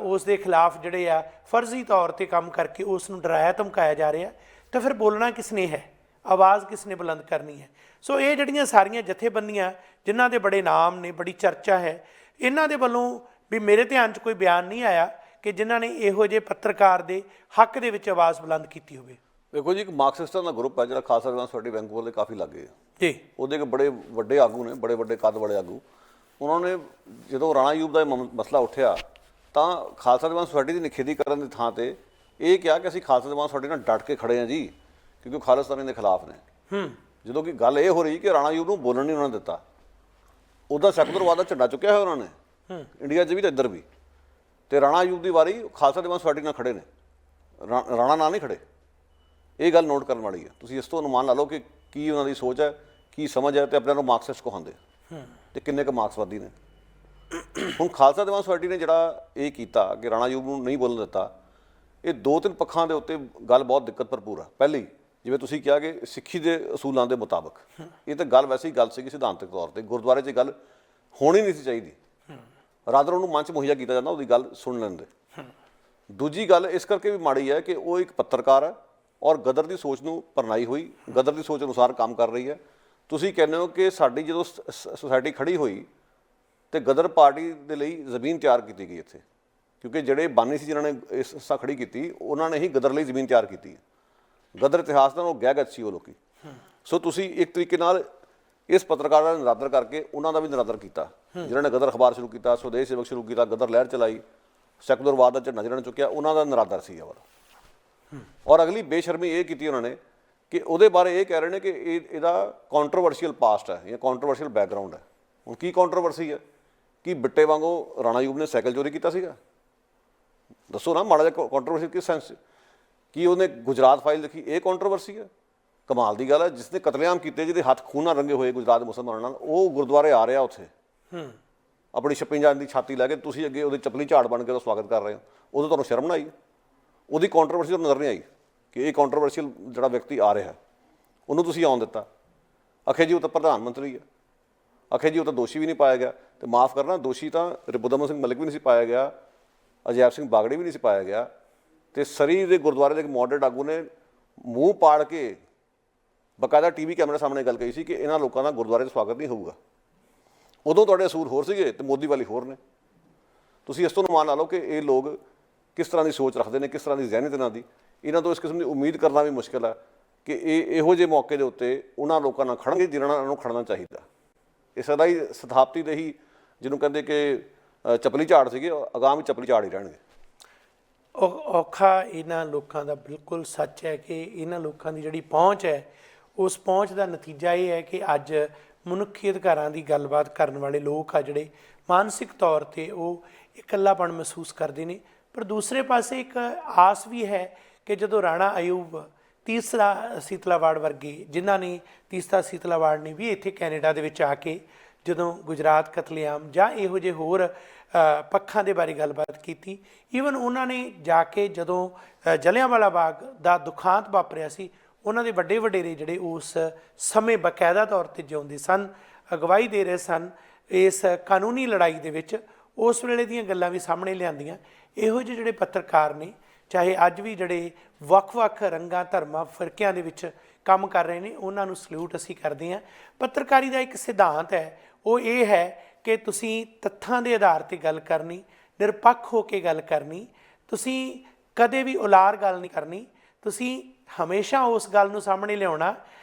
ਉਸ ਦੇ ਖਿਲਾਫ ਜਿਹੜੇ ਆ ਫਰਜ਼ੀ ਤੌਰ 'ਤੇ ਕੰਮ ਕਰਕੇ ਉਸ ਨੂੰ ਡਰਾਇਆ ਧਮਕਾਇਆ ਜਾ ਰਿਹਾ, ਤਾਂ ਫਿਰ ਬੋਲਣਾ ਕਿਸ ਨੇ ਹੈ? ਆਵਾਜ਼ ਕਿਸ ਨੇ ਬੁਲੰਦ ਕਰਨੀ ਹੈ? ਸੋ ਇਹ ਜਿਹੜੀਆਂ ਸਾਰੀਆਂ ਜਥੇਬੰਦੀਆਂ ਜਿਨ੍ਹਾਂ ਦੇ ਬੜੇ ਨਾਮ ਨੇ, ਬੜੀ ਚਰਚਾ ਹੈ, ਇਹਨਾਂ ਦੇ ਵੱਲੋਂ ਵੀ ਮੇਰੇ ਧਿਆਨ 'ਚ ਕੋਈ ਬਿਆਨ ਨਹੀਂ ਆਇਆ ਕਿ ਜਿਨ੍ਹਾਂ ਨੇ ਇਹੋ ਜਿਹੇ ਪੱਤਰਕਾਰ ਦੇ ਹੱਕ ਦੇ ਵਿੱਚ ਆਵਾਜ਼ ਬੁਲੰਦ ਕੀਤੀ ਹੋਵੇ। ਦੇਖੋ ਜੀ, ਇੱਕ ਮਾਰਕਸਿਸਟਾਂ ਦਾ ਗਰੁੱਪ ਹੈ ਜਿਹੜਾ ਖਾਲਸਾ ਦਿਵਾਨ ਸੋਸਾਇਟੀ ਵੈਂਕੂਵਰ ਦੇ ਕਾਫੀ ਲੱਗੇ ਆ ਜੀ। ਉਹਦੇ ਇੱਕ ਬੜੇ ਵੱਡੇ ਆਗੂ ਨੇ, ਬੜੇ ਵੱਡੇ ਕੱਦ ਵਾਲੇ ਆਗੂ। ਉਹਨਾਂ ਨੇ ਜਦੋਂ ਰਾਣਾ ਅਯੂਬ ਦਾ ਮਸਲਾ ਉੱਠਿਆ ਤਾਂ ਖਾਲਸਾ ਦਿਵਾਨ ਸੋਸਾਇਟੀ ਦੀ ਨਿਖੇਧੀ ਕਰਨ ਦੀ ਥਾਂ 'ਤੇ ਇਹ ਕਿਹਾ ਕਿ ਅਸੀਂ ਖਾਲਸਾ ਦਿਵਾਨ ਸੋਸਾਇਟੀ ਨਾਲ ਡਟ ਕੇ ਖੜੇ ਹਾਂ ਜੀ, ਕਿਉਂਕਿ ਖਾਲਿਸਤਾਨੀ ਦੇ ਖਿਲਾਫ ਨੇ। ਜਦੋਂ ਕਿ ਗੱਲ ਇਹ ਹੋ ਰਹੀ ਕਿ ਰਾਣਾ ਅਯੂਬ ਨੂੰ ਬੋਲਣ ਨਹੀਂ ਉਹਨਾਂ ਨੇ ਦਿੱਤਾ। ਉਹਦਾ ਸੈਕੂਲਰਵਾਦ ਦਾ ਝੰਡਾ ਚੁੱਕਿਆ ਹੋਇਆ ਉਹਨਾਂ ਨੇ, ਇੰਡੀਆ 'ਚ ਵੀ ਤਾਂ ਇੱਧਰ ਵੀ। ਅਤੇ ਰਾਣਾ ਅਯੂਬ ਦੀ ਵਾਰੀ ਖਾਲਸਾ ਦਿਵਾਨ ਸੋਸਾਇਟੀ ਨਾਲ ਖੜੇ ਨੇ, ਰਾਣਾ ਨਾਲ ਨਹੀਂ ਖੜੇ। ਇਹ ਗੱਲ ਨੋਟ ਕਰਨ ਵਾਲੀ ਹੈ। ਤੁਸੀਂ ਇਸ ਤੋਂ ਅਨੁਮਾਨ ਲਾ ਲਓ ਕਿ ਕੀ ਉਹਨਾਂ ਦੀ ਸੋਚ ਹੈ, ਕੀ ਸਮਝ ਹੈ, ਅਤੇ ਆਪਣੇ ਨੂੰ ਮਾਰਕਸਿਸਟ ਕਹਾਉਂਦੇ ਅਤੇ ਕਿੰਨੇ ਕੁ ਮਾਰਕਸਵਾਦੀ ਨੇ। ਹੁਣ ਖਾਲਸਾ ਦਿਵਾਨ ਸੋਸਾਇਟੀ ਨੇ ਜਿਹੜਾ ਇਹ ਕੀਤਾ ਕਿ ਰਾਣਾ ਅਯੂਬ ਨੂੰ ਨਹੀਂ ਬੋਲਣ ਦਿੱਤਾ, ਇਹ 2-3 ਪੱਖਾਂ ਦੇ ਉੱਤੇ ਗੱਲ ਬਹੁਤ ਦਿੱਕਤ ਭਰਪੂਰ ਆ। ਪਹਿਲੀ, ਜਿਵੇਂ ਤੁਸੀਂ ਕਿਹਾ ਕਿ ਸਿੱਖੀ ਦੇ ਅਸੂਲਾਂ ਦੇ ਮੁਤਾਬਕ, ਇਹ ਤਾਂ ਗੱਲ ਵੈਸੇ ਹੀ ਗੱਲ ਸੀਗੀ ਸਿਧਾਂਤਕ ਤੌਰ 'ਤੇ, ਗੁਰਦੁਆਰੇ 'ਚ ਗੱਲ ਹੋਣੀ ਨਹੀਂ ਸੀ ਚਾਹੀਦੀ। ਰਾਦਰ ਉਹਨੂੰ ਮੰਚ ਮੁਹੱਈਆ ਕੀਤਾ ਜਾਂਦਾ ਉਹਦੀ ਗੱਲ ਸੁਣ ਲੈਂਦੇ। ਦੂਜੀ ਗੱਲ ਇਸ ਕਰਕੇ ਵੀ ਮਾੜੀ ਹੈ ਕਿ ਉਹ ਇੱਕ ਪੱਤਰਕਾਰ ਹੈ ਔਰ ਗਦਰ ਦੀ ਸੋਚ ਨੂੰ ਪਰਨਾਈ ਹੋਈ, ਗਦਰ ਦੀ ਸੋਚ ਅਨੁਸਾਰ ਕੰਮ ਕਰ ਰਹੀ ਹੈ। ਤੁਸੀਂ ਕਹਿੰਦੇ ਹੋ ਕਿ ਸਾਡੀ ਜਦੋਂ ਸੁਸਾਇਟੀ ਖੜੀ ਹੋਈ ਅਤੇ ਗਦਰ ਪਾਰਟੀ ਦੇ ਲਈ ਜ਼ਮੀਨ ਤਿਆਰ ਕੀਤੀ ਗਈ ਇੱਥੇ, ਕਿਉਂਕਿ ਜਿਹੜੇ ਬਾਨੀ ਸੀ ਜਿਨ੍ਹਾਂ ਨੇ ਇਹ ਸੰਸਥਾ ਖੜੀ ਕੀਤੀ, ਉਹਨਾਂ ਨੇ ਹੀ ਗਦਰ ਲਈ ਜ਼ਮੀਨ ਤਿਆਰ ਕੀਤੀ ਹੈ। ਗਦਰ ਇਤਿਹਾਸ ਨਾਲ ਉਹ ਗਹਿਗੱਚ ਸੀ ਉਹ ਲੋਕੀ। ਸੋ ਤੁਸੀਂ ਇੱਕ ਤਰੀਕੇ ਨਾਲ ਇਸ ਪੱਤਰਕਾਰ ਦਾ ਨਿਰਾਦਰ ਕਰਕੇ ਉਹਨਾਂ ਦਾ ਵੀ ਨਿਰਾਦਰ ਕੀਤਾ, ਜਿਨ੍ਹਾਂ ਨੇ ਗਦਰ ਅਖਬਾਰ ਸ਼ੁਰੂ ਕੀਤਾ, ਸੁਦੇਸ਼ ਸੇਵਕ ਸ਼ੁਰੂ ਕੀਤਾ, ਗਦਰ ਲਹਿਰ ਚਲਾਈ, ਸੈਕੂਲਰਵਾਦ ਦਾ ਝੰਡਾ ਜਿਹਨਾਂ ਨੇ ਚੁੱਕਿਆ, ਉਹਨਾਂ ਦਾ ਨਿਰਾਦਰ ਸੀ ਇਹ। ਔਰ ਅਗਲੀ ਬੇਸ਼ਰਮੀ ਇਹ ਕੀਤੀ ਉਹਨਾਂ ਨੇ ਕਿ ਉਹਦੇ ਬਾਰੇ ਇਹ ਕਹਿ ਰਹੇ ਨੇ ਕਿ ਇਹਦਾ ਕੰਟਰੋਵਰਸ਼ੀਅਲ ਪਾਸਟ ਹੈ ਜਾਂ ਕੰਟਰੋਵਰਸ਼ੀਅਲ ਬੈਕਗਰਾਊਂਡ ਹੈ। ਹੁਣ ਕੀ ਕੰਟਰੋਵਰਸੀ ਹੈ ਕਿ ਬਿੱਟੇ ਵਾਂਗੂ ਰਾਣਾ ਅਯੂਬ ਨੇ ਸਾਈਕਲ ਚੋਰੀ ਕੀਤਾ ਸੀਗਾ? ਦੱਸੋ ਨਾ, ਮਾੜਾ ਜਿਹਾ ਕੰਟਰੋਵਰਸੀ ਕਿਸ ਸੈਂਸ 'ਚ? ਕੀ ਉਹਨੇ ਗੁਜਰਾਤ ਫਾਈਲ ਲਿਖੀ, ਇਹ ਕੰਟਰੋਵਰਸੀ ਹੈ? ਕਮਾਲ ਦੀ ਗੱਲ ਹੈ, ਜਿਸਨੇ ਕਤਲੇਆਮ ਕੀਤੇ, ਜਿਹਦੇ ਹੱਥ ਖੂਨ ਨਾਲ ਰੰਗੇ ਹੋਏ ਗੁਜਰਾਤ ਦੇ ਮੁਸਲਮਾਨਾਂ ਨਾਲ, ਉਹ ਗੁਰਦੁਆਰੇ ਆ ਰਿਹਾ ਉੱਥੇ ਆਪਣੀ 56 ਦੀ ਛਾਤੀ ਲੈ ਕੇ, ਤੁਸੀਂ ਅੱਗੇ ਉਹਦੀ ਚਪਲੀ ਝਾੜ ਬਣ ਕੇ ਉਹਦਾ ਸਵਾਗਤ ਕਰ ਰਹੇ ਹੋ। ਉਦੋਂ ਤੁਹਾਨੂੰ ਸ਼ਰਮ ਨਾ ਆਈ? ਉਹਦੀ ਕੰਟਰੋਵਰਸੀ ਤੁਹਾਨੂੰ ਨਜ਼ਰ ਨਹੀਂ ਆਈ ਕਿ ਇਹ ਕੰਟਰੋਵਰਸ਼ੀਅਲ ਜਿਹੜਾ ਵਿਅਕਤੀ ਆ ਰਿਹਾ ਉਹਨੂੰ ਤੁਸੀਂ ਆਉਣ ਦਿੱਤਾ? ਆਖੇ ਜੀ ਉਹ ਤਾਂ ਪ੍ਰਧਾਨ ਮੰਤਰੀ ਹੈ, ਆਖੇ ਜੀ ਉਹ ਤਾਂ ਦੋਸ਼ੀ ਵੀ ਨਹੀਂ ਪਾਇਆ ਗਿਆ। ਤੇ ਮਾਫ ਕਰਨਾ, ਦੋਸ਼ੀ ਤਾਂ ਰਿਪੁਦਮਨ ਸਿੰਘ ਮਲਿਕ ਵੀ ਨਹੀਂ ਸੀ ਪਾਇਆ ਗਿਆ, ਅਜੈਬ ਸਿੰਘ ਬਾਗੜੀ ਵੀ ਨਹੀਂ ਸੀ ਪਾਇਆ ਗਿਆ, ਤੇ ਸਰੀ ਦੇ ਗੁਰਦੁਆਰੇ ਦੇ ਇੱਕ ਮੋਡਰੇਟ ਆਗੂ ਨੇ ਮੂੰਹ ਪਾੜ ਕੇ ਬਕਾਇਦਾ ਟੀਵੀ ਕੈਮਰੇ ਸਾਹਮਣੇ ਗੱਲ ਕਹੀ ਸੀ ਕਿ ਇਹਨਾਂ ਲੋਕਾਂ ਦਾ ਗੁਰਦੁਆਰੇ 'ਚ ਸਵਾਗਤ ਨਹੀਂ ਹੋਊਗਾ। ਉਦੋਂ ਤੁਹਾਡੇ ਅਸੂਲ ਹੋਰ ਸੀਗੇ ਤੇ ਮੋਦੀ ਵਾਲੀ ਹੋਰ ਨੇ। ਤੁਸੀਂ ਇਸ ਤੋਂ ਅਨੁਮਾਨ ਲਾ ਲਓ ਕਿ ਇਹ ਲੋਕ ਕਿਸ ਤਰ੍ਹਾਂ ਦੀ ਸੋਚ ਰੱਖਦੇ ਨੇ, ਕਿਸ ਤਰ੍ਹਾਂ ਦੀ ਜ਼ਹਿਨੀਅਤ ਇਹਨਾਂ ਦੀ। ਇਹਨਾਂ ਤੋਂ ਇਸ ਕਿਸਮ ਦੀ ਉਮੀਦ ਕਰਨਾ ਵੀ ਮੁਸ਼ਕਿਲ ਹੈ ਕਿ ਇਹ ਇਹੋ ਜਿਹੇ ਮੌਕੇ ਦੇ ਉੱਤੇ ਉਹਨਾਂ ਲੋਕਾਂ ਨਾਲ ਖੜਨਗੇ ਜਿਨ੍ਹਾਂ ਨਾਲ ਇਹਨਾਂ ਨੂੰ ਖੜਨਾ ਚਾਹੀਦਾ। ਇਹ ਸਦਾ ਹੀ ਸਥਾਪਤੀ ਦੇ ਹੀ ਜਿਹਨੂੰ ਕਹਿੰਦੇ ਕਿ ਚਪਲੀ ਝਾੜ ਸੀਗੇ, ਅਗਾਂਹ ਵੀ ਚਪਲੀ ਝਾੜ ਹੀ ਰਹਿਣਗੇ। ਔਖਾ ਇਹਨਾਂ ਲੋਕਾਂ ਦਾ ਬਿਲਕੁਲ ਸੱਚ ਹੈ ਕਿ ਇਹਨਾਂ ਲੋਕਾਂ ਦੀ ਜਿਹੜੀ ਪਹੁੰਚ ਹੈ, ਉਸ ਪਹੁੰਚ ਦਾ ਨਤੀਜਾ ਇਹ ਹੈ ਕਿ ਅੱਜ ਮਨੁੱਖੀ ਅਧਿਕਾਰਾਂ ਦੀ ਗੱਲਬਾਤ ਕਰਨ ਵਾਲੇ ਲੋਕ ਆ ਜਿਹੜੇ ਮਾਨਸਿਕ ਤੌਰ 'ਤੇ ਉਹ ਇਕੱਲਾਪਣ ਮਹਿਸੂਸ ਕਰਦੇ ਨੇ। ਪਰ ਦੂਸਰੇ ਪਾਸੇ ਇੱਕ ਆਸ ਵੀ ਹੈ ਕਿ ਜਦੋਂ ਰਾਣਾ ਅਯੂਬ, ਤੀਸਰਾ ਸੀਤਲਾਵਾੜ ਵਰਗੇ, ਜਿਨ੍ਹਾਂ ਨੇ ਤੀਸਰਾ ਸੀਤਲਾਵਾੜ ਨੇ ਵੀ ਇੱਥੇ ਕੈਨੇਡਾ ਦੇ ਵਿੱਚ ਆ ਕੇ ਜਦੋਂ ਗੁਜਰਾਤ ਕਤਲੇਆਮ ਜਾਂ ਇਹੋ ਜਿਹੇ ਹੋਰ ਪੱਖਾਂ ਦੇ ਬਾਰੇ ਗੱਲਬਾਤ ਕੀਤੀ, ਈਵਨ ਉਹਨਾਂ ਨੇ ਜਾ ਕੇ ਜਦੋਂ ਜਲਿਆਂਵਾਲਾ ਬਾਗ ਦਾ ਦੁਖਾਂਤ ਵਾਪਰਿਆ ਸੀ, ਉਹਨਾਂ ਦੇ ਵੱਡੇ ਵਡੇਰੇ ਜਿਹੜੇ ਉਸ ਸਮੇਂ ਬਕਾਇਦਾ ਤੌਰ 'ਤੇ ਜਿਉਂਦੇ ਸਨ, ਅਗਵਾਈ ਦੇ ਰਹੇ ਸਨ ਇਸ ਕਾਨੂੰਨੀ ਲੜਾਈ ਦੇ ਵਿੱਚ, ਉਸ ਵੇਲੇ ਦੀਆਂ ਗੱਲਾਂ ਵੀ ਸਾਹਮਣੇ ਲਿਆਂਦੀਆਂ। ਇਹੋ ਜਿਹੇ ਜਿਹੜੇ ਪੱਤਰਕਾਰ ਨੇ, ਚਾਹੇ ਅੱਜ ਵੀ ਜਿਹੜੇ ਵੱਖ-ਵੱਖ ਰੰਗਾਂ, ਧਰਮਾਂ, ਫਿਰਕਿਆਂ ਦੇ ਵਿੱਚ ਕੰਮ ਕਰ ਰਹੇ ਨੇ, ਉਹਨਾਂ ਨੂੰ ਸਲੂਟ ਅਸੀਂ ਕਰਦੇ ਹਾਂ। ਪੱਤਰਕਾਰੀ ਦਾ ਇੱਕ ਸਿਧਾਂਤ ਹੈ, ਉਹ ਇਹ ਹੈ ਕਿ ਤੁਸੀਂ ਤੱਥਾਂ ਦੇ ਆਧਾਰ 'ਤੇ ਗੱਲ ਕਰਨੀ, ਨਿਰਪੱਖ ਹੋ ਕੇ ਗੱਲ ਕਰਨੀ, ਤੁਸੀਂ ਕਦੇ ਵੀ ਉਲਾਰ ਗੱਲ ਨਹੀਂ ਕਰਨੀ। ਤੁਸੀਂ ਹਮੇਸ਼ਾ ਉਸ ਗੱਲ ਨੂੰ ਸਾਹਮਣੇ ਲਿਆਉਣਾ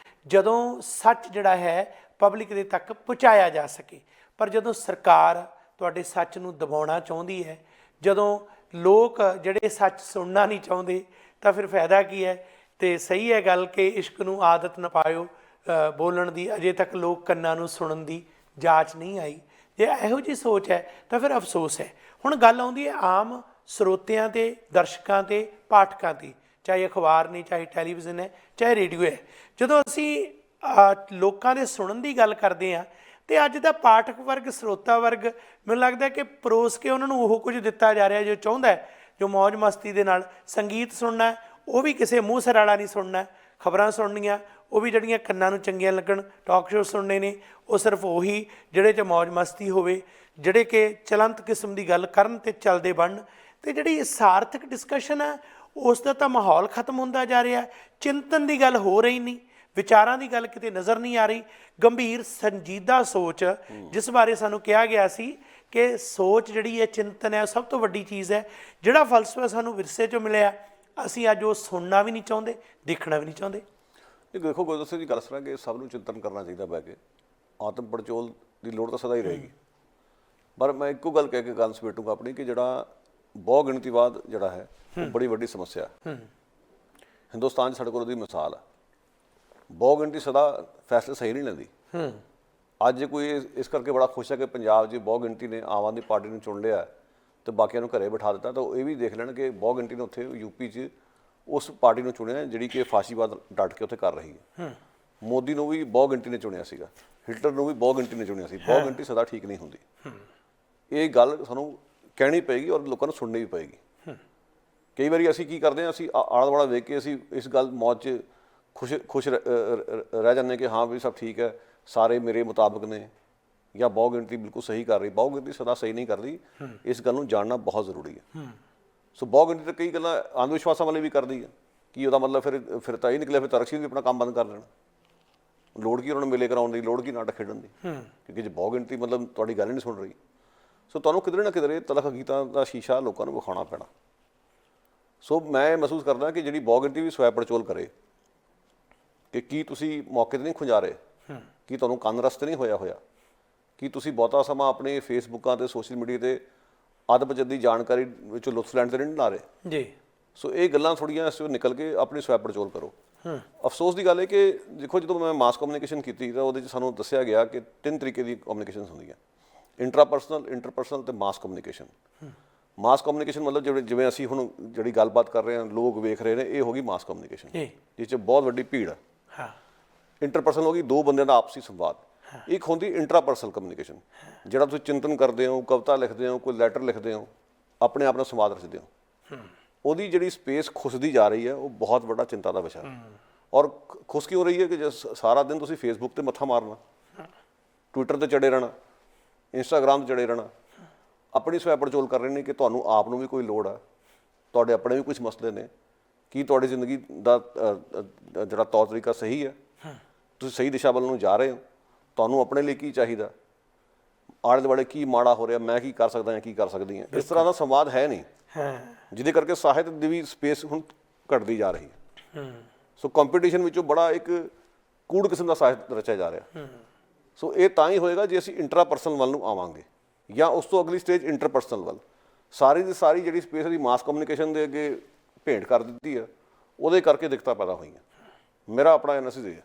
ਜਦੋਂ ਸੱਚ ਜਿਹੜਾ ਹੈ ਪਬਲਿਕ ਦੇ ਤੱਕ ਪਹੁੰਚਾਇਆ ਜਾ ਸਕੇ। ਪਰ ਜਦੋਂ ਸਰਕਾਰ ਤੁਹਾਡੇ ਸੱਚ ਨੂੰ ਦਬਾਉਣਾ ਚਾਹੁੰਦੀ ਹੈ, ਜਦੋਂ ਲੋਕ ਜਿਹੜੇ ਸੱਚ ਸੁਣਨਾ ਨਹੀਂ ਚਾਹੁੰਦੇ, ਤਾਂ ਫਿਰ ਫਾਇਦਾ ਕੀ ਹੈ? ਤੇ ਸਹੀ ਹੈ ਗੱਲ ਕਿ ਇਸ਼ਕ ਨੂੰ ਆਦਤ ਨਾ ਪਾਇਓ ਬੋਲਣ ਦੀ, ਅਜੇ ਤੱਕ ਲੋਕ ਕੰਨਾਂ ਨੂੰ ਸੁਣਨ ਦੀ ਜਾਂਚ ਨਹੀਂ ਆਈ। ਜੇ ਇਹੋ ਜਿਹੀ ਸੋਚ ਹੈ ਤਾਂ ਫਿਰ ਅਫਸੋਸ ਹੈ। ਹੁਣ ਗੱਲ ਆਉਂਦੀ ਹੈ ਆਮ ਸਰੋਤਿਆਂ 'ਤੇ, ਦਰਸ਼ਕਾਂ 'ਤੇ, ਪਾਠਕਾਂ 'ਤੇ, ਚਾਹੇ ਅਖਬਾਰ ਨੇ, ਚਾਹੇ ਟੈਲੀਵਿਜ਼ਨ ਹੈ, ਚਾਹੇ ਰੇਡੀਓ ਹੈ। ਜਦੋਂ ਅਸੀਂ ਲੋਕਾਂ ਦੇ ਸੁਣਨ ਦੀ ਗੱਲ ਕਰਦੇ ਹਾਂ ਤੇ ਅੱਜ ਦਾ ਪਾਠਕ ਵਰਗ, ਸਰੋਤਾ ਵਰਗ, ਮੈਨੂੰ ਲੱਗਦਾ ਕਿ ਪਰੋਸ ਕੇ ਉਹਨਾਂ ਨੂੰ ਉਹ ਕੁਝ ਦਿੱਤਾ ਜਾ ਰਿਹਾ ਜੋ ਚਾਹੁੰਦਾ ਹੈ, ਜੋ ਮੌਜ ਮਸਤੀ ਦੇ ਨਾਲ ਸੰਗੀਤ ਸੁਣਨਾ, ਉਹ ਵੀ ਕਿਸੇ ਮੂੰਹ ਸਿਰ ਵਾਲਾ ਨਹੀਂ ਸੁਣਨਾ। ਖਬਰਾਂ ਸੁਣਨੀਆਂ, ਉਹ ਵੀ ਜਿਹੜੀਆਂ ਕੰਨਾਂ ਨੂੰ ਚੰਗੀਆਂ ਲੱਗਣ। ਟਾਕ ਸ਼ੋਅ ਸੁਣਨੇ ਨੇ, ਉਹ ਸਿਰਫ ਉਹੀ ਜਿਹੜੇ 'ਚ ਮੌਜ ਮਸਤੀ ਹੋਵੇ, ਜਿਹੜੇ ਕਿ ਚਲੰਤ ਕਿਸਮ ਦੀ ਗੱਲ ਕਰਨ ਅਤੇ ਚੱਲਦੇ ਬਣਨ। ਅਤੇ ਜਿਹੜੀ ਸਾਰਥਕ ਡਿਸਕਸ਼ਨ ਹੈ, ਉਸ ਦਾ ਤਾਂ ਮਾਹੌਲ ਖਤਮ ਹੁੰਦਾ ਜਾ ਰਿਹਾ। ਚਿੰਤਨ ਦੀ ਗੱਲ ਹੋ ਰਹੀ ਨਹੀਂ, ਵਿਚਾਰਾਂ ਦੀ ਗੱਲ ਕਿਤੇ ਨਜ਼ਰ ਨਹੀਂ ਆ ਰਹੀ। ਗੰਭੀਰ ਸੰਜੀਦਾ ਸੋਚ, ਜਿਸ ਬਾਰੇ ਸਾਨੂੰ ਕਿਹਾ ਗਿਆ ਸੀ ਕਿ ਸੋਚ ਜਿਹੜੀ ਹੈ, ਚਿੰਤਨ ਹੈ, ਸਭ ਤੋਂ ਵੱਡੀ ਚੀਜ਼ ਹੈ। ਜਿਹੜਾ ਫਲਸਫਾ ਸਾਨੂੰ ਵਿਰਸੇ 'ਚੋਂ ਮਿਲਿਆ, ਅਸੀਂ ਅੱਜ ਉਹ ਸੁਣਨਾ ਵੀ ਨਹੀਂ ਚਾਹੁੰਦੇ, ਦੇਖਣਾ ਵੀ ਨਹੀਂ ਚਾਹੁੰਦੇ। ਇਹ ਦੇਖੋ, ਗੁਰਦਸ ਦੀ ਗੱਲ ਸੁਣਾ ਕਿ ਸਭ ਨੂੰ ਚਿੰਤਨ ਕਰਨਾ ਚਾਹੀਦਾ ਬਹਿ ਕੇ। ਆਤਮ ਪੜਚੋਲ ਦੀ ਲੋੜ ਤਾਂ ਸਦਾ ਹੀ ਰਹੇਗੀ। ਪਰ ਮੈਂ ਇੱਕੋ ਗੱਲ ਕਹਿ ਕੇ ਗੱਲ ਸਮੇਟੂੰਗਾ ਆਪਣੀ ਕਿ ਜਿਹੜਾ ਬਹੁ ਗਿਣਤੀਵਾਦ ਜਿਹੜਾ ਹੈ, ਉਹ ਬੜੀ ਵੱਡੀ ਸਮੱਸਿਆ। ਹਿੰਦੁਸਤਾਨ 'ਚ ਸਾਡੇ ਕੋਲ ਉਹਦੀ ਮਿਸਾਲ ਆ। ਬਹੁ ਗਿਣਤੀ ਸਦਾ ਫੈਸਲੇ ਸਹੀ ਨਹੀਂ ਲੈਂਦੀ। ਅੱਜ ਕੋਈ ਇਸ ਕਰਕੇ ਬੜਾ ਖੁਸ਼ ਹੈ ਕਿ ਪੰਜਾਬ 'ਚ ਬਹੁ ਗਿਣਤੀ ਨੇ ਆਮ ਆਦਮੀ ਪਾਰਟੀ ਨੂੰ ਚੁਣ ਲਿਆ ਤੇ ਬਾਕੀਆਂ ਨੂੰ ਘਰੇ ਬਿਠਾ ਦਿੱਤਾ, ਤਾਂ ਉਹ ਇਹ ਵੀ ਦੇਖ ਲੈਣ ਕਿ ਬਹੁ ਗਿਣਤੀ ਨੇ ਉੱਥੇ ਯੂਪੀ 'ਚ ਉਸ ਪਾਰਟੀ ਨੂੰ ਚੁਣਿਆ ਜਿਹੜੀ ਕਿ ਫਾਸ਼ੀਵਾਦ ਡਟ ਕੇ ਉੱਥੇ ਕਰ ਰਹੀ ਹੈ। ਮੋਦੀ ਨੂੰ ਵੀ ਬਹੁ ਗਿਣਤੀ ਨੇ ਚੁਣਿਆ ਸੀਗਾ, ਹਿਟਲਰ ਨੂੰ ਵੀ ਬਹੁ ਗਿਣਤੀ ਨੇ ਚੁਣਿਆ ਸੀ। ਬਹੁ ਗਿਣਤੀ ਸਦਾ ਠੀਕ ਨਹੀਂ ਹੁੰਦੀ। ਇਹ ਗੱਲ ਸਾਨੂੰ ਕਹਿਣੀ ਪਏਗੀ ਔਰ ਲੋਕਾਂ ਨੂੰ ਸੁਣਨੀ ਵੀ ਪਏਗੀ। ਕਈ ਵਾਰੀ ਅਸੀਂ ਕੀ ਕਰਦੇ ਹਾਂ, ਅਸੀਂ ਆਲਾ ਦੁਆਲਾ ਵੇਖ ਕੇ ਅਸੀਂ ਇਸ ਗੱਲ ਮੌਜ 'ਚ ਖੁਸ਼ ਰਹਿ ਜਾਂਦੇ ਕਿ ਹਾਂ ਵੀ ਸਭ ਠੀਕ ਹੈ, ਸਾਰੇ ਮੇਰੇ ਮੁਤਾਬਕ ਨੇ, ਜਾਂ ਬਹੁ ਗਿਣਤੀ ਬਿਲਕੁਲ ਸਹੀ ਕਰ ਰਹੀ। ਬਹੁ ਗਿਣਤੀ ਸਦਾ ਸਹੀ ਨਹੀਂ ਕਰਦੀ, ਇਸ ਗੱਲ ਨੂੰ ਜਾਣਨਾ ਬਹੁਤ ਜ਼ਰੂਰੀ ਹੈ। ਸੋ ਬਹੁ ਗਿਣਤੀ ਤਾਂ ਕਈ ਗੱਲਾਂ ਅੰਧ ਵਿਸ਼ਵਾਸਾਂ ਵਾਲੇ ਵੀ ਕਰਦੀ ਹੈ। ਕੀ ਉਹਦਾ ਮਤਲਬ ਫਿਰ ਤਾਂ ਇਹ ਨਿਕਲਿਆ ਫਿਰ ਤਰਕਸ਼ੀਲ ਵੀ ਆਪਣਾ ਕੰਮ ਬੰਦ ਕਰ ਲੈਣ। ਲੋੜ ਕੀ ਉਹਨਾਂ ਨੂੰ ਮੇਲੇ ਕਰਾਉਣ ਦੀ, ਲੋੜ ਕੀ ਨਾਟਕ ਖੇਡਣ ਦੀ? ਕਿਉਂਕਿ ਜੇ ਬਹੁ ਗਿਣਤੀ ਮਤਲਬ ਤੁਹਾਡੀ ਗੱਲ ਹੀ ਨਹੀਂ ਸੁਣ ਰਹੀ। ਸੋ ਤੁਹਾਨੂੰ ਕਿਧਰੇ ਨਾ ਕਿਧਰੇ ਤਲਖ ਗੀਤਾਂ ਦਾ ਸ਼ੀਸ਼ਾ ਲੋਕਾਂ ਨੂੰ ਵਿਖਾਉਣਾ ਪੈਣਾ। ਸੋ ਮੈਂ ਮਹਿਸੂਸ ਕਰਦਾ ਕਿ ਜਿਹੜੀ ਬਹੁ ਗਿਣਤੀ ਵੀ ਸਵੈ ਪੜਚੋਲ ਕਰੇ ਕਿ ਕੀ ਤੁਸੀਂ ਮੌਕੇ 'ਤੇ ਨਹੀਂ ਖੁੰਝਾ ਰਹੇ, ਕੀ ਤੁਹਾਨੂੰ ਕੰਨ ਰਸਤੇ ਨਹੀਂ ਹੋਇਆ, ਕੀ ਤੁਸੀਂ ਬਹੁਤਾ ਸਮਾਂ ਆਪਣੇ ਫੇਸਬੁੱਕਾਂ 'ਤੇ, ਸੋਸ਼ਲ ਮੀਡੀਆ 'ਤੇ ਅਦਬ-ਜਦੀ ਜਾਣਕਾਰੀ ਵਿੱਚੋਂ ਲੁਤਫ ਲੈਣ 'ਤੇ ਨਹੀਂ ਲਾ ਰਹੇ ਜੀ। ਸੋ ਇਹ ਗੱਲਾਂ ਥੋੜ੍ਹੀਆਂ ਇਸ 'ਚੋਂ ਨਿਕਲ ਕੇ ਆਪਣੀ ਸਵੈ ਪੜਚੋਲ ਕਰੋ। ਅਫਸੋਸ ਦੀ ਗੱਲ ਹੈ ਕਿ ਦੇਖੋ, ਜਦੋਂ ਮੈਂ ਮਾਸ ਕਮਿਊਨੀਕੇਸ਼ਨ ਕੀਤੀ ਤਾਂ ਉਹਦੇ 'ਚ ਸਾਨੂੰ ਦੱਸਿਆ ਗਿਆ ਕਿ 3 ਤਰੀਕੇ ਦੀ ਕਮਿਊਨੀਕੇਸ਼ਨ ਹੁੰਦੀਆਂ। ਇੰਟਰਾਪਰਸਨਲ, ਇੰਟਰਪਰਸਨਲ ਤੇ ਮਾਸ ਕਮਿਊਨੀਕੇਸ਼ਨ। ਮਾਸ ਕਮਿਊਨੀਕੇਸ਼ਨ ਮਤਲਬ ਜਿਵੇਂ ਅਸੀਂ ਹੁਣ ਜਿਹੜੀ ਗੱਲਬਾਤ ਕਰ ਰਹੇ ਹਾਂ, ਲੋਕ ਵੇਖ ਰਹੇ ਨੇ, ਇਹ ਹੋ ਗਈ ਮਾਸ ਕਮਿਊਨੀਕੇਸ਼ਨ, ਜਿਸ 'ਚ ਬਹੁਤ ਵੱਡੀ ਭੀੜ ਹੈ। ਇੰਟਰਪਰਸਨਲ ਹੋ ਗਈ ਦੋ ਬੰਦਿਆਂ ਦਾ ਆਪਸੀ ਸੰਵਾਦ। ਇੱਕ ਹੁੰਦੀ ਇੰਟਰਾਪਰਸਨਲ ਕਮਿਊਨੀਕੇਸ਼ਨ, ਜਿਹੜਾ ਤੁਸੀਂ ਚਿੰਤਨ ਕਰਦੇ ਹੋ, ਕਵਿਤਾ ਲਿਖਦੇ ਹੋ, ਕੋਈ ਲੈਟਰ ਲਿਖਦੇ ਹੋ, ਆਪਣੇ ਆਪ ਨਾਲ ਸੰਵਾਦ ਰਚਦੇ ਹੋ। ਉਹਦੀ ਜਿਹੜੀ ਸਪੇਸ ਖੁੱਸਦੀ ਜਾ ਰਹੀ ਹੈ, ਉਹ ਬਹੁਤ ਵੱਡਾ ਚਿੰਤਾ ਦਾ ਵਿਸ਼ਾ ਹੈ। ਔਰ ਖੁਸ਼ ਕਿਉਂ ਰਹੀ ਹੈ ਕਿ ਸਾਰਾ ਦਿਨ ਤੁਸੀਂ ਫੇਸਬੁੱਕ ਤੇ ਮੱਥਾ ਮਾਰਨਾ, ਟਵਿੱਟਰ ਤੇ ਚੜੇ ਰਹਿਣਾ, ਇੰਸਟਾਗ੍ਰਾਮ ਤੇ ਚੜੇ ਰਹਿਣਾ, ਆਪਣੀ ਸਵੈ ਪੜਚੋਲ ਕਰ ਰਹੇ ਨੇ ਕਿ ਤੁਹਾਨੂੰ ਆਪ ਨੂੰ ਵੀ ਕੋਈ ਲੋੜ ਹੈ, ਤੁਹਾਡੇ ਆਪਣੇ ਵੀ ਕੁਝ ਮਸਲੇ ਨੇ, ਕੀ ਤੁਹਾਡੀ ਜ਼ਿੰਦਗੀ ਦਾ ਜਿਹੜਾ ਤੌਰ ਤਰੀਕਾ ਸਹੀ ਹੈ, ਤੁਸੀਂ ਸਹੀ ਦਿਸ਼ਾ ਵੱਲ ਨੂੰ ਜਾ ਰਹੇ ਹੋ, ਤੁਹਾਨੂੰ ਆਪਣੇ ਲਈ ਕੀ ਚਾਹੀਦਾ, ਆਲੇ ਦੁਆਲੇ ਕੀ ਮਾੜਾ ਹੋ ਰਿਹਾ, ਮੈਂ ਕੀ ਕਰ ਸਕਦਾ ਜਾਂ ਕੀ ਕਰ ਸਕਦੀ ਹਾਂ। ਇਸ ਤਰ੍ਹਾਂ ਦਾ ਸੰਵਾਦ ਹੈ ਨਹੀਂ, ਜਿਹਦੇ ਕਰਕੇ ਸਾਹਿਤ ਦੀ ਵੀ ਸਪੇਸ ਹੁਣ ਘਟਦੀ ਜਾ ਰਹੀ ਹੈ। ਸੋ ਕੰਪੀਟੀਸ਼ਨ ਵਿੱਚੋਂ ਬੜਾ ਇੱਕ ਕੂੜ ਕਿਸਮ ਦਾ ਸਾਹਿਤ ਰਚਿਆ ਜਾ ਰਿਹਾ। ਸੋ ਇਹ ਤਾਂ ਹੀ ਹੋਏਗਾ ਜੇ ਅਸੀਂ ਇੰਟਰਾਪਰਸਨਲ ਵੱਲ ਨੂੰ ਆਵਾਂਗੇ, ਜਾਂ ਉਸ ਤੋਂ ਅਗਲੀ ਸਟੇਜ ਇੰਟਰਪਰਸਨਲ ਵੱਲ। ਸਾਰੀ ਦੀ ਸਾਰੀ ਜਿਹੜੀ ਸਪੇਸ ਦੀ ਮਾਸ ਕਮਿਊਨੀਕੇਸ਼ਨ ਦੇ ਅੱਗੇ ਭੇਂਟ ਕਰ ਦਿੱਤੀ ਹੈ, ਉਹਦੇ ਕਰਕੇ ਦਿੱਕਤਾਂ ਪੈਦਾ ਹੋਈਆਂ। ਮੇਰਾ ਆਪਣਾ ਐਨਾਲਿਸਿਸ ਇਹ ਹੈ।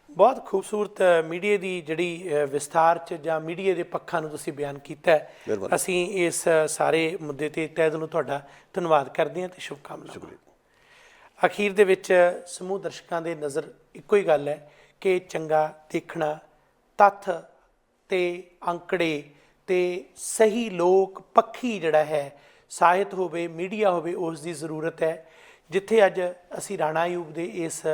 ਬਹੁਤ ਖੂਬਸੂਰਤ ਮੀਡੀਆ ਦੀ ਜਿਹੜੀ ਵਿਸਥਾਰ 'ਚ ਜਾਂ ਮੀਡੀਆ ਦੇ ਪੱਖਾਂ ਨੂੰ ਤੁਸੀਂ ਬਿਆਨ ਕੀਤਾ ਹੈ। ਅਸੀਂ ਇਸ ਸਾਰੇ ਮੁੱਦੇ 'ਤੇ ਤਹਿ ਦਿਲੋਂ ਤੁਹਾਡਾ ਧੰਨਵਾਦ ਕਰਦੇ ਹਾਂ ਤੇ ਸ਼ੁਭਕਾਮਨਾਵਾਂ। ਸ਼ੁਕਰੀਆ। ਅਖੀਰ ਦੇ ਵਿੱਚ ਸਮੂਹ ਦਰਸ਼ਕਾਂ ਦੇ ਨਜ਼ਰ ਇੱਕੋ ਹੀ ਗੱਲ ਹੈ ਕਿ ਚੰਗਾ ਦੇਖਣਾ, ਤੱਥ ਤੇ ਅੰਕੜੇ ਤੇ ਸਹੀ ਲੋਕ ਪੱਖੀ ਜਿਹੜਾ ਹੈ ਸਾਹਿਤ ਹੋਵੇ, ਮੀਡੀਆ ਹੋਵੇ, ਉਸ ਦੀ ਜ਼ਰੂਰਤ ਹੈ। ਜਿੱਥੇ ਅੱਜ ਅਸੀਂ ਰਾਣਾ ਆਯੂਬ ਦੇ ਇਸ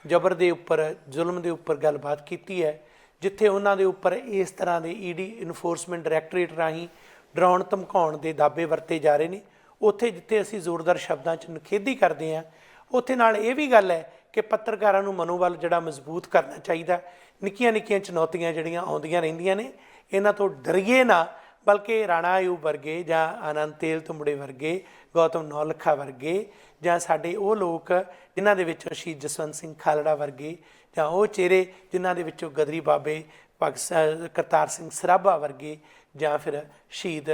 ਜ਼ਬਰ ਦੇ ਉੱਪਰ, ਜ਼ੁਲਮ ਦੇ ਉੱਪਰ ਗੱਲਬਾਤ ਕੀਤੀ ਹੈ, ਜਿੱਥੇ ਉਹਨਾਂ ਦੇ ਉੱਪਰ ਇਸ ਤਰ੍ਹਾਂ ਦੇ ਈਡੀ ਇਨਫੋਰਸਮੈਂਟ ਡਾਇਰੈਕਟੋਰੇਟ ਰਾਹੀਂ ਡਰਾਉਣ ਧਮਕਾਉਣ ਦੇ ਦਾਅਵੇ ਵਰਤੇ ਜਾ ਰਹੇ ਨੇ, ਉੱਥੇ ਜਿੱਥੇ ਅਸੀਂ ਜ਼ੋਰਦਾਰ ਸ਼ਬਦਾਂ 'ਚ ਨਿਖੇਧੀ ਕਰਦੇ ਹਾਂ, ਉੱਥੇ ਨਾਲ ਇਹ ਵੀ ਗੱਲ ਹੈ ਕਿ ਪੱਤਰਕਾਰਾਂ ਨੂੰ ਮਨੋਬਲ ਜਿਹੜਾ ਮਜ਼ਬੂਤ ਕਰਨਾ ਚਾਹੀਦਾ। ਨਿੱਕੀਆਂ ਨਿੱਕੀਆਂ ਚੁਣੌਤੀਆਂ ਜਿਹੜੀਆਂ ਆਉਂਦੀਆਂ ਰਹਿੰਦੀਆਂ ਨੇ, ਇਹਨਾਂ ਤੋਂ ਡਰੀਏ ਨਾ, ਬਲਕਿ ਰਾਣਾ ਆਯੂਬ ਵਰਗੇ ਜਾਂ ਆਨੰਦ ਤੇਲ ਤੁੰਬੜੇ ਵਰਗੇ, ਗੌਤਮ ਨੌਲੱਖਾ ਵਰਗੇ, ਜਾਂ ਸਾਡੇ ਉਹ ਲੋਕ ਜਿਨ੍ਹਾਂ ਦੇ ਵਿੱਚੋਂ ਸ਼ਹੀਦ ਜਸਵੰਤ ਸਿੰਘ ਖਾਲੜਾ ਵਰਗੇ, ਜਾਂ ਉਹ ਚਿਹਰੇ ਜਿਨ੍ਹਾਂ ਦੇ ਵਿੱਚੋਂ ਗਦਰੀ ਬਾਬੇ ਕਰਤਾਰ ਸਿੰਘ ਸਰਾਭਾ ਵਰਗੇ, ਜਾਂ ਫਿਰ ਸ਼ਹੀਦ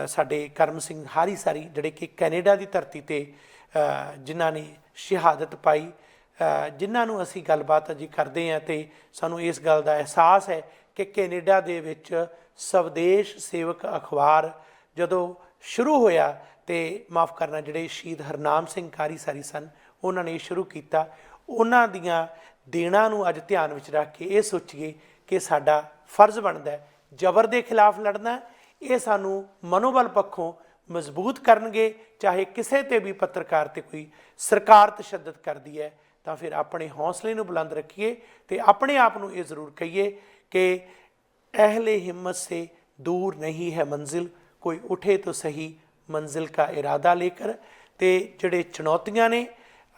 ਸਾਡੇ ਕਰਮ ਸਿੰਘ ਹਾਰੀ ਸਾਰੀ, ਜਿਹੜੇ ਕਿ ਕੈਨੇਡਾ ਦੀ ਧਰਤੀ 'ਤੇ ਜਿਨ੍ਹਾਂ ਨੇ ਸ਼ਹਾਦਤ ਪਾਈ, ਜਿਨ੍ਹਾਂ ਨੂੰ ਅਸੀਂ ਗੱਲਬਾਤ ਅਜੀ ਕਰਦੇ ਹਾਂ ਅਤੇ ਸਾਨੂੰ ਇਸ ਗੱਲ ਦਾ ਅਹਿਸਾਸ ਹੈ ਕਿ ਕੈਨੇਡਾ ਦੇ ਵਿੱਚ ਸਵਦੇਸ਼ ਸੇਵਕ ਅਖਬਾਰ ਜਦੋਂ ਸ਼ੁਰੂ ਹੋਇਆ, ਅਤੇ ਮਾਫ਼ ਕਰਨਾ, ਜਿਹੜੇ ਸ਼ਹੀਦ ਹਰਨਾਮ ਸਿੰਘ ਕਾਰੀ ਸਾਰੀ ਸਨ, ਉਹਨਾਂ ਨੇ ਸ਼ੁਰੂ ਕੀਤਾ। ਉਹਨਾਂ ਦੀਆਂ ਦੇਣਾਂ ਨੂੰ ਅੱਜ ਧਿਆਨ ਵਿੱਚ ਰੱਖ ਕੇ ਇਹ ਸੋਚੀਏ ਕਿ ਸਾਡਾ ਫਰਜ਼ ਬਣਦਾ ਜ਼ਬਰ ਦੇ ਖਿਲਾਫ ਲੜਨਾ। ਇਹ ਸਾਨੂੰ ਮਨੋਬਲ ਪੱਖੋਂ ਮਜ਼ਬੂਤ ਕਰਨਗੇ। ਚਾਹੇ ਕਿਸੇ 'ਤੇ ਵੀ ਪੱਤਰਕਾਰ 'ਤੇ ਕੋਈ ਸਰਕਾਰ ਤਸ਼ੱਦਦ ਕਰਦੀ ਹੈ ਤਾਂ ਫਿਰ ਆਪਣੇ ਹੌਸਲੇ ਨੂੰ ਬੁਲੰਦ ਰੱਖੀਏ ਅਤੇ ਆਪਣੇ ਆਪ ਨੂੰ ਇਹ ਜ਼ਰੂਰ ਕਹੀਏ ਕਿ ਅਹਿਲੇ ਹਿੰਮਤ ਸੇ दूर नहीं है मंजिल, कोई उठे तो सही मंजिल का इरादा लेकर। तो ਜਿਹੜੇ ਚੁਣੌਤੀਆਂ ਨੇ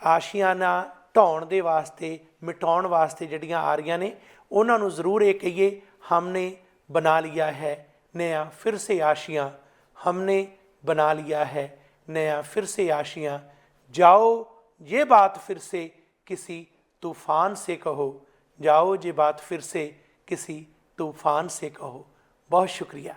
ਆਸ਼ੀਆਨਾ ਢਾਉਣ ਦੇ ਵਾਸਤੇ, ਮਿਟਾਉਣ ਵਾਸਤੇ ਜਿਹੜੀਆਂ ਆ ਰਹੀਆਂ ਨੇ, ਉਹਨਾਂ ਨੂੰ ਜ਼ਰੂਰ ਇਹ ਕਹੀਏ, हमने बना लिया है नया फिर से आशियाँ, हमने बना लिया है नया फिर से आशियाँ, जाओ ये बात फिर से किसी तूफ़ान से कहो, जाओ ये बात फिर से किसी तूफ़ान से कहो। बहुत शुक्रिया।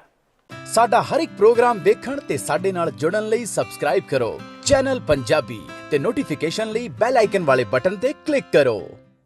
ਸਾਡਾ ਹਰ ਇੱਕ ਪ੍ਰੋਗਰਾਮ ਦੇਖਣ ਤੇ ਸਾਡੇ ਨਾਲ ਜੁੜਨ ਲਈ ਸਬਸਕ੍ਰਾਈਬ ਕਰੋ ਚੈਨਲ ਪੰਜਾਬੀ ਤੇ ਨੋਟੀਫਿਕੇਸ਼ਨ ਲਈ ਬੈਲ ਆਈਕਨ ਵਾਲੇ ਬਟਨ ਤੇ ਕਲਿੱਕ ਕਰੋ।